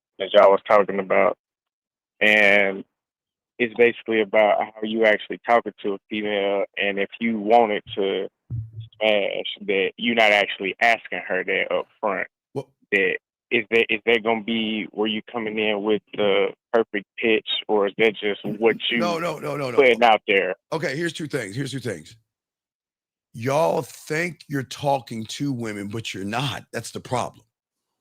was talking about, and it's basically about how you actually talking to a female, and if you wanted to smash, that you're not actually asking her that up front. That is that going to be where you coming in with the perfect pitch, or is that just what you putting out there? Okay, here's two things. Y'all think you're talking to women, but you're not. That's the problem.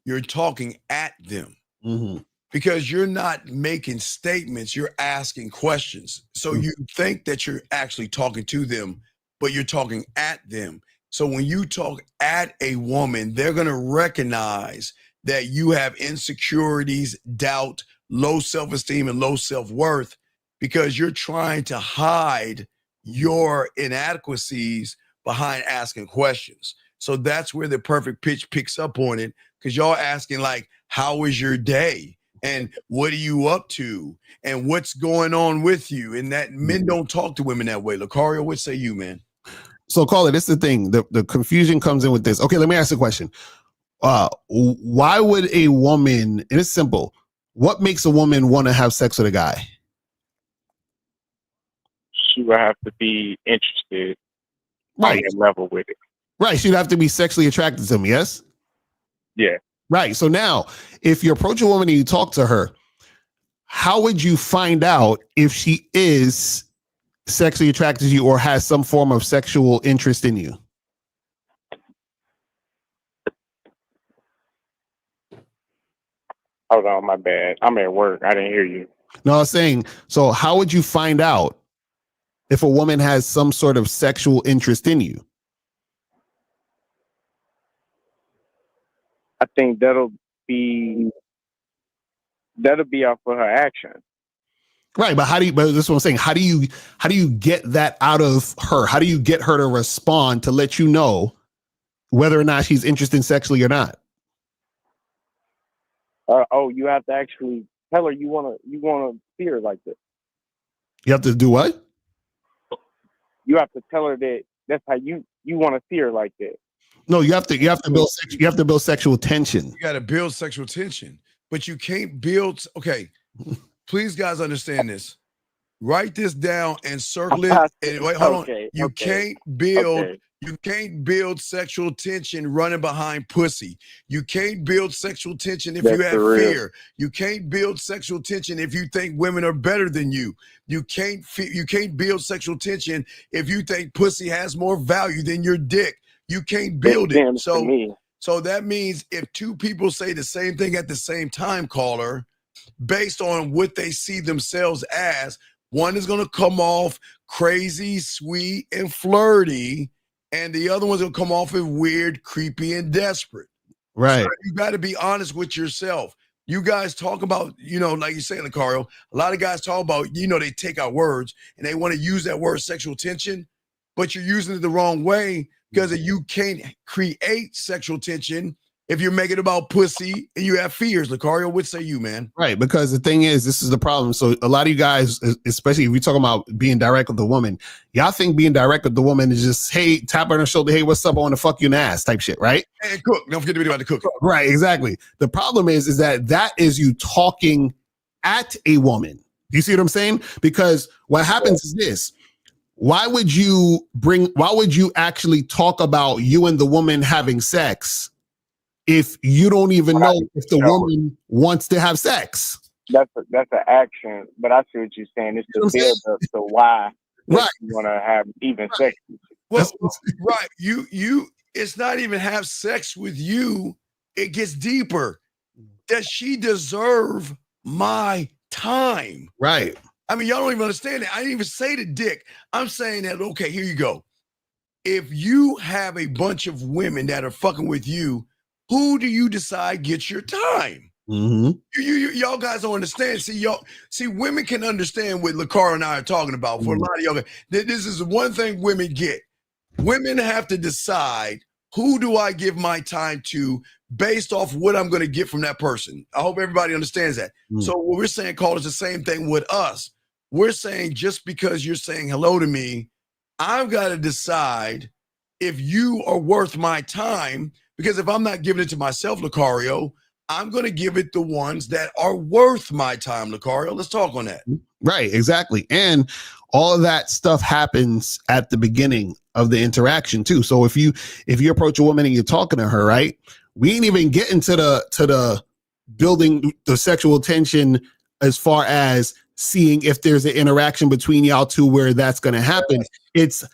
You're talking at them. Mm-hmm. Because you're not making statements, you're asking questions. So you think that you're actually talking to them, but you're talking at them. So when you talk at a woman, they're going to recognize that you have insecurities, doubt, low self-esteem, and low self-worth. because you're trying to hide your inadequacies behind asking questions. So that's where the perfect pitch picks up on it, because y'all asking like, how was your day? And what are you up to? And what's going on with you? And that men don't talk to women that way. Lucario, what say you, man? So call it, this is the thing. The confusion comes in with this. Okay, let me ask a question. Why would a woman, and it's simple, what makes a woman want to have sex with a guy? She would have to be interested Right. on that level with it. Right. She'd have to be sexually attracted to him, yes? Yeah. Right. So now, if you approach a woman and you talk to her, how would you find out if she is sexually attracted to you or has some form of sexual interest in you? Hold on, my bad. I'm at work. I didn't hear you. No, I was saying, so how would you find out if a woman has some sort of sexual interest in you? I think that'll be off of her action. Right, but but this is what I'm saying. How do you get that out of her? How do you get her to respond to let you know whether or not she's interested sexually or not? You have to actually tell her you wanna see her like this. You have to do what? You have to tell her that that's how you want to see her like that. No, you have to build sexual tension. You got to build sexual tension, but you can't build. Okay, please, guys, understand this. Write this down and circle it. And wait, hold on. You can't build. You can't build sexual tension running behind pussy. You can't build sexual tension if you have fear. You can't build sexual tension if you think women are better than you. You can't build sexual tension if you think pussy has more value than your dick. You can't build it. So that means if two people say the same thing at the same time, caller, based on what they see themselves as, one is going to come off crazy, sweet, and flirty, and the other one's going to come off as weird, creepy, and desperate. Right. So you got to be honest with yourself. You guys talk about, like you say, Lucario, a lot of guys talk about, they take our words and they want to use that word sexual tension, but you're using it the wrong way, because you can't create sexual tension if you're making it about pussy and you have fears. Lucario, what say you, man? Right, because the thing is, this is the problem. So a lot of you guys, especially if we talking about being direct with the woman, y'all think being direct with the woman is just, hey, tap her on the shoulder, hey, what's up, I want to fuck you in the ass type shit, right? And cook. Don't forget to be about the cooking. Right, exactly. The problem is that is you talking at a woman. Do you see what I'm saying? Because what happens is this. Why would you actually talk about you and the woman having sex if you don't even know if the woman wants to have sex? That's an action, but I see what you're saying. It's the build up to why you want to have even sex. Well, right. You it's not even have sex with you. It gets deeper. Does she deserve my time? Right. I mean, y'all don't even understand it. I didn't even say the dick. I'm saying that, okay, here you go. If you have a bunch of women that are fucking with you, who do you decide gets your time? Mm-hmm. Y'all guys don't understand. See, women can understand what Lucario and I are talking about. For a lot of y'all, this is one thing women get. Women have to decide, who do I give my time to based off what I'm going to get from that person. I hope everybody understands that. So what we're saying, Carl, is the same thing with us. We're saying, just because you're saying hello to me, I've got to decide if you are worth my time, because if I'm not giving it to myself, Lucario, I'm going to give it the ones that are worth my time, Lucario. Let's talk on that. Right, exactly. And all of that stuff happens at the beginning of the interaction too. So if you approach a woman and you're talking to her, right, we ain't even getting to the building the sexual tension as far as seeing if there's an interaction between y'all two where that's going to happen. Let's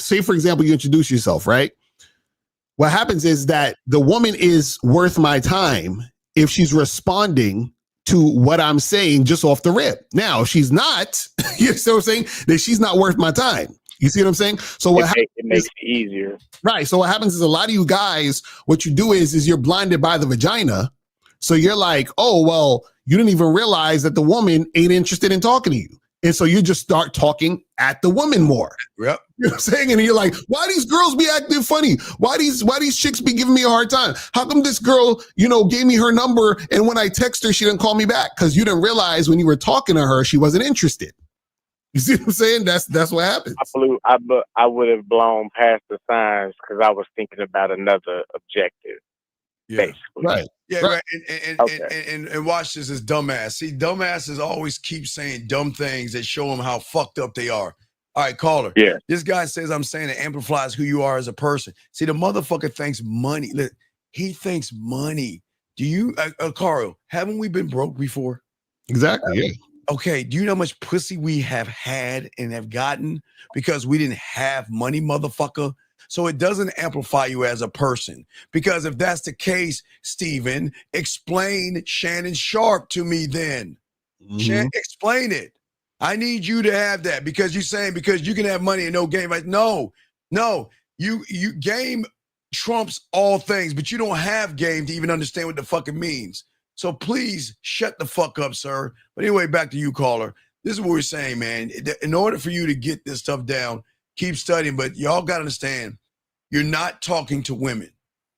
say, for example, you introduce yourself, right? What happens is that the woman is worth my time if she's responding to what I'm saying just off the rip. Now, if she's not, you see what I'm saying? That she's not worth my time. You see what I'm saying? So it makes it easier. Right. So what happens is, a lot of you guys, what you do is you're blinded by the vagina. So you're like, oh, well, you didn't even realize that the woman ain't interested in talking to you. And so you just start talking at the woman more. Yep. You know what I'm saying? And you're like, why these girls be acting funny? Why these chicks be giving me a hard time? How come this girl, gave me her number and when I text her, she didn't call me back? Because you didn't realize when you were talking to her, she wasn't interested. You see what I'm saying? That's what happens. I would have blown past the signs because I was thinking about another objective. Yeah. Basically. Right. Yeah, right. And watch this as dumbass. See, dumbasses always keep saying dumb things that show them how fucked up they are. All right, caller. Yeah. This guy says I'm saying it amplifies who you are as a person. See, the motherfucker thinks money. Look, he thinks money. Do you, Carl, haven't we been broke before? Exactly, yeah. Okay, do you know how much pussy we have had and have gotten because we didn't have money, motherfucker? So it doesn't amplify you as a person. Because if that's the case, Steven, explain Shannon Sharp to me then. Mhm. Explain it. I need you to have that because you're saying because you can have money and no game. Like, no, you game trumps all things, but you don't have game to even understand what the fuck it means. So please shut the fuck up, sir. But anyway, back to you, caller. This is what we're saying, man. In order for you to get this stuff down, keep studying, but y'all got to understand, you're not talking to women.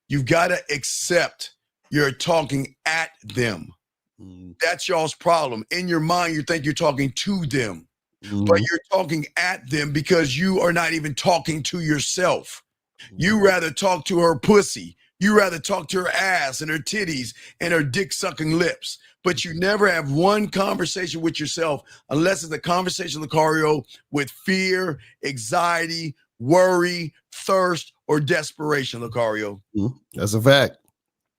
You've got to accept you're talking at them. That's y'all's problem. In your mind, you think you're talking to them, but you're talking at them because you are not even talking to yourself. You rather talk to her pussy. You rather talk to her ass and her titties and her dick-sucking lips. But you never have one conversation with yourself unless it's a conversation, Lucario, with fear, anxiety, worry, thirst, or desperation, Lucario. That's a fact.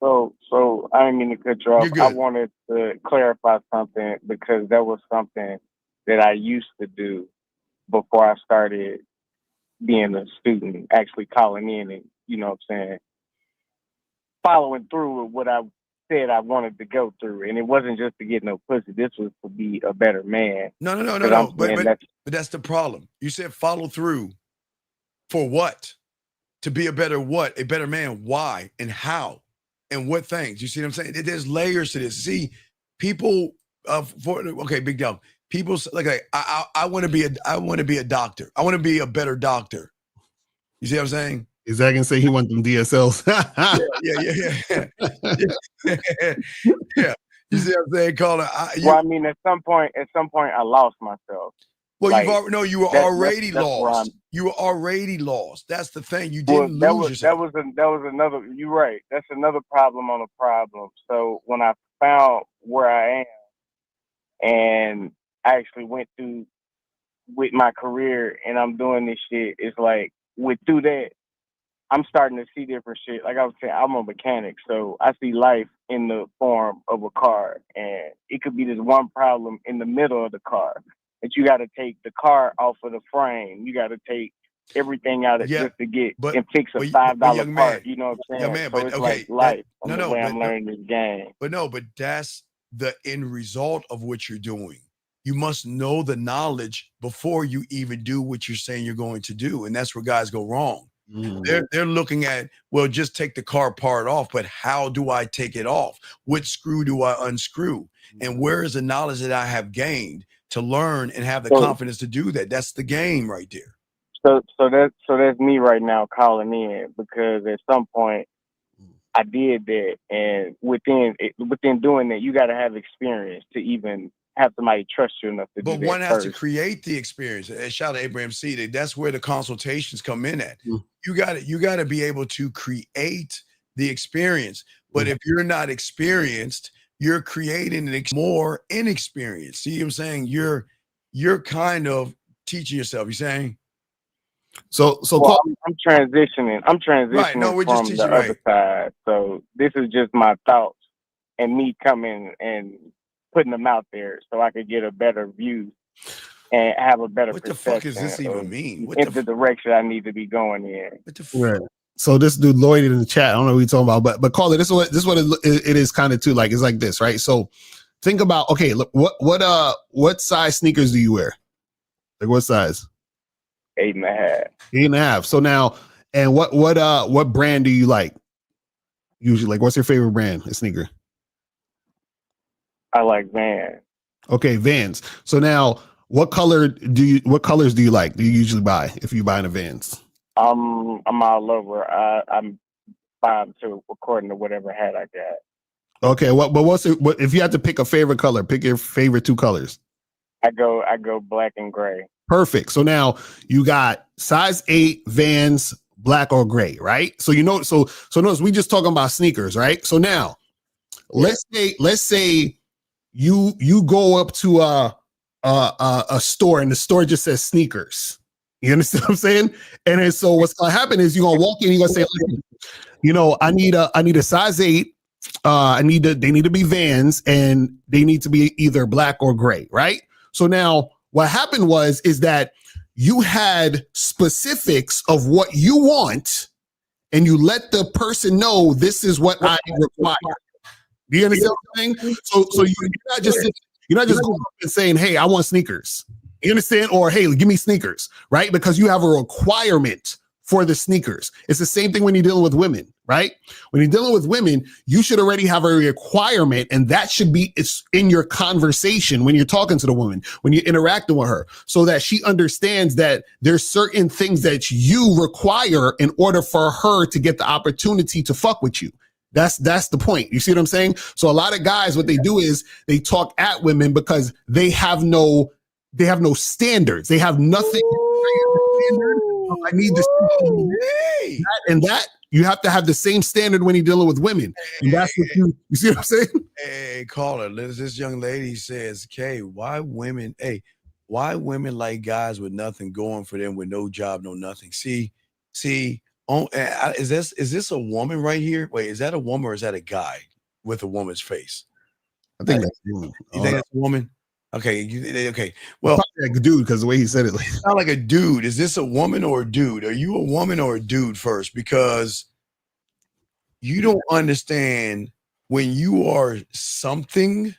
So I didn't mean to cut you off. You're good. I wanted to clarify something because that was something that I used to do before I started being a student, actually calling in and, you know what I'm saying, following through with what I said I wanted to go through. And it wasn't just to get no pussy. This was to be a better man. No. But that's the problem. You said follow through for what? To be a better what? A better man. Why and how? And what things? You see what I'm saying? There's layers to this. See, people big deal. People like I want to be a doctor. I want to be a better doctor. You see what I'm saying? Is that gonna say he want them DSLs? Yeah. You see what I'm saying, caller? Well, I mean, at some point, I lost myself. Well, like, you were already lost. You were already lost. That's the thing. You didn't lose yourself. That was another. You're right. That's another problem on a problem. So when I found where I am, and I actually went through with my career, and I'm doing this shit, it's like through that, I'm starting to see different shit. Like I was saying, I'm a mechanic, so I see life in the form of a car, and it could be this one problem in the middle of the car. That you got to take the car off of the frame. You got to take everything out of just to get and fix a $5 part. You know what I'm saying? Young man, so but it's okay, like life. I'm learning this game. But that's the end result of what you're doing. You must know the knowledge before you even do what you're saying you're going to do, and that's where guys go wrong. They're looking at, well, just take the car part off, but how do I take it off? What screw do I unscrew? And where is the knowledge that I have gained to learn and have the confidence to do that? That's the game right there. So that's me right now calling in because at some point I did that, and within doing that, you got to have experience to even have somebody trust you enough to do that. But one has to create the experience. And shout out to Abraham C. That's where the consultations come in at. You got to be able to create the experience. But if you're not experienced, you're creating more inexperienced. See what I'm saying? You're kind of teaching yourself. You're saying? So well, I'm transitioning. I'm transitioning right. No, we're just from teaching the other side. So this is just my thoughts and me coming and putting them out there so I could get a better view and have a better perspective. What the fuck does this even mean? What the direction I need to be going in. Right. So this dude Lloyd in the chat, I don't know what you're talking about, but Caller, this is what it is kind of too. Like it's like this, right? So think about, okay, look, what size sneakers do you wear? Like what size? 8.5. 8.5. So now, and what brand do you like? Usually, like what's your favorite brand? A sneaker? I like Vans. Okay, Vans. So now, what colors do you like? Do you usually buy if you buy in a Vans? I'm all over. I'm buying to according to whatever hat I got. Okay, what if you had to pick a favorite color? Pick your favorite two colors. I go black and gray. Perfect. So now you got size 8 Vans, black or gray, right? So so notice we just talking about sneakers, right? So now let's say you go up to a store and the store just says sneakers. You understand what I'm saying? And then so what's gonna happen is you're gonna walk in, you're gonna say, listen, I need a size 8. They need to be Vans and they need to be either black or gray, right? So now what happened is that you had specifics of what you want and you let the person know this is what I require. Do you understand what I'm saying? So you're not just going up and saying, hey, I want sneakers. You understand? Or hey, give me sneakers, right? Because you have a requirement for the sneakers. It's the same thing when you're dealing with women, right? When you're dealing with women, you should already have a requirement, and that should be it's in your conversation when you're talking to the woman, when you're interacting with her, so that she understands that there's certain things that you require in order for her to get the opportunity to fuck with you. That's the point. You see what I'm saying? So a lot of guys, what they do is they talk at women because they have no standards. They have nothing. I need this. And that you have to have the same standard when you're dealing with women. And that's what you see what I'm saying? Hey, caller, this young lady says, Kay, why women like guys with nothing going for them with no job, no nothing? See, is this a woman right here? Wait, is that a woman or is that a guy with a woman's face? I think that's a woman. You think that's a woman? Okay, okay. Well, like a dude because the way he said it. It's not like a dude. Is this a woman or a dude? Are you a woman or a dude first? Because you don't understand when you are something,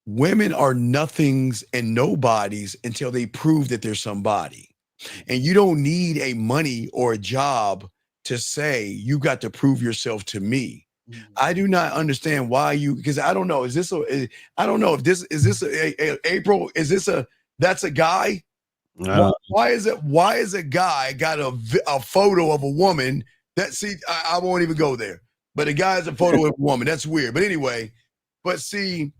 women are nothings and nobodies until they prove that they're somebody. And you don't need a money or a job to say you got to prove yourself to me. I do not understand why because I don't know. I don't know if this is April? Is this that's a guy? Why is a guy got a photo of a woman I won't even go there, but a guy's a photo of a woman. That's weird. But anyway, see,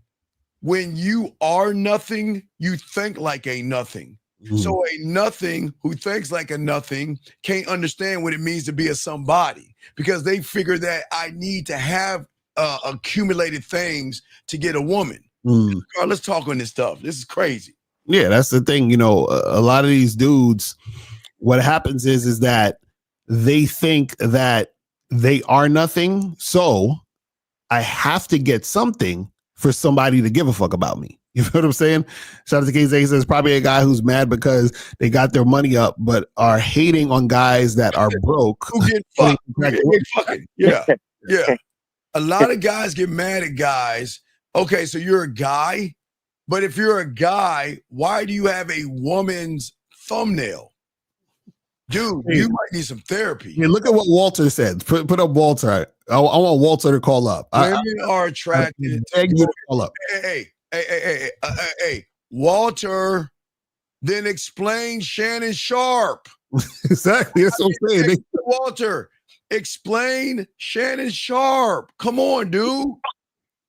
when you are nothing, you think like a nothing. So a nothing who thinks like a nothing can't understand what it means to be a somebody because they figure that I need to have accumulated things to get a woman. Carl, let's talk on this stuff. This is crazy. Yeah, that's the thing. A lot of these dudes, what happens is that they think that they are nothing. So I have to get something for somebody to give a fuck about me. You know what I'm saying? Shout out to KZ. He says probably a guy who's mad because they got their money up, but are hating on guys that are broke. Who get fucked? Yeah. A lot of guys get mad at guys. Okay, so you're a guy, but if you're a guy, why do you have a woman's thumbnail? Dude, you might need some therapy. Yeah, look at what Walter said. Put up Walter. I want Walter to call up. Women are attracted. To call up. Hey, Walter, then explain Shannon Sharp. Exactly. That's what I'm saying. Walter, explain Shannon Sharp. Come on, dude.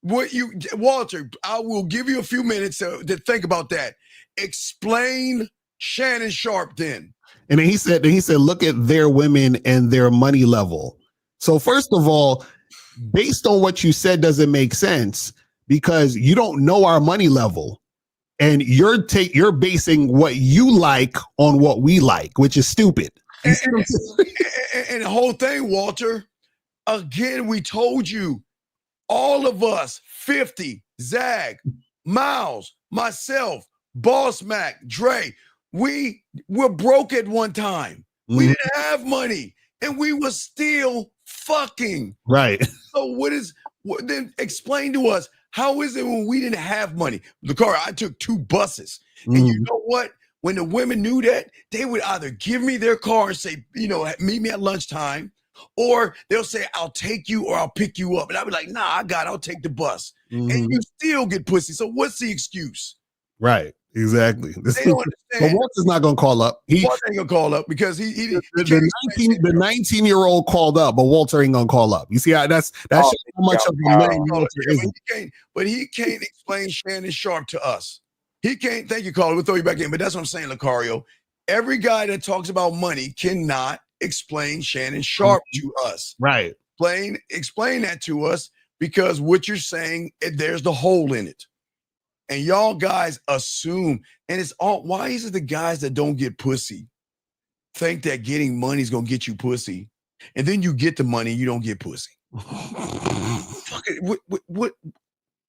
Walter, I will give you a few minutes to think about that. Explain Shannon Sharp then. And then he said, look at their women and their money level. So first of all, based on what you said, doesn't make sense because you don't know our money level. And you're basing what you like on what we like, which is stupid. And the whole thing, Walter, again, we told you, all of us, 50, Zag, Miles, myself, Boss Mac, Dre, we were broke at one time. We didn't have money and we were still fucking. Right. So then explain to us, how is it when we didn't have money? The car, I took 2 buses. And you know what? When the women knew that, they would either give me their car and say, meet me at lunchtime, Or they'll say, I'll take you or I'll pick you up. And I'll be like, nah, I'll take the bus. Mhm. And you still get pussy. So what's the excuse? Right. Exactly. They don't But understand. Walter's not gonna call up. Walter ain't gonna call up because he The can't 19-year-old called up, but Walter ain't gonna call up. You see how that's how much of a man Walter is. But he can't explain Shannon Sharp to us. He can't. Thank you, caller. We'll throw you back in. But that's what I'm saying, Lucario. Every guy that talks about money cannot explain Shannon Sharp to us. Right. Explain that to us, because what you're saying, there's the hole in it. And y'all guys assume, and it's all, why is it the guys that don't get pussy think that getting money is gonna get you pussy, and then you get the money, you don't get pussy? Fuck it, what?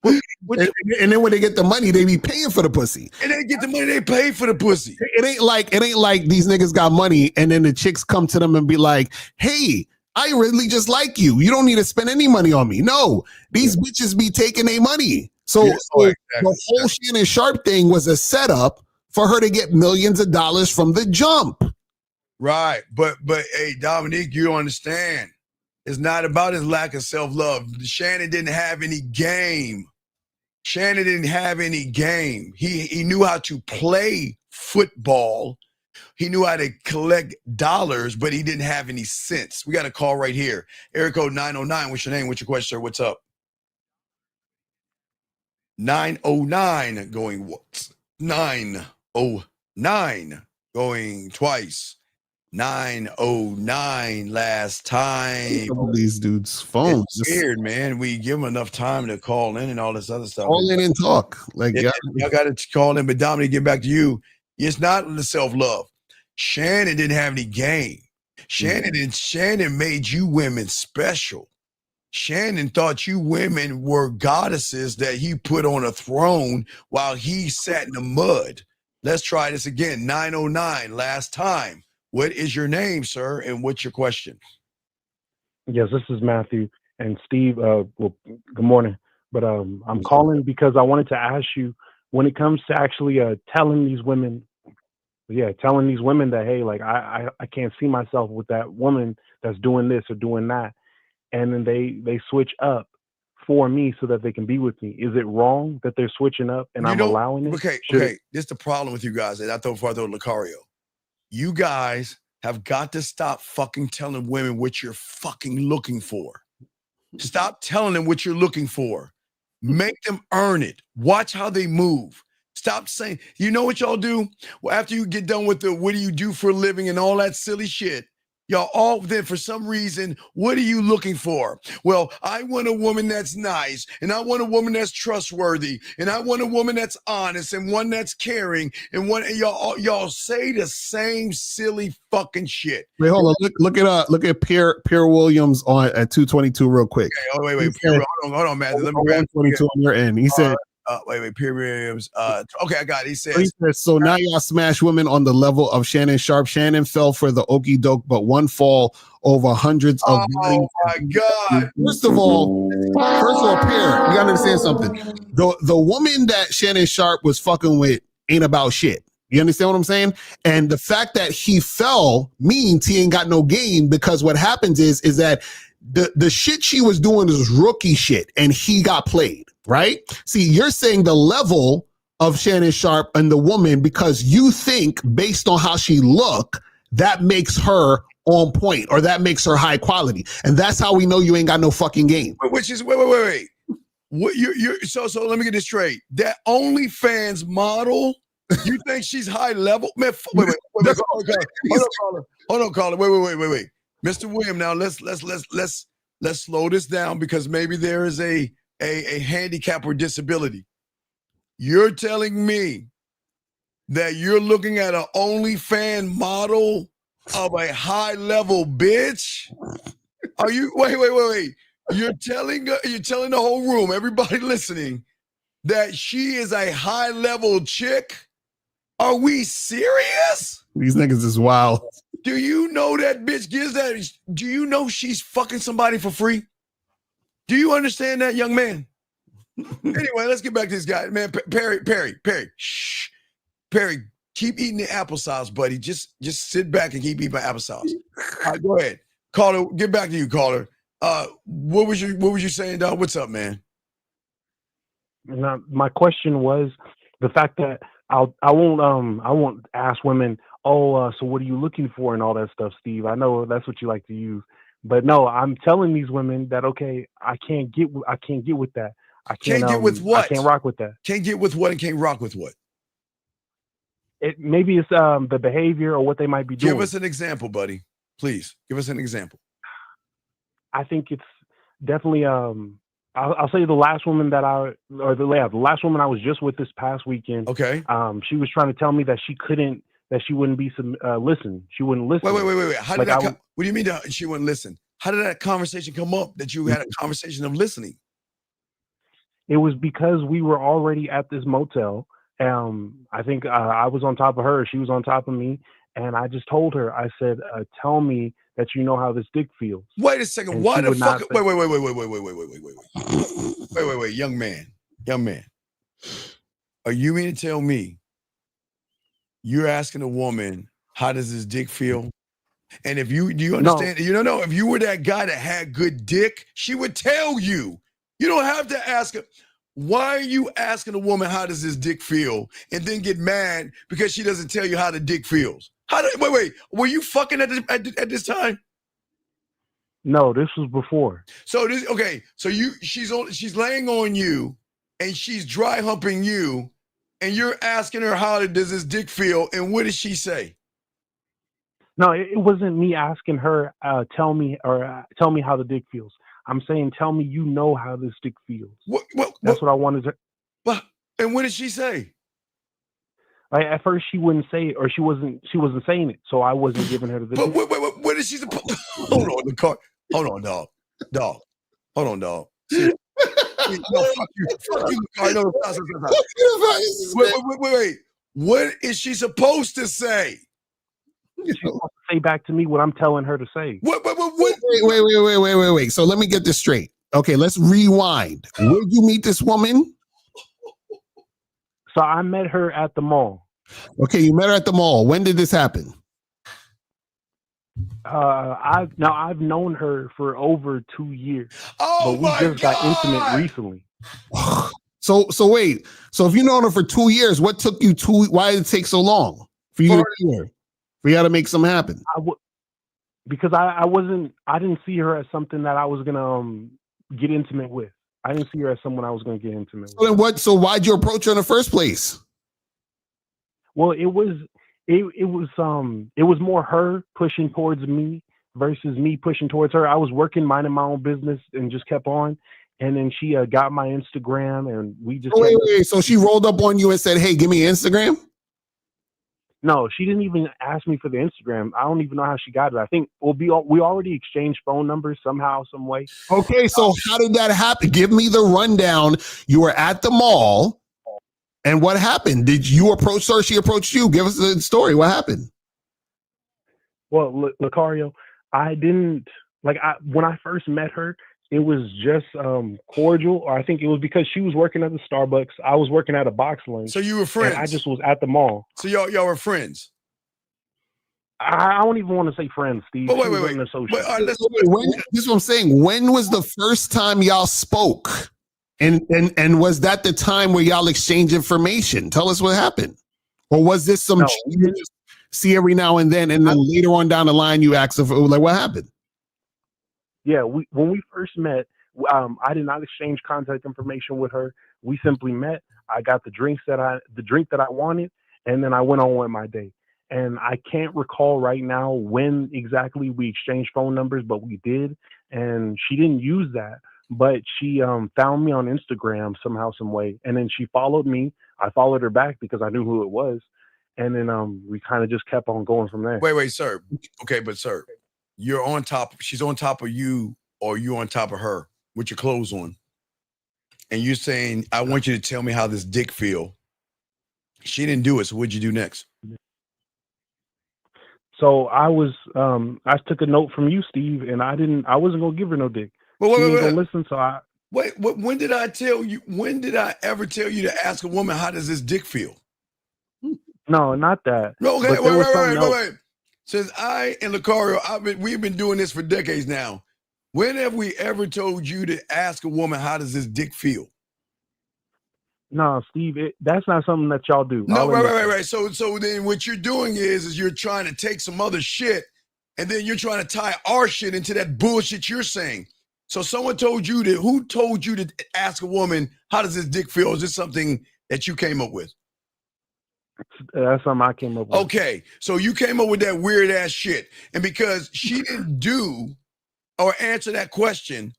And then when they get the money, they be paying for the pussy. And they get the money, they pay for the pussy. It ain't like these niggas got money, and then the chicks come to them and be like, "Hey, I really just like you. You don't need to spend any money on me." No, these bitches be taking their money. So, the whole Shannon Sharp thing was a setup for her to get millions of dollars from the jump. Right. But hey, Dominique, you don't understand. It's not about his lack of self-love. Shannon didn't have any game. Shannon didn't have any game. He knew how to play football. He knew how to collect dollars, but he didn't have any sense. We got a call right here. Area code 909. What's your name? What's your question, sir? What's up? 909 going once. 909 going twice. 909 last time. These dudes' phones. It's weird, man. We give them enough time to call in and all this other stuff. Call in and talk. Like, y'all got to call in. But Dominic, get back to you. It's not the self-love. Shannon didn't have any game. Shannon made you women special. Shannon thought you women were goddesses that he put on a throne while he sat in the mud. Let's try this again. 909 last time. What is your name, sir, and what's your question? Yes, this is Matthew and Steve. Well, good morning. But I'm calling because I wanted to ask you, when it comes to actually telling these women that, hey, like I can't see myself with that woman that's doing this or doing that, and then they switch up for me so that they can be with me. Is it wrong that they're switching up and I'm allowing it? Okay. This is the problem with you guys. And I thought before I throw Lucario. You guys have got to stop fucking telling women what you're fucking looking for. Stop telling them what you're looking for. Make them earn it. Watch how they move. Stop saying, you know what y'all do? Well, after you get done with the what do you do for a living and all that silly shit, y'all all then for some reason, what are you looking for? Well, I want a woman that's nice, and I want a woman that's trustworthy, and I want a woman that's honest, and one that's caring, and y'all say the same silly fucking shit. Wait, hold on. Look at Pierre Williams on at 222 real quick. Okay, wait. Hold on, Matthew. Let me grab 122 on your end. He said. Wait, Pierre Williams. Okay, I got it. He says, so now y'all smash women on the level of Shannon Sharp. Shannon fell for the okie doke, but one fall over hundreds of. Oh my God! First of all, Pierre, you gotta understand something. The woman that Shannon Sharp was fucking with ain't about shit. You understand what I'm saying? And the fact that he fell means he ain't got no game, because what happens is that the shit she was doing is rookie shit, and he got played. Right? See, you're saying the level of Shannon Sharp and the woman because you think based on how she look, that makes her on point or that makes her high quality. And that's how we know you ain't got no fucking game. Which is, wait. What so let me get this straight. That OnlyFans model, you think she's high level? Man, wait. Hold on, caller. Wait. Mr. William, now let's slow this down, because maybe there is a handicap or disability. You're telling me that you're looking at an OnlyFans model of a high level bitch? Are you wait. You're telling the whole room, everybody listening, that she is a high level chick? Are we serious? These niggas is wild. Do you know that bitch gives that? Do you know she's fucking somebody for free? Do you understand that, young man? Anyway, let's get back to this guy. Man, Perry. Shh. Perry, keep eating the applesauce, buddy. Just sit back and keep eating my applesauce. All right, go ahead. Caller, get back to you, caller. What was you saying, dog? What's up, man? Now, my question was the fact that I won't ask women, so what are you looking for and all that stuff, Steve. I know that's what you like to use, but no, I'm telling these women that okay, I can't get with that. I can't get with what? I can't rock with that. Can't get with what and can't rock with what? Maybe it's the behavior or what they might be doing. Give us an example, buddy. Please give us an example. I think it's definitely I'll say the last woman the last woman I was just with this past weekend. Okay. She was trying to tell me that she wouldn't be listen. She wouldn't listen. Wait. How did what do you mean she wouldn't listen? How did that conversation come up that you had a conversation of listening? It was because we were already at this motel. I think I was on top of her. She was on top of me. And I just told her, I said, tell me that you know how this dick feels. Wait a second. And why the fuck? Wait, young man. Are you mean to tell me you're asking a woman, how does this dick feel? And do you understand? No. You don't know if you were that guy that had good dick, she would tell you. You don't have to ask her. Why are you asking a woman how does this dick feel and then get mad because she doesn't tell you how the dick feels? Wait, were you fucking at this time? No, this was before. So she's laying on you and she's dry humping you and you're asking her how does this dick feel and what does she say? No, it wasn't me asking her tell me how the dick feels. I'm saying, tell me you know how this dick feels. That's what I wanted to. And what did she say? Like at first she wouldn't say it, or she wasn't saying it, so I wasn't giving her the. But what did she? Hold on, the car. Hold on, dog. Hold on, dog. See, no, fuck you, car. No, wait. What is she supposed to say? She's supposed to say back to me what I'm telling her to say. What? Wait. So let me get this straight. Okay, let's rewind. Where did you meet this woman? So I met her at the mall. Okay, you met her at the mall. When did this happen? I've known her for over 2 years. Oh, but we just got intimate recently. So wait. So if you've known her for 2 years, what took you why did it take so long for you to see her? For you to make something happen? Because I didn't see her as something that I was gonna get intimate with. I didn't see her as someone I was gonna get intimate with. So why'd you approach her in the first place? Well, it was more her pushing towards me versus me pushing towards her. I was working, minding my own business, and just kept on. And then she got my Instagram, and we just. Wait. So she rolled up on you and said, "Hey, give me Instagram." No, she didn't even ask me for the Instagram. I don't even know how she got it. I think we already exchanged phone numbers somehow, some way. Okay, so how did that happen? Give me the rundown. You were at the mall, and what happened? Did you approach her? She approached you. Give us the story. What happened? Well, Lucario, I didn't when I first met her. It was just cordial, or I think it was because she was working at the Starbucks. I was working at a box lunch. So you were friends? I just was at the mall. So y'all were friends? I don't even want to say friends, Steve. But wait. This is what I'm saying. When was the first time y'all spoke? And was that the time where y'all exchanged information? Tell us what happened. Or was this you just see every now and then later on down the line you ask what happened? Yeah, when we first met, I did not exchange contact information with her. We simply met. I got the drink that I wanted, and then I went on with my day. And I can't recall right now when exactly we exchanged phone numbers, but we did. And she didn't use that, but she found me on Instagram somehow, some way, and then she followed me. I followed her back because I knew who it was, and then we kind of just kept on going from there. Wait, sir. Okay, but sir. You're on top. She's on top of you, or you on top of her with your clothes on, and you're saying, "I want you to tell me how this dick feel." She didn't do it. So what'd you do next? So I took a note from you, Steve, and I wasn't gonna give her no dick. Wait. Gonna listen. So wait. When did I tell you? When did I ever tell you to ask a woman how does this dick feel? No, not that. No, okay, wait. Since I and Lucario, we've been doing this for decades now. When have we ever told you to ask a woman, how does this dick feel? No, Steve, that's not something that y'all do. No, right. So then what you're doing is you're trying to take some other shit, and then you're trying to tie our shit into that bullshit you're saying. So who told you to ask a woman, how does this dick feel? Is this something that you came up with? That's something I came up with. Okay, so you came up with that weird ass shit, and because she didn't do or answer that question,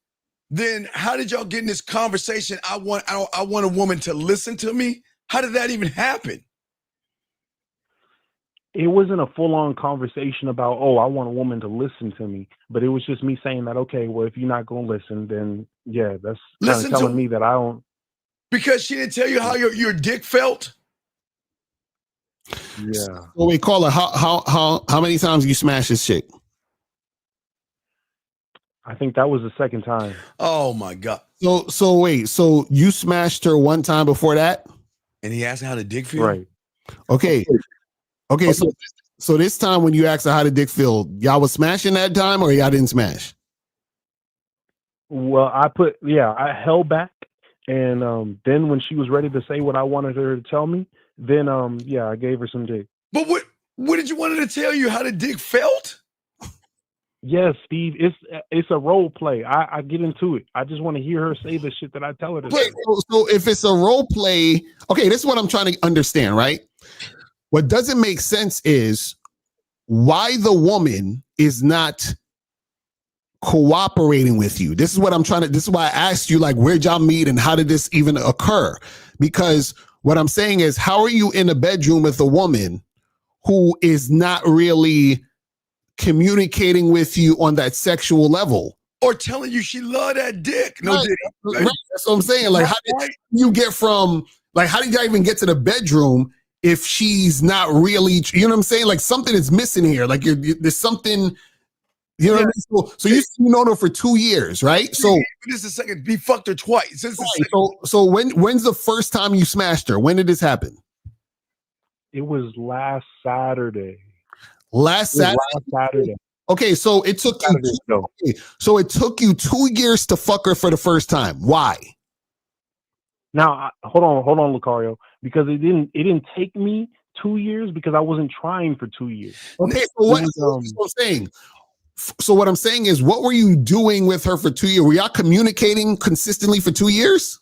then how did y'all get in this conversation? I want a woman to listen to me. How did that even happen? It wasn't a full-on conversation about, I want a woman to listen to me, but it was just me saying that, okay, well, if you're not going to listen, then yeah, that's kind of telling me that I don't. Because she didn't tell you how your dick felt? Yeah. So wait, caller, how many times you smashed this chick? I think that was the second time. Oh my God. So wait, so you smashed her one time before that? And he asked how the dick feel? Right. Okay. So this time when you asked her how the dick feel, y'all was smashing that time or y'all didn't smash? Well, I held back, and then when she was ready to say what I wanted her to tell me, then I gave her some dick. But what did you want her to tell you? How the dick felt? Yes, Steve, it's a role play. I get into it. I just want to hear her say the shit that I tell her to say. So if it's a role play, okay, this is what I'm trying to understand, right? What doesn't make sense is why the woman is not cooperating with you. This is what I'm this is why I asked you, like, where'd y'all meet and how did this even occur? Because what I'm saying is, how are you in a bedroom with a woman who is not really communicating with you on that sexual level? Or telling you she loved that dick. No right. dick. Right. That's what I'm saying. Like, how did you get from, like, how did y'all even get to the bedroom if she's not really, you know what I'm saying? Like, something is missing here. Like, there's something, you know what I mean? So you've known her for 2 years, right? So this is the second. He fucked her twice. So when's the first time you smashed her? When did this happen? It was last Saturday. Last Saturday. Okay, so it took so it took you 2 years to fuck her for the first time. Why? Now, hold on, Lucario, because it didn't take me 2 years because I wasn't trying for 2 years. Okay, so what I'm saying. So what I'm saying is, what were you doing with her for 2 years? Were y'all communicating consistently for 2 years?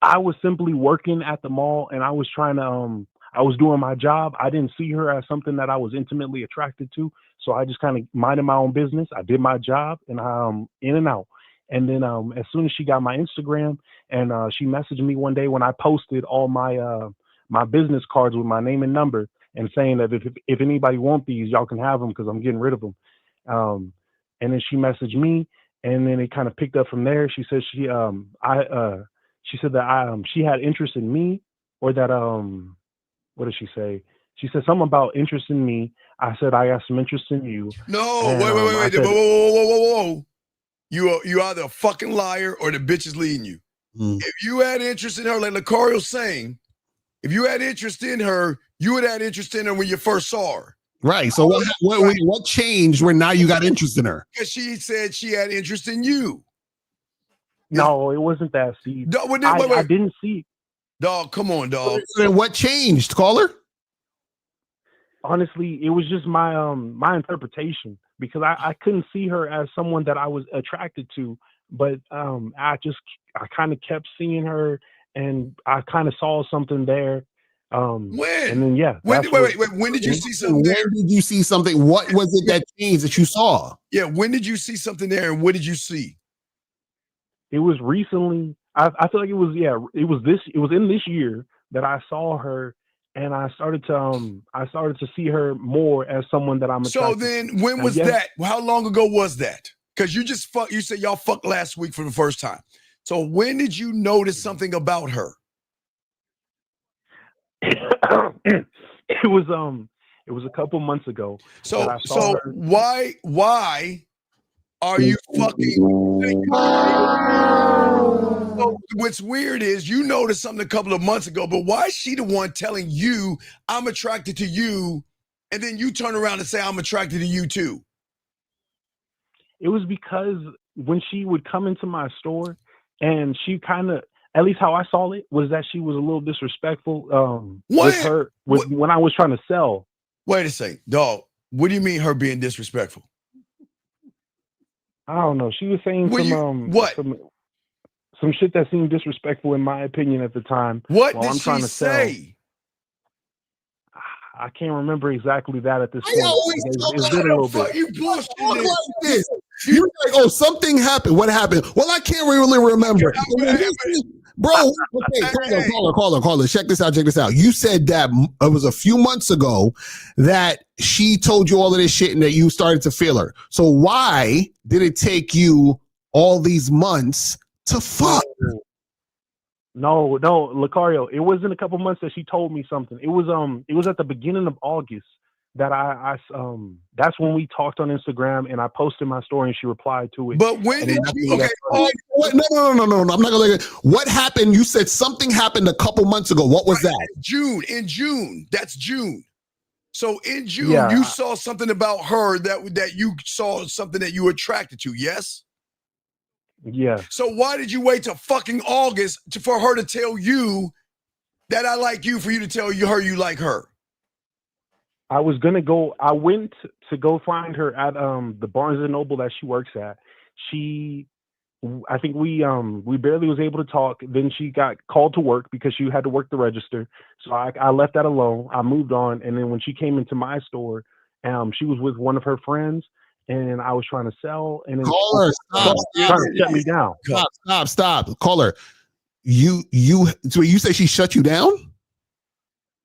I was simply working at the mall, and I was trying to I was doing my job. I didn't see her as something that I was intimately attracted to, so I just kind of minded my own business. I did my job, and in and out. And then as soon as she got my Instagram, and she messaged me one day when I posted all my my business cards with my name and number, and saying that if anybody want these, y'all can have them because I'm getting rid of them. And then she messaged me, and then it kind of picked up from there. She said she said that she had interest in me, or that what did she say? She said something about interest in me. I said I got some interest in you. No, and, wait, said, whoa. You either a fucking liar or the bitch is leading you. If you had interest in her, like Lucario's saying, if you had interest in her, you would have interest in her when you first saw her. Right. So what changed when now you got interest in her? Because she said she had interest in you. No, it wasn't that, Steve. Dog, wait. I didn't see. Dog, come on, dog. Then what changed, caller? Honestly, it was just my my interpretation, because I couldn't see her as someone that I was attracted to, but I kind of kept seeing her, and I kind of saw something there. When? And then wait. When did you see something there? When did you see something? What was it that changed that you saw? Yeah, when did you see something there, and what did you see? It was recently. I feel like it was in this year that I saw her, and I started to see her more as someone that I'm attracted to. So then when was that? How long ago was that? Because you said y'all fucked last week for the first time. So when did you notice something about her? It was a couple months ago. So why are you fucking? So what's weird is you noticed something a couple of months ago, but why is she the one telling you I'm attracted to you and then you turn around and say, I'm attracted to you too? It was because when she would come into my store and she kind of, at least how I saw it, was that she was a little disrespectful when I was trying to sell. Wait a second, dog. What do you mean her being disrespectful? I don't know. She was saying some shit that seemed disrespectful in my opinion at the time. What did she say? I can't remember exactly that at this I point. always It's been a little bit. You bullshit like this. You're like, oh, something happened. What happened? Well, I can't really remember. Bro, okay, caller. Check this out. You said that it was a few months ago that she told you all of this shit and that you started to feel her. So why did it take you all these months to fuck? No, Lucario. It wasn't a couple months that she told me something. It was at the beginning of August that I that's when we talked on Instagram and I posted my story and she replied to it. But when did you? Okay, no. I'm not gonna let it. What happened? You said something happened a couple months ago. What was that? In June. That's June. So in June, you saw something about her that you saw something that you were attracted to. Yes. Yeah. So why did you wait till fucking August for her to tell you that I like you, for you to tell her you like her? I went to go find her at the Barnes and Noble that she works at. I think we barely was able to talk. Then she got called to work because she had to work the register. So I left that alone. I moved on. And then when she came into my store, she was with one of her friends and I was trying to sell. And then Caller, stop. Trying to shut me down. Stop. Caller, so you say she shut you down?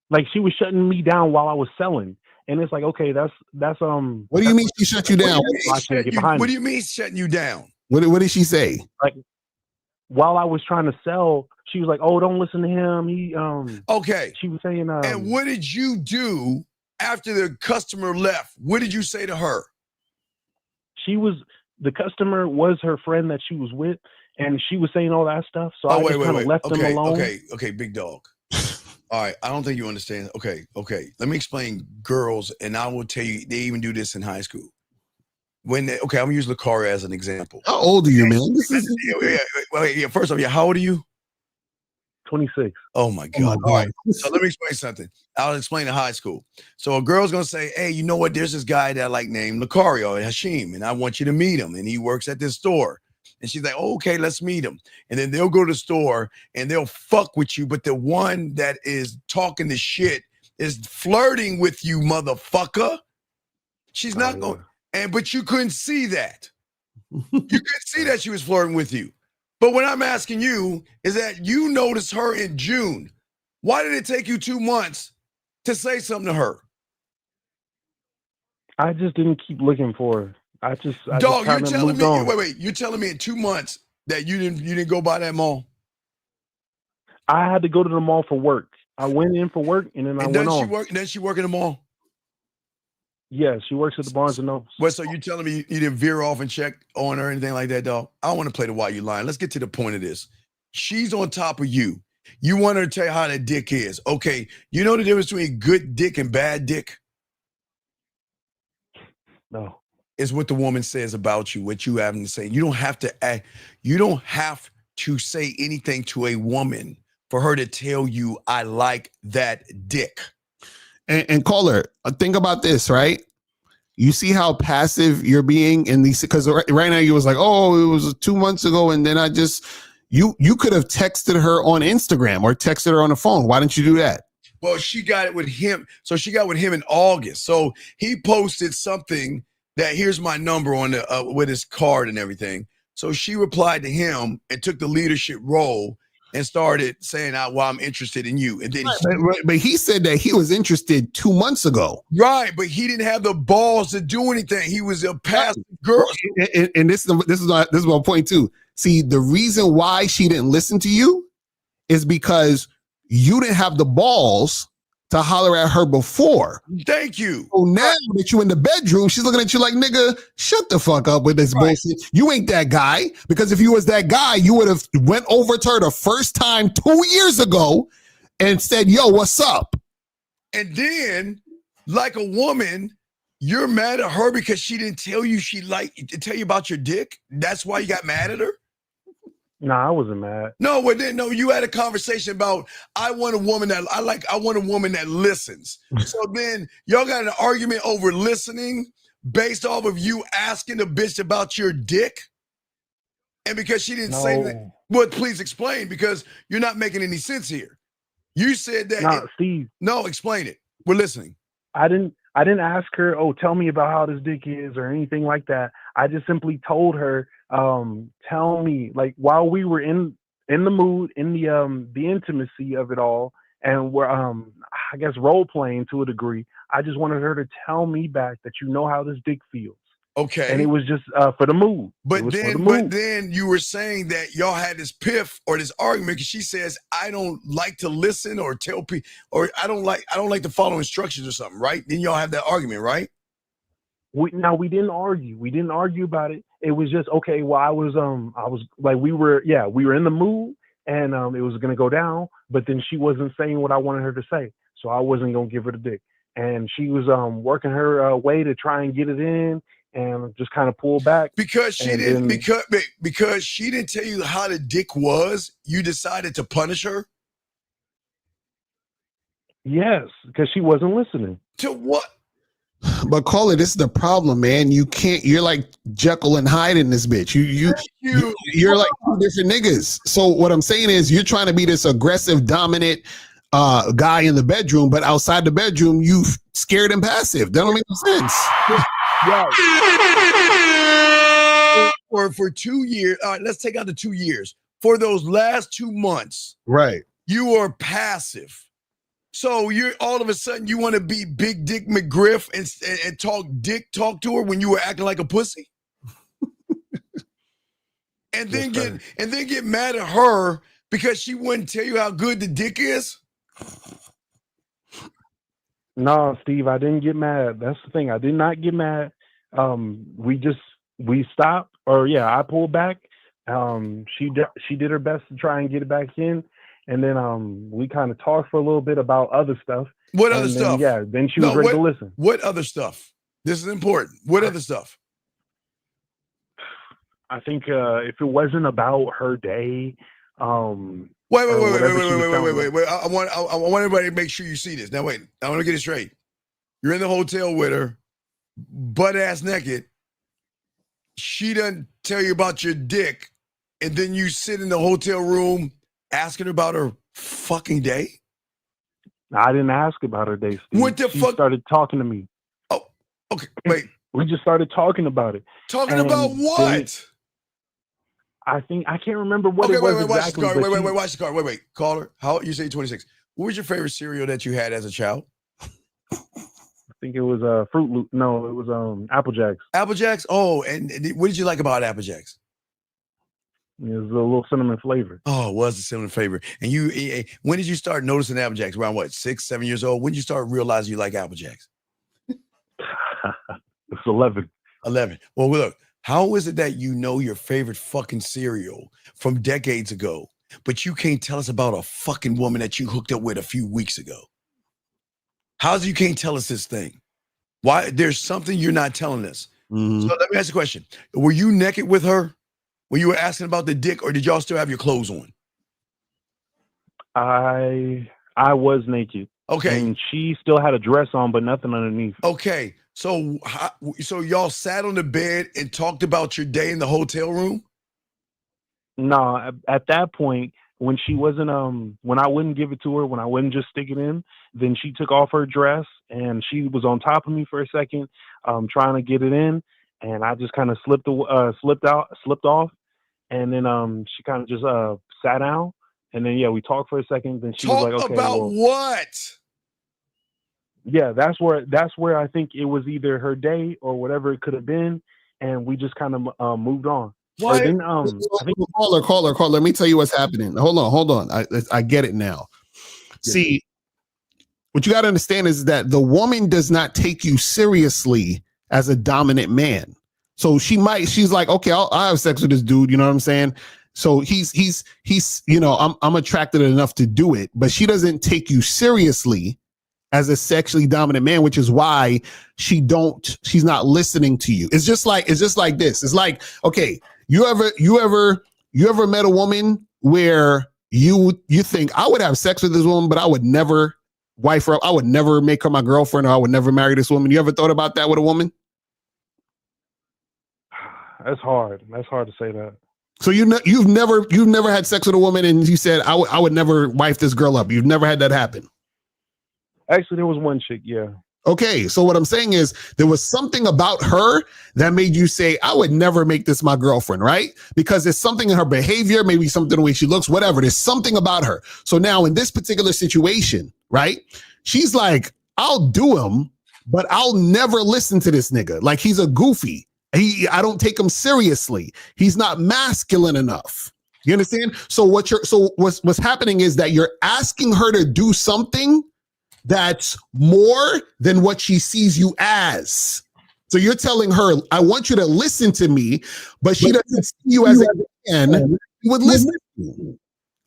Like she was shutting me down while I was selling. And it's like, okay, that's what do you mean she shut you down? What do you mean shutting you down? What did she say? Like while I was trying to sell, she was like, "Oh, don't listen to him." He okay. She was saying and what did you do after the customer left? What did you say to her? The customer was her friend that she was with, and she was saying all that stuff. So I just kind of left them alone. Okay, big dog. All right, I don't think you understand. Okay. Let me explain girls, and I will tell you, they even do this in high school. I'm gonna use Lucario as an example. How old are you, man? First off, how old are you? 26. Oh my God. All right. So let me explain something. I'll explain in high school. So a girl's gonna say, hey, you know what? There's this guy that I like named Lucario, Hashim, and I want you to meet him. And he works at this store. And she's like, oh, okay, let's meet him. And then they'll go to the store and they'll fuck with you. But the one that is talking the shit is flirting with you, motherfucker. She's not going. But you couldn't see that. You couldn't see that she was flirting with you. But what I'm asking you is that you noticed her in June. Why did it take you 2 months to say something to her? I just didn't keep looking for her. Dog, you're telling me, wait, you're telling me in 2 months that you didn't go by that mall? I had to go to the mall for work. I went in for work and then I went on. Does she work in the mall? Yeah, she works at the Barnes and Noble. Well, so you telling me you didn't veer off and check on her or anything like that, dog? I don't want to play the why you lying. Let's get to the point of this. She's on top of you. You want her to tell you how that dick is. Okay, you know the difference between good dick and bad dick? No. It's what the woman says about you, what you having to say. You don't have to act. You don't have to say anything to a woman for her to tell you, I like that dick. And caller, think about this, right? You see how passive you're being in these, because right now you was like, oh, it was 2 months ago. And then you could have texted her on Instagram or texted her on the phone. Why didn't you do that? Well, she got it with him. So she got with him in August. So he posted something that here's my number on the with his card and everything. So she replied to him and took the leadership role and started saying, well, I'm interested in you. And then but he said that he was interested 2 months ago. Right, but he didn't have the balls to do anything. He was a passive girl. And this is my point too. See, the reason why she didn't listen to you is because you didn't have the balls to holler at her before. Thank you. So now that you in the bedroom, she's looking at you like, nigga, shut the fuck up with this bullshit. You ain't that guy. Because if you was that guy, you would have went over to her the first time 2 years ago and said, yo, what's up? And then like a woman, you're mad at her because she didn't tell you tell you about your dick. That's why you got mad at her. Nah, I wasn't mad. No, well then, no, you had a conversation about I want a woman that listens. So then y'all got an argument over listening based off of you asking the bitch about your dick. And because she didn't say that, well, please explain, because you're not making any sense here. You said that. Steve. No, explain it. We're listening. I didn't ask her, oh, tell me about how this dick is or anything like that. I just simply told her, tell me, like, while we were in the mood, in the intimacy of it all, and we're I guess role playing to a degree, I just wanted her to tell me back that you know how this dick feels. Okay. And it was just for the mood. But then you were saying that y'all had this piff or this argument because she says, I don't like to listen or tell people, or I don't like to follow instructions or something, right? Then y'all have that argument, right? We didn't argue. We didn't argue about it. It was just, okay, well, I was like, we were in the mood, and it was gonna go down, but then she wasn't saying what I wanted her to say. So I wasn't gonna give her the dick. And she was working her way to try and get it in, and just kind of pull back because she didn't because she didn't tell you how the dick was. You decided to punish her. Yes, because she wasn't listening. To what? But Caller, this is the problem, man. You can't. You're like Jekyll and Hyde in this bitch. You're like two different niggas. So what I'm saying is, you're trying to be this aggressive, dominant guy in the bedroom, but outside the bedroom, you scared and passive. That don't make no sense. For 2 years, all right, let's take out the 2 years. For those last 2 months, right, you are passive. So you're all of a sudden you want to be Big Dick McGriff and talk to her when you were acting like a pussy, and then get mad at her because she wouldn't tell you how good the dick is. No, Steve, I didn't get mad. That's the thing. I did not get mad. We stopped, or I pulled back. She did her best to try and get it back in, and then we kind of talked for a little bit about other stuff. What other stuff? Yeah, then she was ready to listen. What other stuff? This is important. What other stuff? I think if it wasn't about her day, Wait. I want everybody to make sure you see this. Now, wait. I want to get it straight. You're in the hotel with her, butt ass naked. She doesn't tell you about your dick, and then you sit in the hotel room asking her about her fucking day? I didn't ask about her day, Steve. What the fuck? She started talking to me. Oh, okay. Wait. We just started talking about it. Talking about what? I can't remember what it was exactly. Watch the card. Wait. Caller, how you say 26? What was your favorite cereal that you had as a child? I think it was Fruit Loop. No, it was Apple Jacks. Apple Jacks? Oh, and what did you like about Apple Jacks? It was a little cinnamon flavor. Oh, it was a cinnamon flavor. And when did you start noticing Apple Jacks? Around what, 6, 7 years old? When did you start realizing you like Apple Jacks? It's 11. 11. Well, look. How is it that you know your favorite fucking cereal from decades ago, but you can't tell us about a fucking woman that you hooked up with a few weeks ago? How's you can't tell us this thing? Why? There's something you're not telling us. Mm-hmm. So let me ask you a question. Were you naked with her when you were asking about the dick, or did y'all still have your clothes on? I was naked. Okay. And she still had a dress on, but nothing underneath. Okay. So y'all sat on the bed and talked about your day in the hotel room? No, at that point, when she wasn't, when I wouldn't give it to her, when I wouldn't just stick it in, then she took off her dress and she was on top of me for a second, trying to get it in, and I just kind of slipped off, and then she kind of just sat down, and then we talked for a second. Then she was like, "Okay, about what?" Yeah, that's where I think it was either her day or whatever it could have been, and we just kind of moved on. Why? Then, I think caller. Let me tell you what's happening. Hold on. I get it now. Yeah. See, what you got to understand is that the woman does not take you seriously as a dominant man. So she's like, okay, I'll have sex with this dude. You know what I'm saying? So he's I'm attracted enough to do it, but she doesn't take you seriously as a sexually dominant man, which is why she's not listening to you. It's just like this. It's like, okay, you ever met a woman where you think, I would have sex with this woman, but I would never wife her up. I would never make her my girlfriend, or I would never marry this woman. You ever thought about that with a woman? That's hard. That's hard to say that. So you've never had sex with a woman and you said, I would never wife this girl up. You've never had that happen. Actually, there was one chick, yeah. Okay, so what I'm saying is there was something about her that made you say, I would never make this my girlfriend, right? Because there's something in her behavior, maybe something in the way she looks, whatever. There's something about her. So now in this particular situation, right? She's like, I'll do him, but I'll never listen to this nigga. Like, he's a goofy. I don't take him seriously. He's not masculine enough. You understand? So what's happening is that you're asking her to do something that's more than what she sees you as. So you're telling her, I want you to listen to me, but she doesn't see you as a man you would listen to.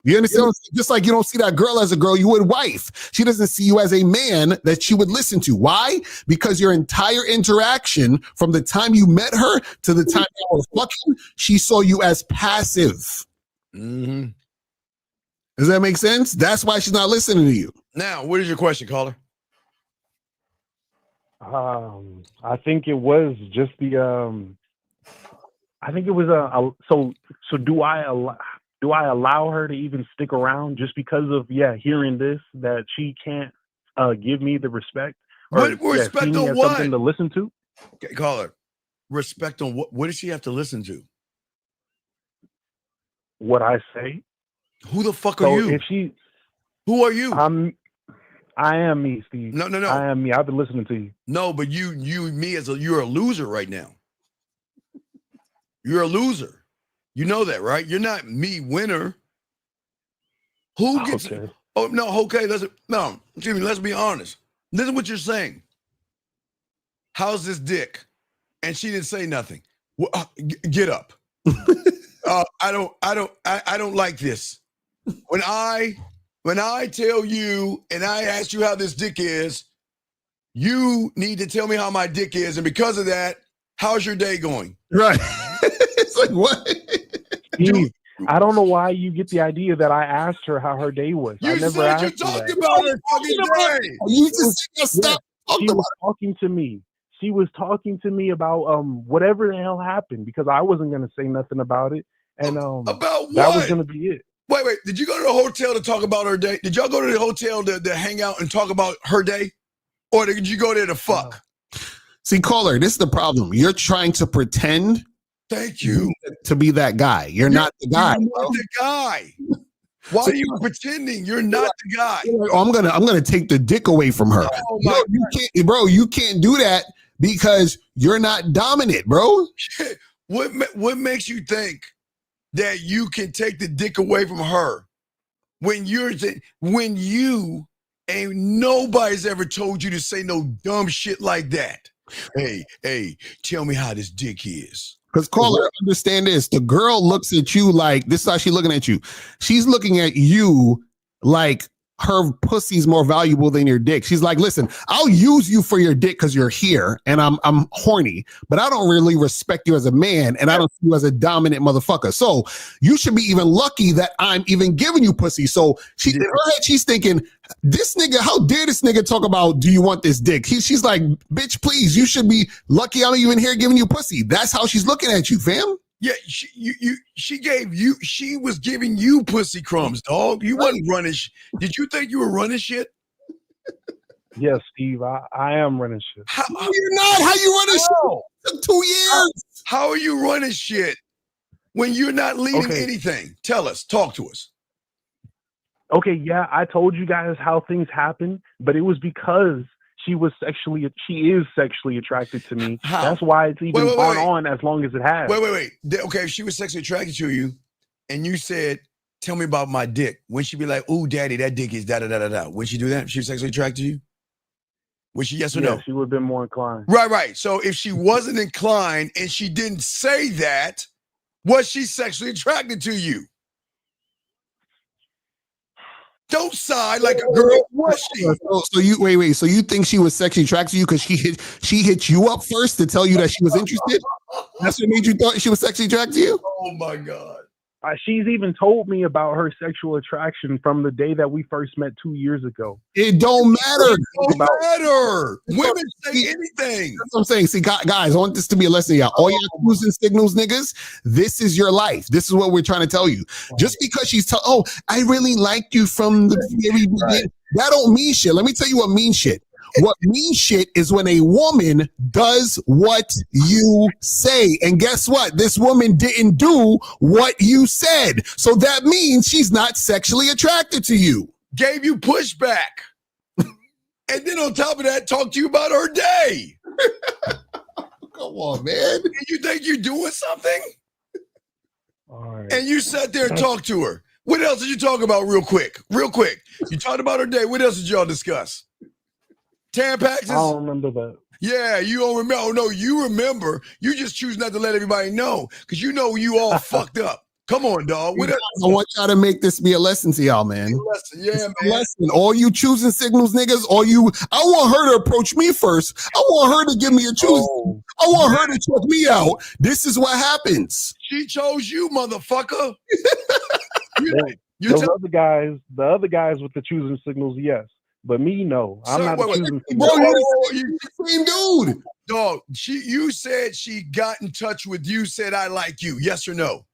You understand? Just like you don't see that girl as a girl you would wife. She doesn't see you as a man that she would listen to. Why? Because your entire interaction from the time you met her to the time you were fucking, she saw you as passive. Mm-hmm. Does that make sense? That's why she's not listening to you. Now, what is your question, caller? I think it was just the. I think it was so. Do I allow her to even stick around just because of hearing this, that she can't give me the respect or respect see me on as what? something to listen to? Okay, caller. Respect on what? What does she have to listen to? What I say. Who the fuck are you? Who are you? I am me, Steve. No. I am me. I've been listening to you. No, but you're a loser right now. You're a loser. You know that, right? You're not me winner. Who gets okay. Oh no, okay. Excuse me, let's be honest. Listen what you're saying. How's this dick? And she didn't say nothing. Well, get up. I don't like this. When I tell you and I ask you how this dick is, you need to tell me how my dick is. And because of that, how's your day going? Right. It's like, what? Steve, I don't know why you get the idea that I asked her how her day was. I never said asked you her talked that. about her fucking day. You just stop. She was talking to me. She was talking to me about whatever the hell happened, because I wasn't gonna say nothing about it. And about what? That was gonna be it. Wait. Did you go to the hotel to talk about her day? Did y'all go to the hotel to hang out and talk about her day? Or did you go there to fuck? See, caller, this is the problem. You're trying to pretend Thank you to be that guy. You're not the guy. You're not the guy. Why are you pretending you're not the guy? Oh, I'm gonna take the dick away from her. Oh no, you can't, bro. You can't do that because you're not dominant, bro. What makes you think that you can take the dick away from her when you ain't nobody's ever told you to say no dumb shit like that? Hey, tell me how this dick is. Because caller, understand this. The girl looks at you like, this is how she's looking at you. She's looking at you like her pussy's more valuable than your dick. She's like, listen, I'll use you for your dick because you're here and I'm horny, but I don't really respect you as a man and I don't see you as a dominant motherfucker. So you should be even lucky that I'm even giving you pussy. So in her head, she's thinking, this nigga, how dare this nigga talk about, do you want this dick? She's like, bitch, please, you should be lucky I'm even here giving you pussy. That's how she's looking at you, fam. Yeah, she was giving you pussy crumbs, dog. You wasn't running. Did you think you were running shit? Yes, Steve, I am running shit. You're not. How you running shit? It took 2 years. How are you running shit when you're not leading anything? Tell us. Talk to us. Okay, yeah, I told you guys how things happen, but it was because she is sexually attracted to me. How? That's why it's even gone on as long as it has. Wait. Okay, if she was sexually attracted to you and you said, tell me about my dick, when she be like, ooh, daddy, that dick is da-da-da-da-da. Would she do that if she was sexually attracted to you? Was she yes or no? She would have been more inclined. Right. So if she wasn't inclined and she didn't say that, was she sexually attracted to you? Don't sigh like a girl. What she? So you wait. So you think she was sexually attracted to you because she hit you up first to tell you that she was interested? That's what made you thought she was sexually attracted to you? Oh my God. She's even told me about her sexual attraction from the day that we first met 2 years ago. It don't matter. It don't matter. Women say anything. That's what I'm saying. See, guys, I want this to be a lesson, y'all. All y'all losing signals, niggas. This is your life. This is what we're trying to tell you. Just because she's I really liked you from the very beginning. That don't mean shit. Let me tell you what means shit. What means shit is when a woman does what you say. And guess what? This woman didn't do what you said. So that means she's not sexually attracted to you. Gave you pushback. And then on top of that, talk to you about her day. Come on, man. And you think you're doing something? All right. And you sat there and talked to her. What else did you talk about real quick? Real quick. You talked about her day. What else did y'all discuss? Tampaxes? I don't remember that. Yeah, you don't remember. Oh, no, you remember. You just choose not to let everybody know because you know you all fucked up. Come on, dog. I want y'all to make this be a lesson to y'all, man. Lesson. Yeah, man. Lesson. All you choosing signals, niggas. I want her to approach me first. I want her to give me a choose. I want her to check me out. This is what happens. She chose you, motherfucker. The other guys with the choosing signals, yes. But me, no. I'm not a choosing signal. Bro, you the same dude. Dog, you said she got in touch with you, said I like you. Yes or no?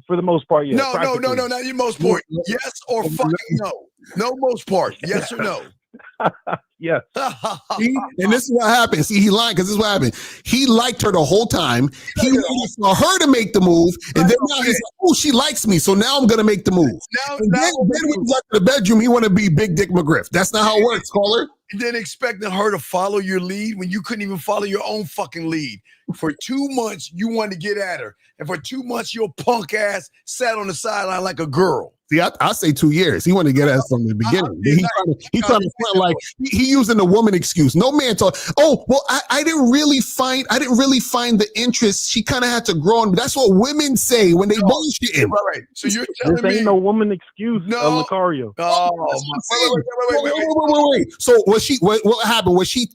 For the most part, yes. No, not your most part. Yes or fucking no. No most part. Yes or no? Yes. And this is what happened. See, he lied because this is what happened. He liked her the whole time. He waited for her to make the move, and then now he's like, "Oh, she likes me, so now I'm gonna make the move." Then when he got to the bedroom, he want to be Big Dick McGriff. That's not how it works, caller. And then expecting her to follow your lead when you couldn't even follow your own fucking lead. For 2 months, you wanted to get at her, and for 2 months, your punk ass sat on the sideline like a girl. See, I say 2 years. He wanted to get at us from the beginning. He trying to front like he using the woman excuse. No man talk. Oh, well, I didn't really find the interest. She kind of had to grow on. That's what women say when they bullshit him. Right. So you're telling me this ain't no woman excuse, Lucario. Wait. So what happened? Was she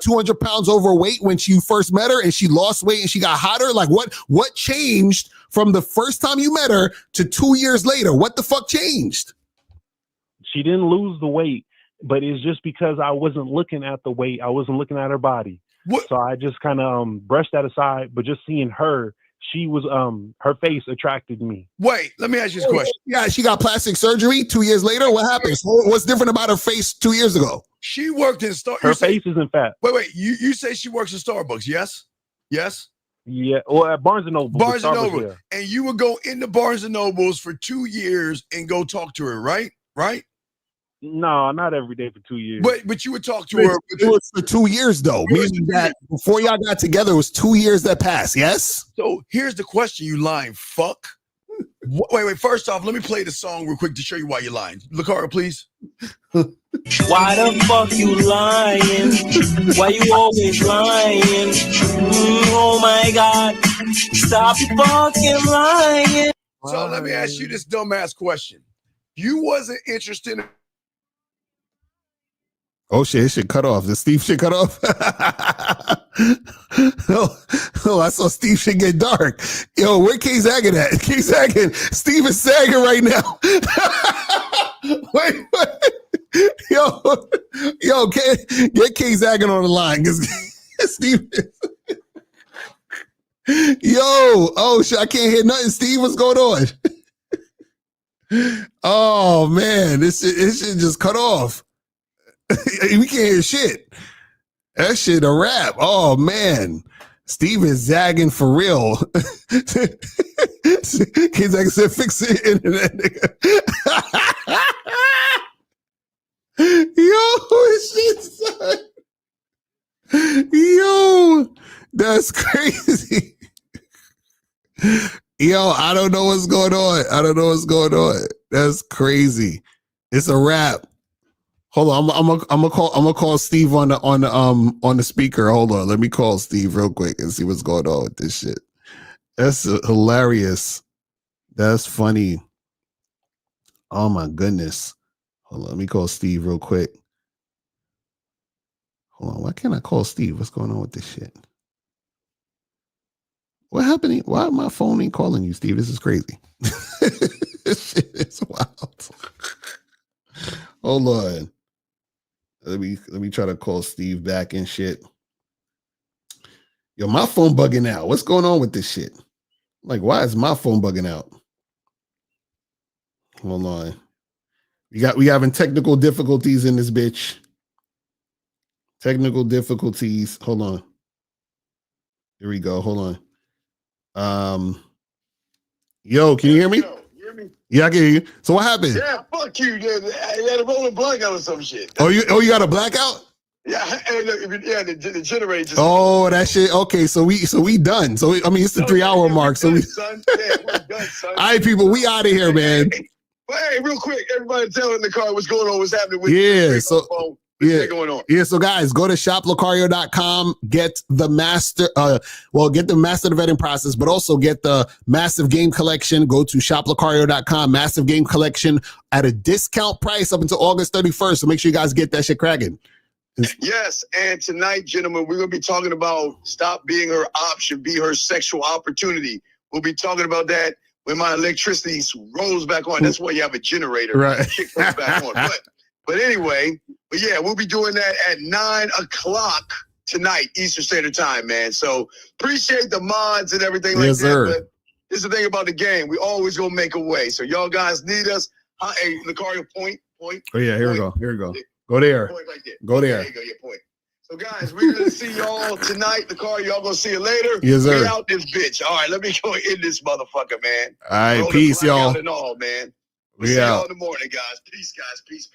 200 pounds overweight when you first met her, and she lost weight and she got hotter? Like what changed from the first time you met her to 2 years later? What the fuck changed? She didn't lose the weight, but it's just because I wasn't looking at the weight. I wasn't looking at her body. What? So I just kind of brushed that aside. But just seeing her, she was her face attracted me. Wait, let me ask you this question. Yeah, she got plastic surgery 2 years later. What happened? What's different about her face 2 years ago? She worked in Starbucks. Her face isn't fat. Wait. You say she works in Starbucks? Yes. Yeah, well, at Barnes and Noble. Barnes and Noble, yeah. And you would go into Barnes and Nobles for 2 years and go talk to her, right? No, not every day for 2 years. But you would talk to her. It was for 2 years though, meaning that before y'all got together, it was 2 years that passed. Yes. So here's the question, you lying fuck. Wait. First off, let me play the song real quick to show you why you're lying. Lucario, please. Why the fuck you lying? Why you always lying? Oh my God. Stop fucking lying. So let me ask you this dumbass question. You wasn't interested in... Oh shit, it should cut off. The Steve shit cut off. Oh, I saw Steve shit get dark. Yo, where K Zagging at? K Zagging. Steve is sagging right now. Wait. Yo, get K Zagging on the line because Steve. Oh shit, I can't hear nothing. Steve, what's going on? Oh man, this shit just cut off. We can't hear shit. That shit a wrap. Oh man, Steve is zagging for real. Kids like I said, fix the internet, nigga. Yo, shit, son. Yo, that's crazy. Yo, I don't know what's going on. That's crazy. It's a wrap. Hold on, I'm gonna call Steve on the speaker. Hold on, let me call Steve real quick and see what's going on with this shit. That's hilarious. That's funny. Oh my goodness. Hold on, let me call Steve real quick. Hold on, why can't I call Steve? What's going on with this shit? What happened? Why my phone ain't calling you, Steve? This is crazy. This shit is wild. Hold on. Let me try to call Steve back and shit. Yo, my phone bugging out. What's going on with this shit? Like, why is my phone bugging out? Hold on. We having technical difficulties in this bitch. Technical difficulties. Hold on. Here we go. Hold on. Yo, can you hear me? Yeah, I can hear you. So what happened? Yeah, fuck you. You had a rolling blackout or some shit. Oh, you got a blackout? Yeah, hey, look, the generator just. Oh, that shit. Okay, so we done. So I mean, it's the 3-hour mark. So we're done, son. All right, people, we out of here, man. Hey, real quick, everybody tell in the car what's going on, what's happening with phone. What's going on? Yeah, so guys, go to shoplocario.com, get the master the vetting process, but also get the massive game collection. Go to shoplocario.com, massive game collection at a discount price up until August 31st. So make sure you guys get that shit cracking. Yes, and tonight, gentlemen, we're going to be talking about stop being her option, be her sexual opportunity. We'll be talking about that when my electricity rolls back on. That's why you have a generator. Right. Kick those back on. But anyway, yeah, we'll be doing that at 9 o'clock tonight, Eastern Standard Time, man. So appreciate the mods and everything like that. Sir. But this is the thing about the game. We always going to make a way. So y'all guys need us. Hey, Lucario, point. Oh, yeah, here we go. Go there. Point right there. Go there. There you go, your point. So, guys, we're going to see y'all tonight. Lucario, y'all going to see you later. Yes, sir. We out this bitch. All right, let me go in this motherfucker, man. All right, Roll the peace, blackout y'all. and all, man. We See out. y'all in the morning, guys. Peace, guys. Peace.